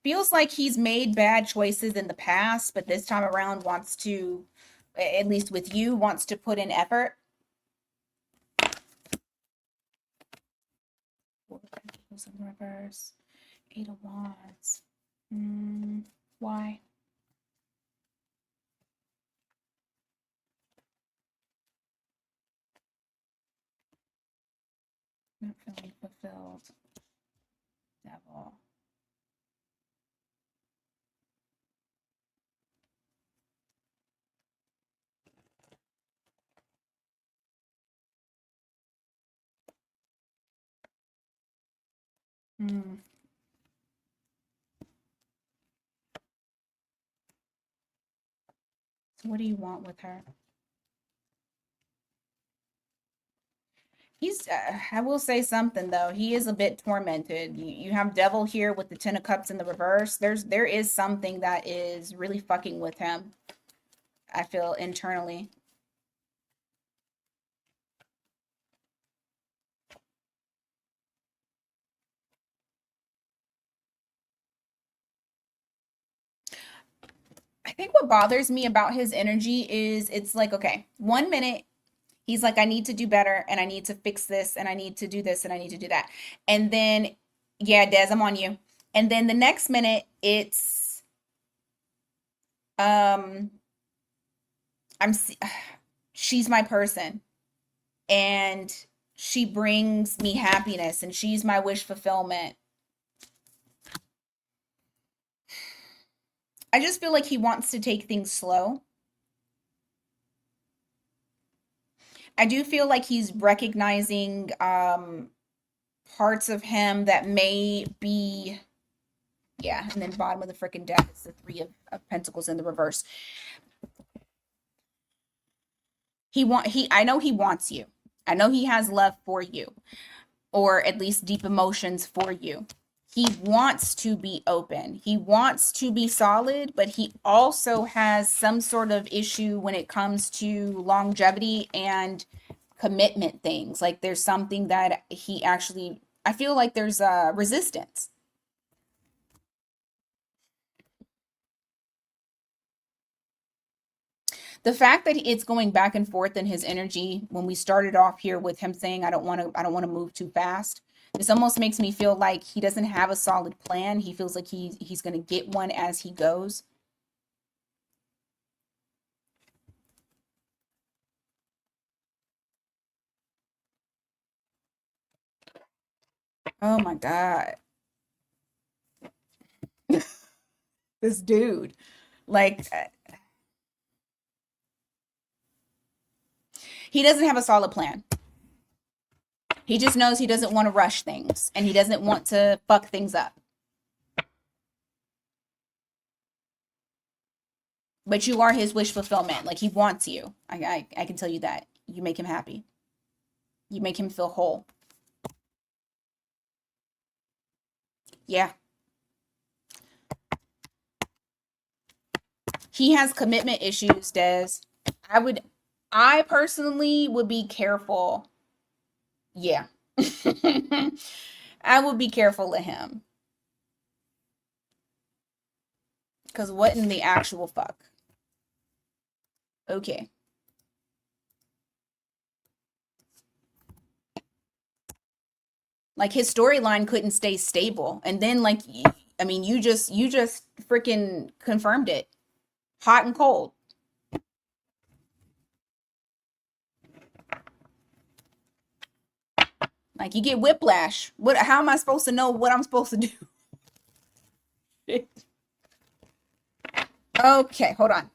Feels like he's made bad choices in the past, but this time around wants to, at least with you, wants to put in effort. Four of Pentacles in reverse. Eight of Wands. Why? Not feeling fulfilled. Devil. Hmm. So what do you want with her? He's, I will say something though. He is a bit tormented. You have Devil here with the Ten of Cups in the reverse. There is something that is really fucking with him. I feel internally. I think what bothers me about his energy is it's like, okay, 1 minute he's like, I need to do better and I need to fix this and I need to do this and I need to do that. And then, yeah, Des, I'm on you. And then the next minute it's, um, I'm, she's my person and she brings me happiness and she's my wish fulfillment. I just feel like he wants to take things slow. I do feel like he's recognizing parts of him that may be Yeah, and then bottom of the freaking deck is the Three of Pentacles in the reverse. I know he wants you. I know he has love for you, or at least deep emotions for you. He wants to be open. He wants to be solid, but he also has some sort of issue when it comes to longevity and commitment things. Like there's something that he actually, I feel like there's a resistance. The fact that it's going back and forth in his energy, when we started off here with him saying I don't want to move too fast, this almost makes me feel like he doesn't have a solid plan. He feels like he's going to get one as he goes. Oh my God. This dude. Like he doesn't have a solid plan. He just knows he doesn't want to rush things and he doesn't want to fuck things up. But you are his wish fulfillment. Like he wants you. I can tell you that. You make him happy. You make him feel whole. Yeah. He has commitment issues, Des. I personally would be careful. Yeah. I would be careful of him. Because what in the actual fuck? Okay. Like his storyline couldn't stay stable. And then like I mean you just freaking confirmed it. Hot and cold. Like you get whiplash. What how am I supposed to know what I'm supposed to do? Okay, hold on.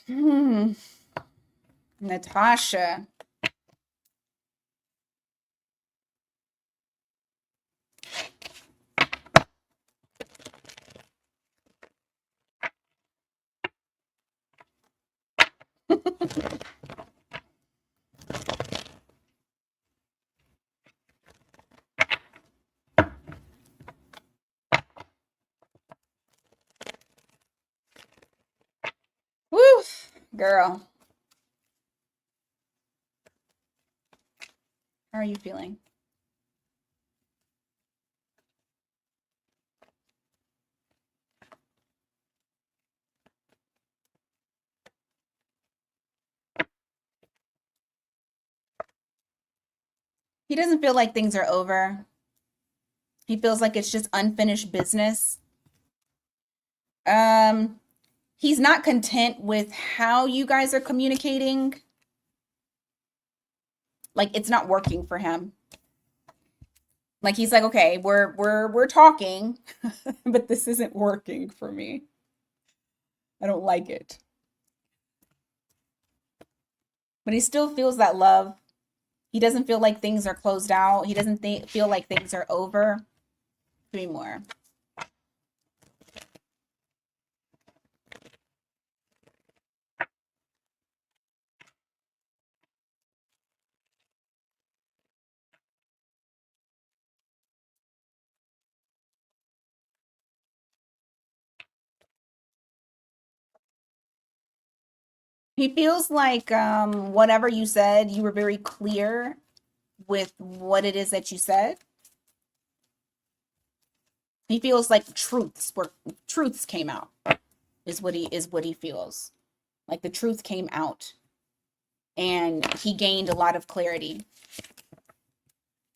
Hmm. Natasha. Woo, girl. How are you feeling? He doesn't feel like things are over. He feels like it's just unfinished business. Um, he's not content with how you guys are communicating. Like it's not working for him. Like he's like, okay, we're talking, but this isn't working for me. I don't like it. But he still feels that love. He doesn't feel like things are closed out. He doesn't feel like things are over. Three more. He feels like whatever you said, you were very clear with what it is that you said. He feels like truths came out is what he feels. Like the truth came out and he gained a lot of clarity.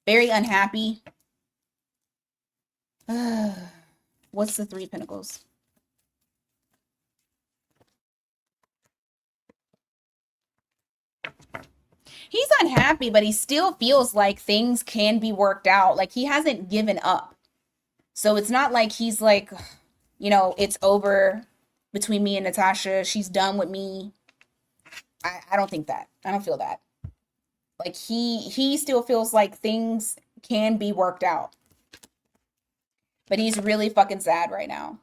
Very unhappy. What's the Three of Pentacles? He's unhappy, but he still feels like things can be worked out. Like he hasn't given up. So it's not like he's like, it's over between me and Natasha. She's done with me. I don't think that. I don't feel that. Like he still feels like things can be worked out. But he's really fucking sad right now.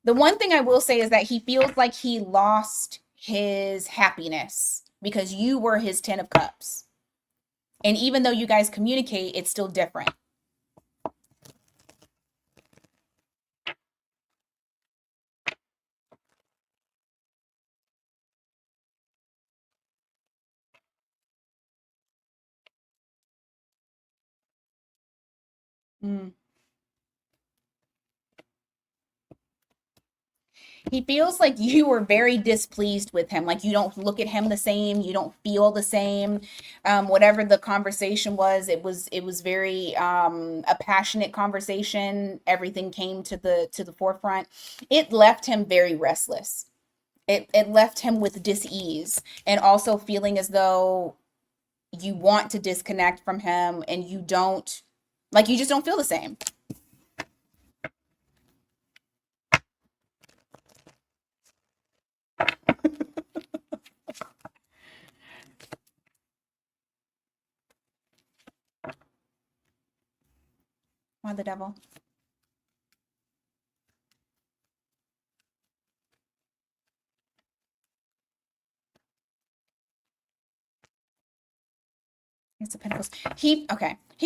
The one thing I will say is that he feels like he lost his happiness because you were his 10 of cups. And even though you guys communicate, it's still different. Mm. He feels like you were very displeased with him. Like you don't look at him the same. You don't feel the same. Whatever the conversation was, it was very a passionate conversation. Everything came to the forefront. It left him very restless. It left him with dis-ease and also feeling as though you want to disconnect from him and you don't, like, you just don't feel the same. Why the devil? It's a Pentacles. He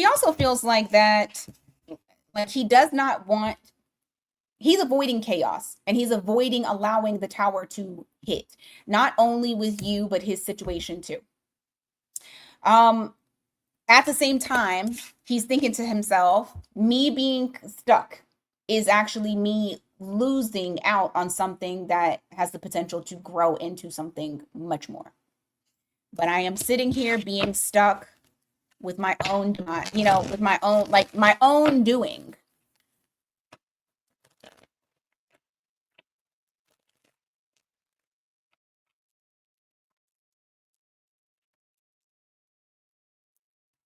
also feels like that, like he does not want, he's avoiding chaos and he's avoiding allowing the tower to hit, not only with you, but his situation too. Um, at the same time, he's thinking to himself, me being stuck is actually me losing out on something that has the potential to grow into something much more. But I am sitting here being stuck with my own, with my own, like my own doing.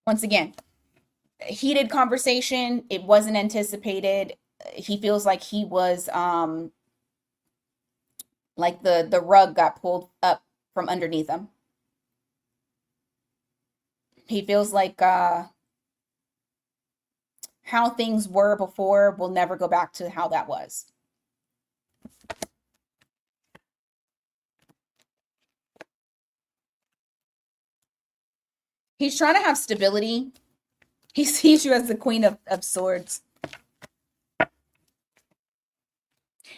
Once again, heated conversation. It wasn't anticipated. He feels like he was like the rug got pulled up from underneath him. He feels like how things were before will never go back to how that was. He's trying to have stability. He sees you as the queen of swords.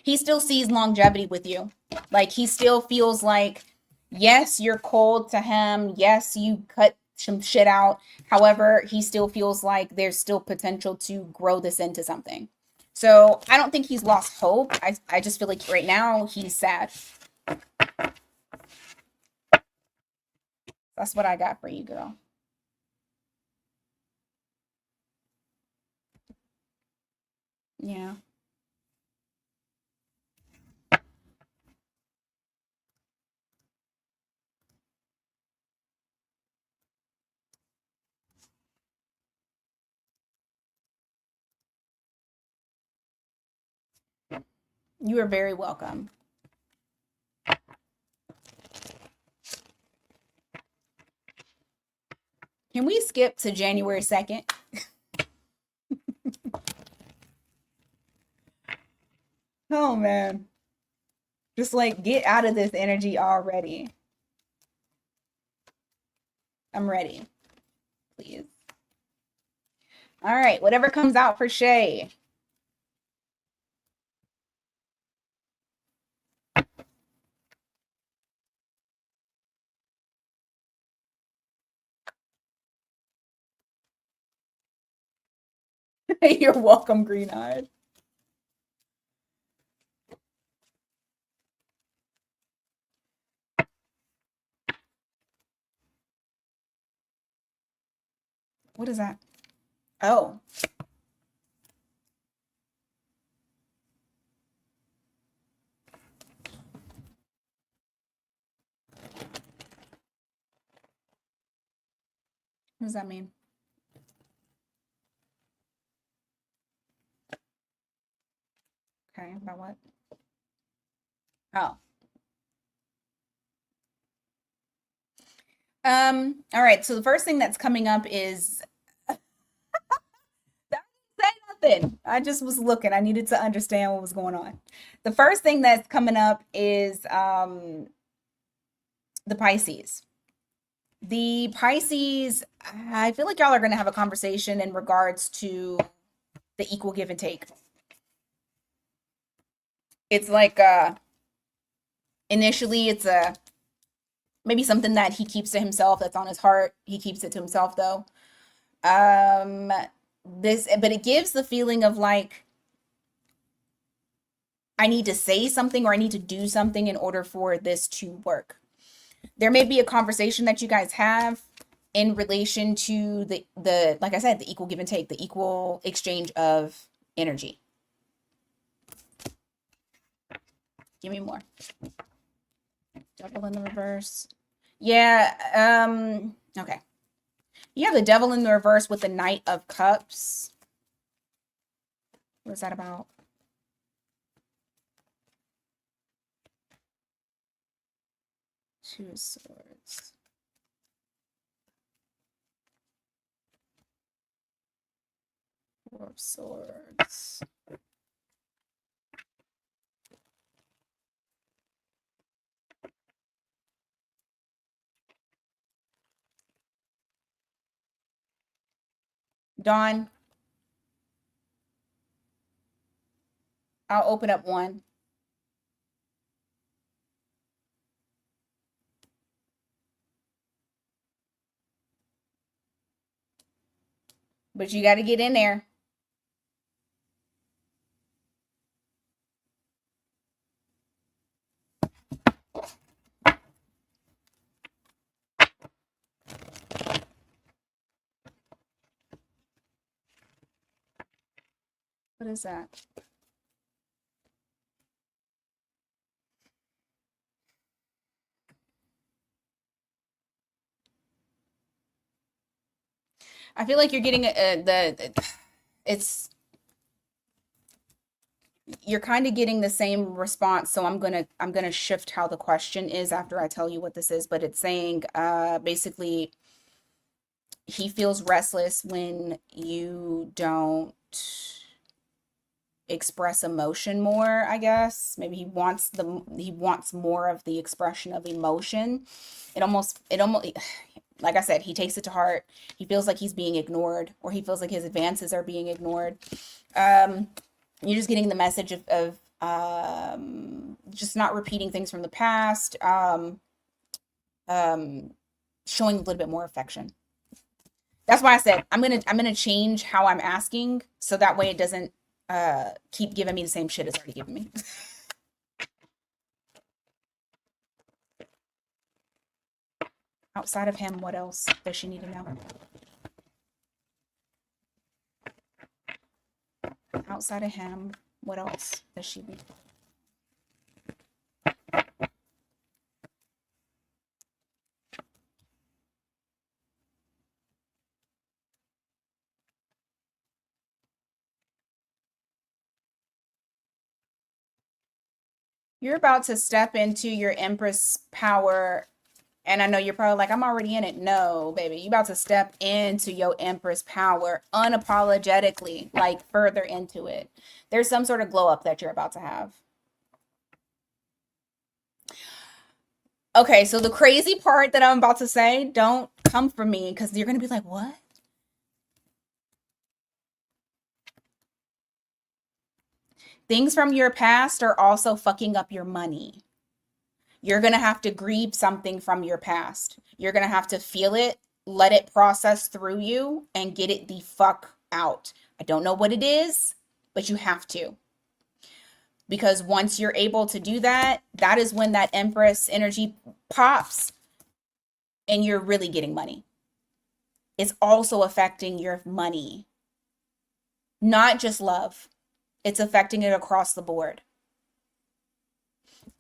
He still sees longevity with you. Like he still feels like, yes, you're cold to him. Yes, you cut some shit out. However, he still feels like there's still potential to grow this into something. So I don't think he's lost hope. I just feel like right now he's sad. That's what I got for you, girl. Yeah. You are very welcome. Can we skip to January 2nd? Oh man. Just like get out of this energy already. I'm ready. Please. All right, whatever comes out for Shay. You're welcome, Green Eyed. What is that? Oh. What does that mean? Okay, about what? Oh. All right, so the first thing that's coming up is that didn't say nothing. I just was looking. I needed to understand what was going on. The first thing that's coming up is the Pisces. The Pisces, I feel like y'all are gonna have a conversation in regards to the equal give and take. It's like initially it's a maybe something that he keeps to himself that's on his heart. He keeps it to himself though. Um but it gives the feeling of like I need to say something or I need to do something in order for this to work. There may be a conversation that you guys have in relation to the like I said, the equal give and take, the equal exchange of energy. Give me more. Devil in the reverse. Yeah, okay. You have the devil in the reverse with the Knight of Cups. What is that about? Two of Swords. Four of Swords. Dawn, I'll open up one. But you got to get in there. What is that? I feel like you're getting it's you're kind of getting the same response. So I'm gonna shift how the question is after I tell you what this is. But it's saying basically he feels restless when you don't express emotion more, I guess. Maybe he wants more of the expression of emotion. It almost like I said, he takes it to heart. He feels like he's being ignored, or he feels like his advances are being ignored. Um, you're just getting the message of just not repeating things from the past, um, showing a little bit more affection. That's why I said I'm gonna change how I'm asking so that way it doesn't keep giving me the same shit it's already giving me. Outside of him, what else does she need to know? Outside of him, what else does she need? You're about to step into your Empress power. And I know you're probably like, I'm already in it. No, baby. You about to step into your Empress power unapologetically, like further into it. There's some sort of glow up that you're about to have. Okay, so the crazy part that I'm about to say, don't come for me because you're going to be like, what? Things from your past are also fucking up your money. You're going to have to grieve something from your past. You're going to have to feel it, let it process through you, and get it the fuck out. I don't know what it is, but you have to. Because once you're able to do that, that is when that Empress energy pops and you're really getting money. It's also affecting your money, not just love. It's affecting it across the board.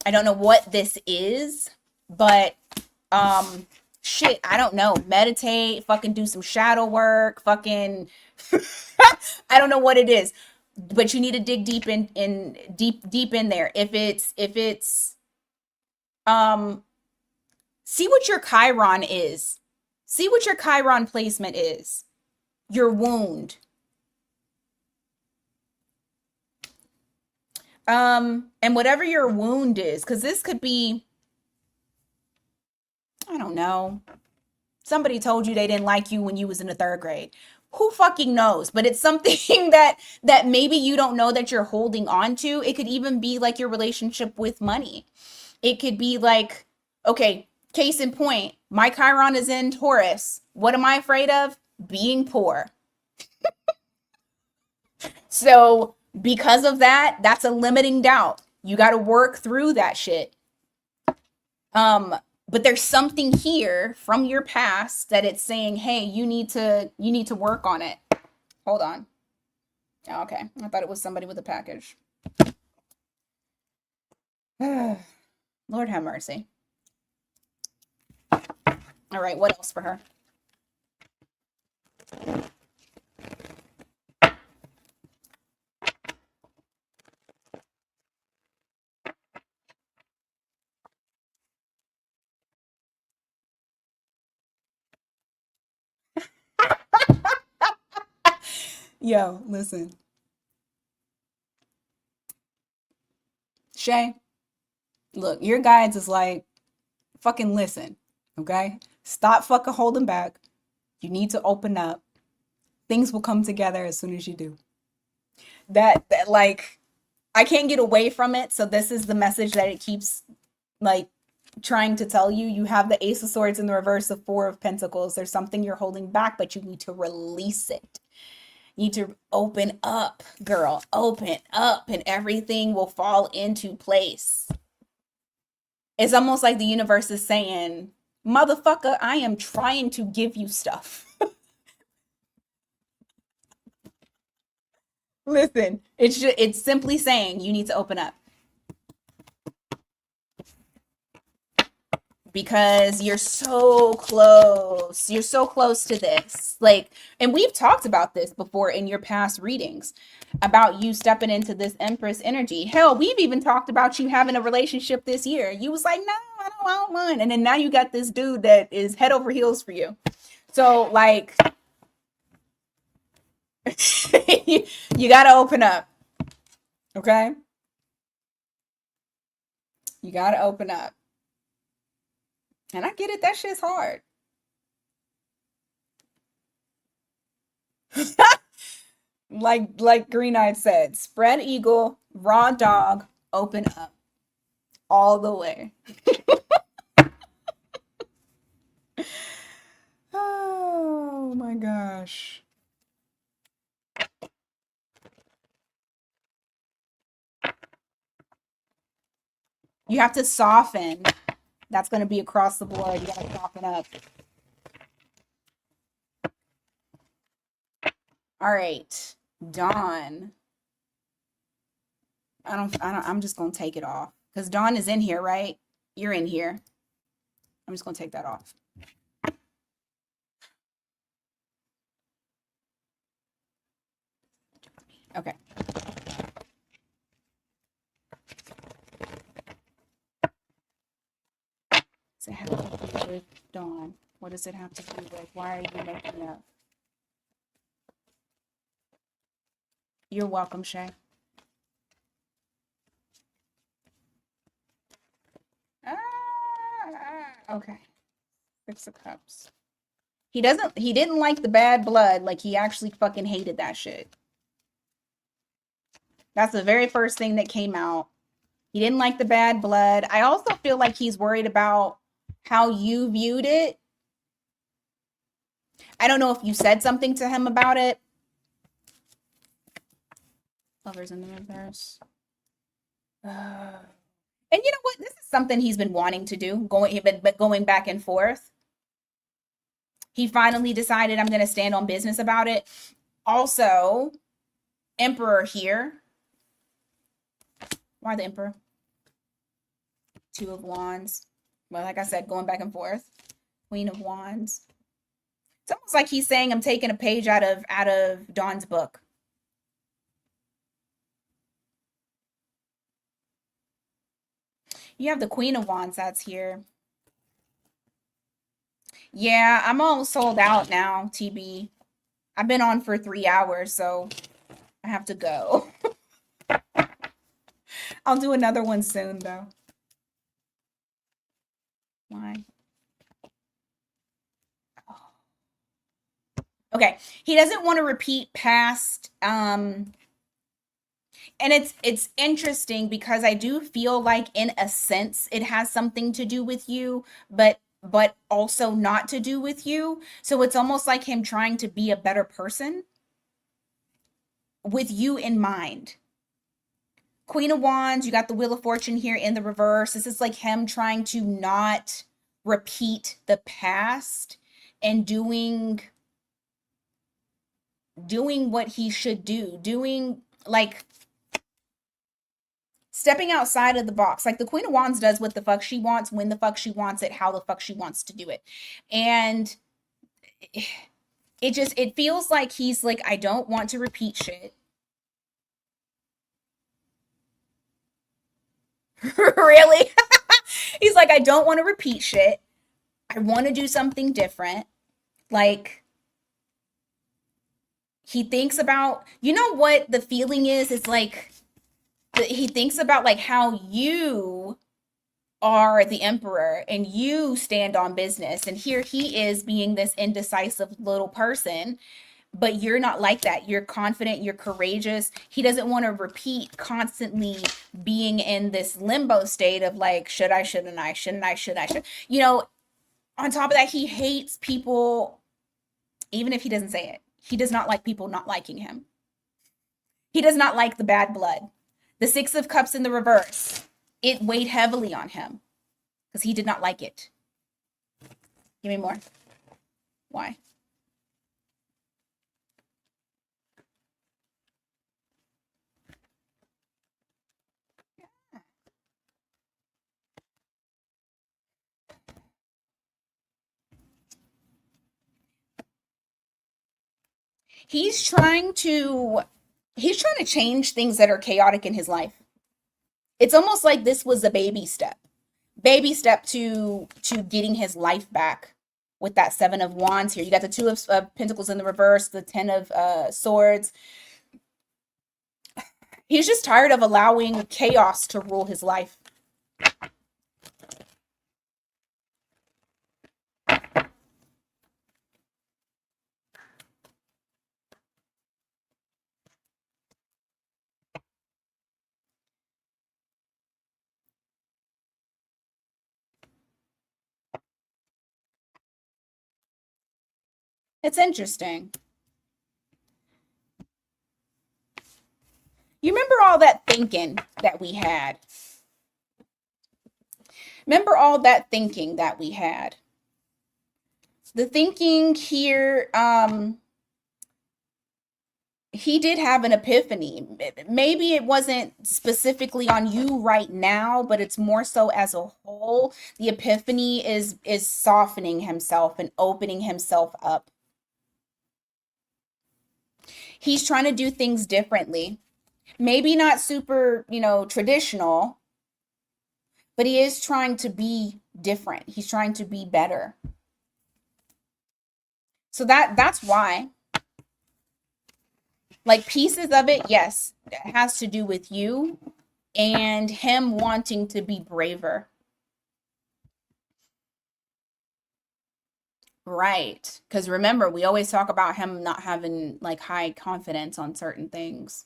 I don't know what this is, but shit, I don't know, meditate, fucking do some shadow work, fucking I don't know what it is. But you need to dig deep in there. If it's um see what your Chiron is. See what your Chiron placement is. Your wound. And whatever your wound is, because this could be, I don't know, somebody told you they didn't like you when you was in the third grade. Who fucking knows? But it's something that maybe you don't know that you're holding on to. It could even be like your relationship with money. It could be like, okay, case in point, my Chiron is in Taurus. What am I afraid of? Being poor. So because of that, that's a limiting doubt. You got to work through that shit. But there's something here from your past that it's saying, hey, you need to work on it. Hold on. Oh, okay. I thought it was somebody with a package. Lord have mercy. All right, what else for her? Yo, listen. Shay, look, your guides is like, fucking listen, okay? Stop fucking holding back. You need to open up. Things will come together as soon as you do. That like, I can't get away from it, so this is the message that it keeps like trying to tell you. You have the Ace of Swords in the reverse, of Four of Pentacles. There's something you're holding back, but you need to release it. You need to open up, girl. Open up, and everything will fall into place. It's almost like the universe is saying, motherfucker, I am trying to give you stuff. Listen, it's simply saying you need to open up. Because you're so close. You're so close to this. Like, and we've talked about this before in your past readings about you stepping into this Empress energy. Hell, we've even talked about you having a relationship this year. You was like, no, I don't want. And then now you got this dude that is head over heels for you. So, like, you got to open up. Okay? You got to open up. And I get it, that shit's hard. like Green Eyed said, spread eagle, raw dog, open up. All the way. Oh my gosh. You have to soften. That's going to be across the board. You got to soften up. All right. Dawn. I'm just going to take it off. Because Dawn is in here, right? You're in here. I'm just going to take that off. Okay. Does it have to do with Dawn? What does it have to do with? Why are you making up? You're welcome, Shay. Okay. 6 of Cups. He didn't like the bad blood. Like, he actually fucking hated that shit. That's the very first thing that came out. He didn't like the bad blood. I also feel like he's worried about how you viewed it. I don't know if you said something to him about it. Lovers in the reverse. And you know what? This is something he's been wanting to do, going back and forth. He finally decided, I'm going to stand on business about it. Also, Emperor here. Why the Emperor? 2 of Wands. Well, like I said, going back and forth. Queen of Wands. It's almost like he's saying I'm taking a page out of Dawn's book. You have the Queen of Wands that's here. Yeah, I'm all sold out now, TB. I've been on for 3 hours, so I have to go. I'll do another one soon, though. Why? Okay, he doesn't want to repeat past and it's interesting because I do feel like in a sense it has something to do with you, but also not to do with you. So it's almost like him trying to be a better person with you in mind. Queen of Wands, you got the Wheel of Fortune here in the reverse. This is like him trying to not repeat the past and doing what he should do. Doing like stepping outside of the box. Like the Queen of Wands does what the fuck she wants, when the fuck she wants it, how the fuck she wants to do it. And it feels like he's like, I don't want to repeat shit. Really? He's like, I don't want to repeat shit. I want to do something different. Like, he thinks about, you know what the feeling is? It's like, he thinks about like how you are the emperor and you stand on business. And here he is being this indecisive little person, but you're not like that. You're confident, you're courageous. He doesn't want to repeat constantly being in this limbo state of like, should I, shouldn't I, shouldn't I, should I, should, you know, on top of that, he hates people, even if he doesn't say it. He does not like people not liking him. He does not like the bad blood. The Six of Cups in the reverse, it weighed heavily on him because he did not like it. Give me more. Why? He's trying to he's trying to change things that are chaotic in his life. It's almost like this was a baby step. Baby step to getting his life back with that 7 of Wands here. You got the Two of Pentacles in the reverse, the 10 of Swords. He's just tired of allowing chaos to rule his life. It's interesting. You remember all that thinking that we had? Remember all that thinking that we had? The thinking here, he did have an epiphany. Maybe it wasn't specifically on you right now, but it's more so as a whole. The epiphany is softening himself and opening himself up. He's trying to do things differently. Maybe not super, traditional, but he is trying to be different. He's trying to be better. So that's why. Like pieces of it, yes, it has to do with you and him wanting to be braver. Right. Because remember, we always talk about him not having like high confidence on certain things,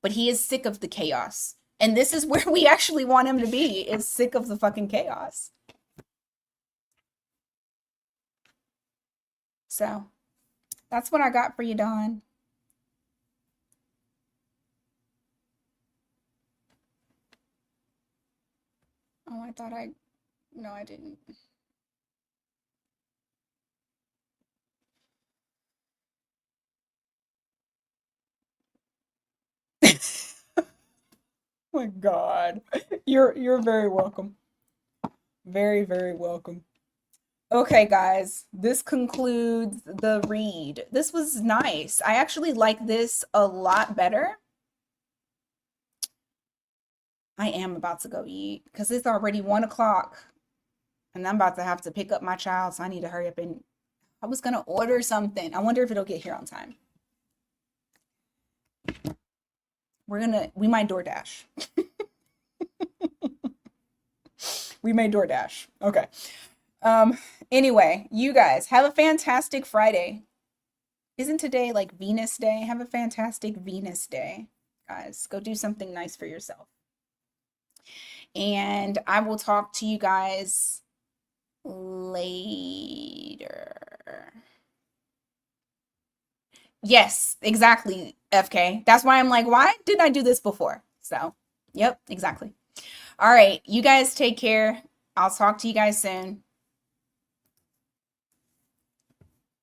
but he is sick of the chaos. And this is where we actually want him to be, is sick of the fucking chaos. So that's what I got for you, Dawn. Oh, I thought I, no, I didn't. My God. You're very welcome. Very, very welcome. Okay, guys, this concludes the read. This was nice. I actually like this a lot better. I am about to go eat because it's already 1 o'clock and I'm about to have to pick up my child, so I need to hurry up and I was gonna order something. I wonder if it'll get here on time. We might DoorDash. We may DoorDash. Okay. Anyway, you guys have a fantastic Friday. Isn't today like Venus Day? Have a fantastic Venus Day, guys. Go do something nice for yourself. And I will talk to you guys later. Yes, exactly, FK. That's why I'm like, why didn't I do this before? So, yep, exactly. All right, you guys take care. I'll talk to you guys soon.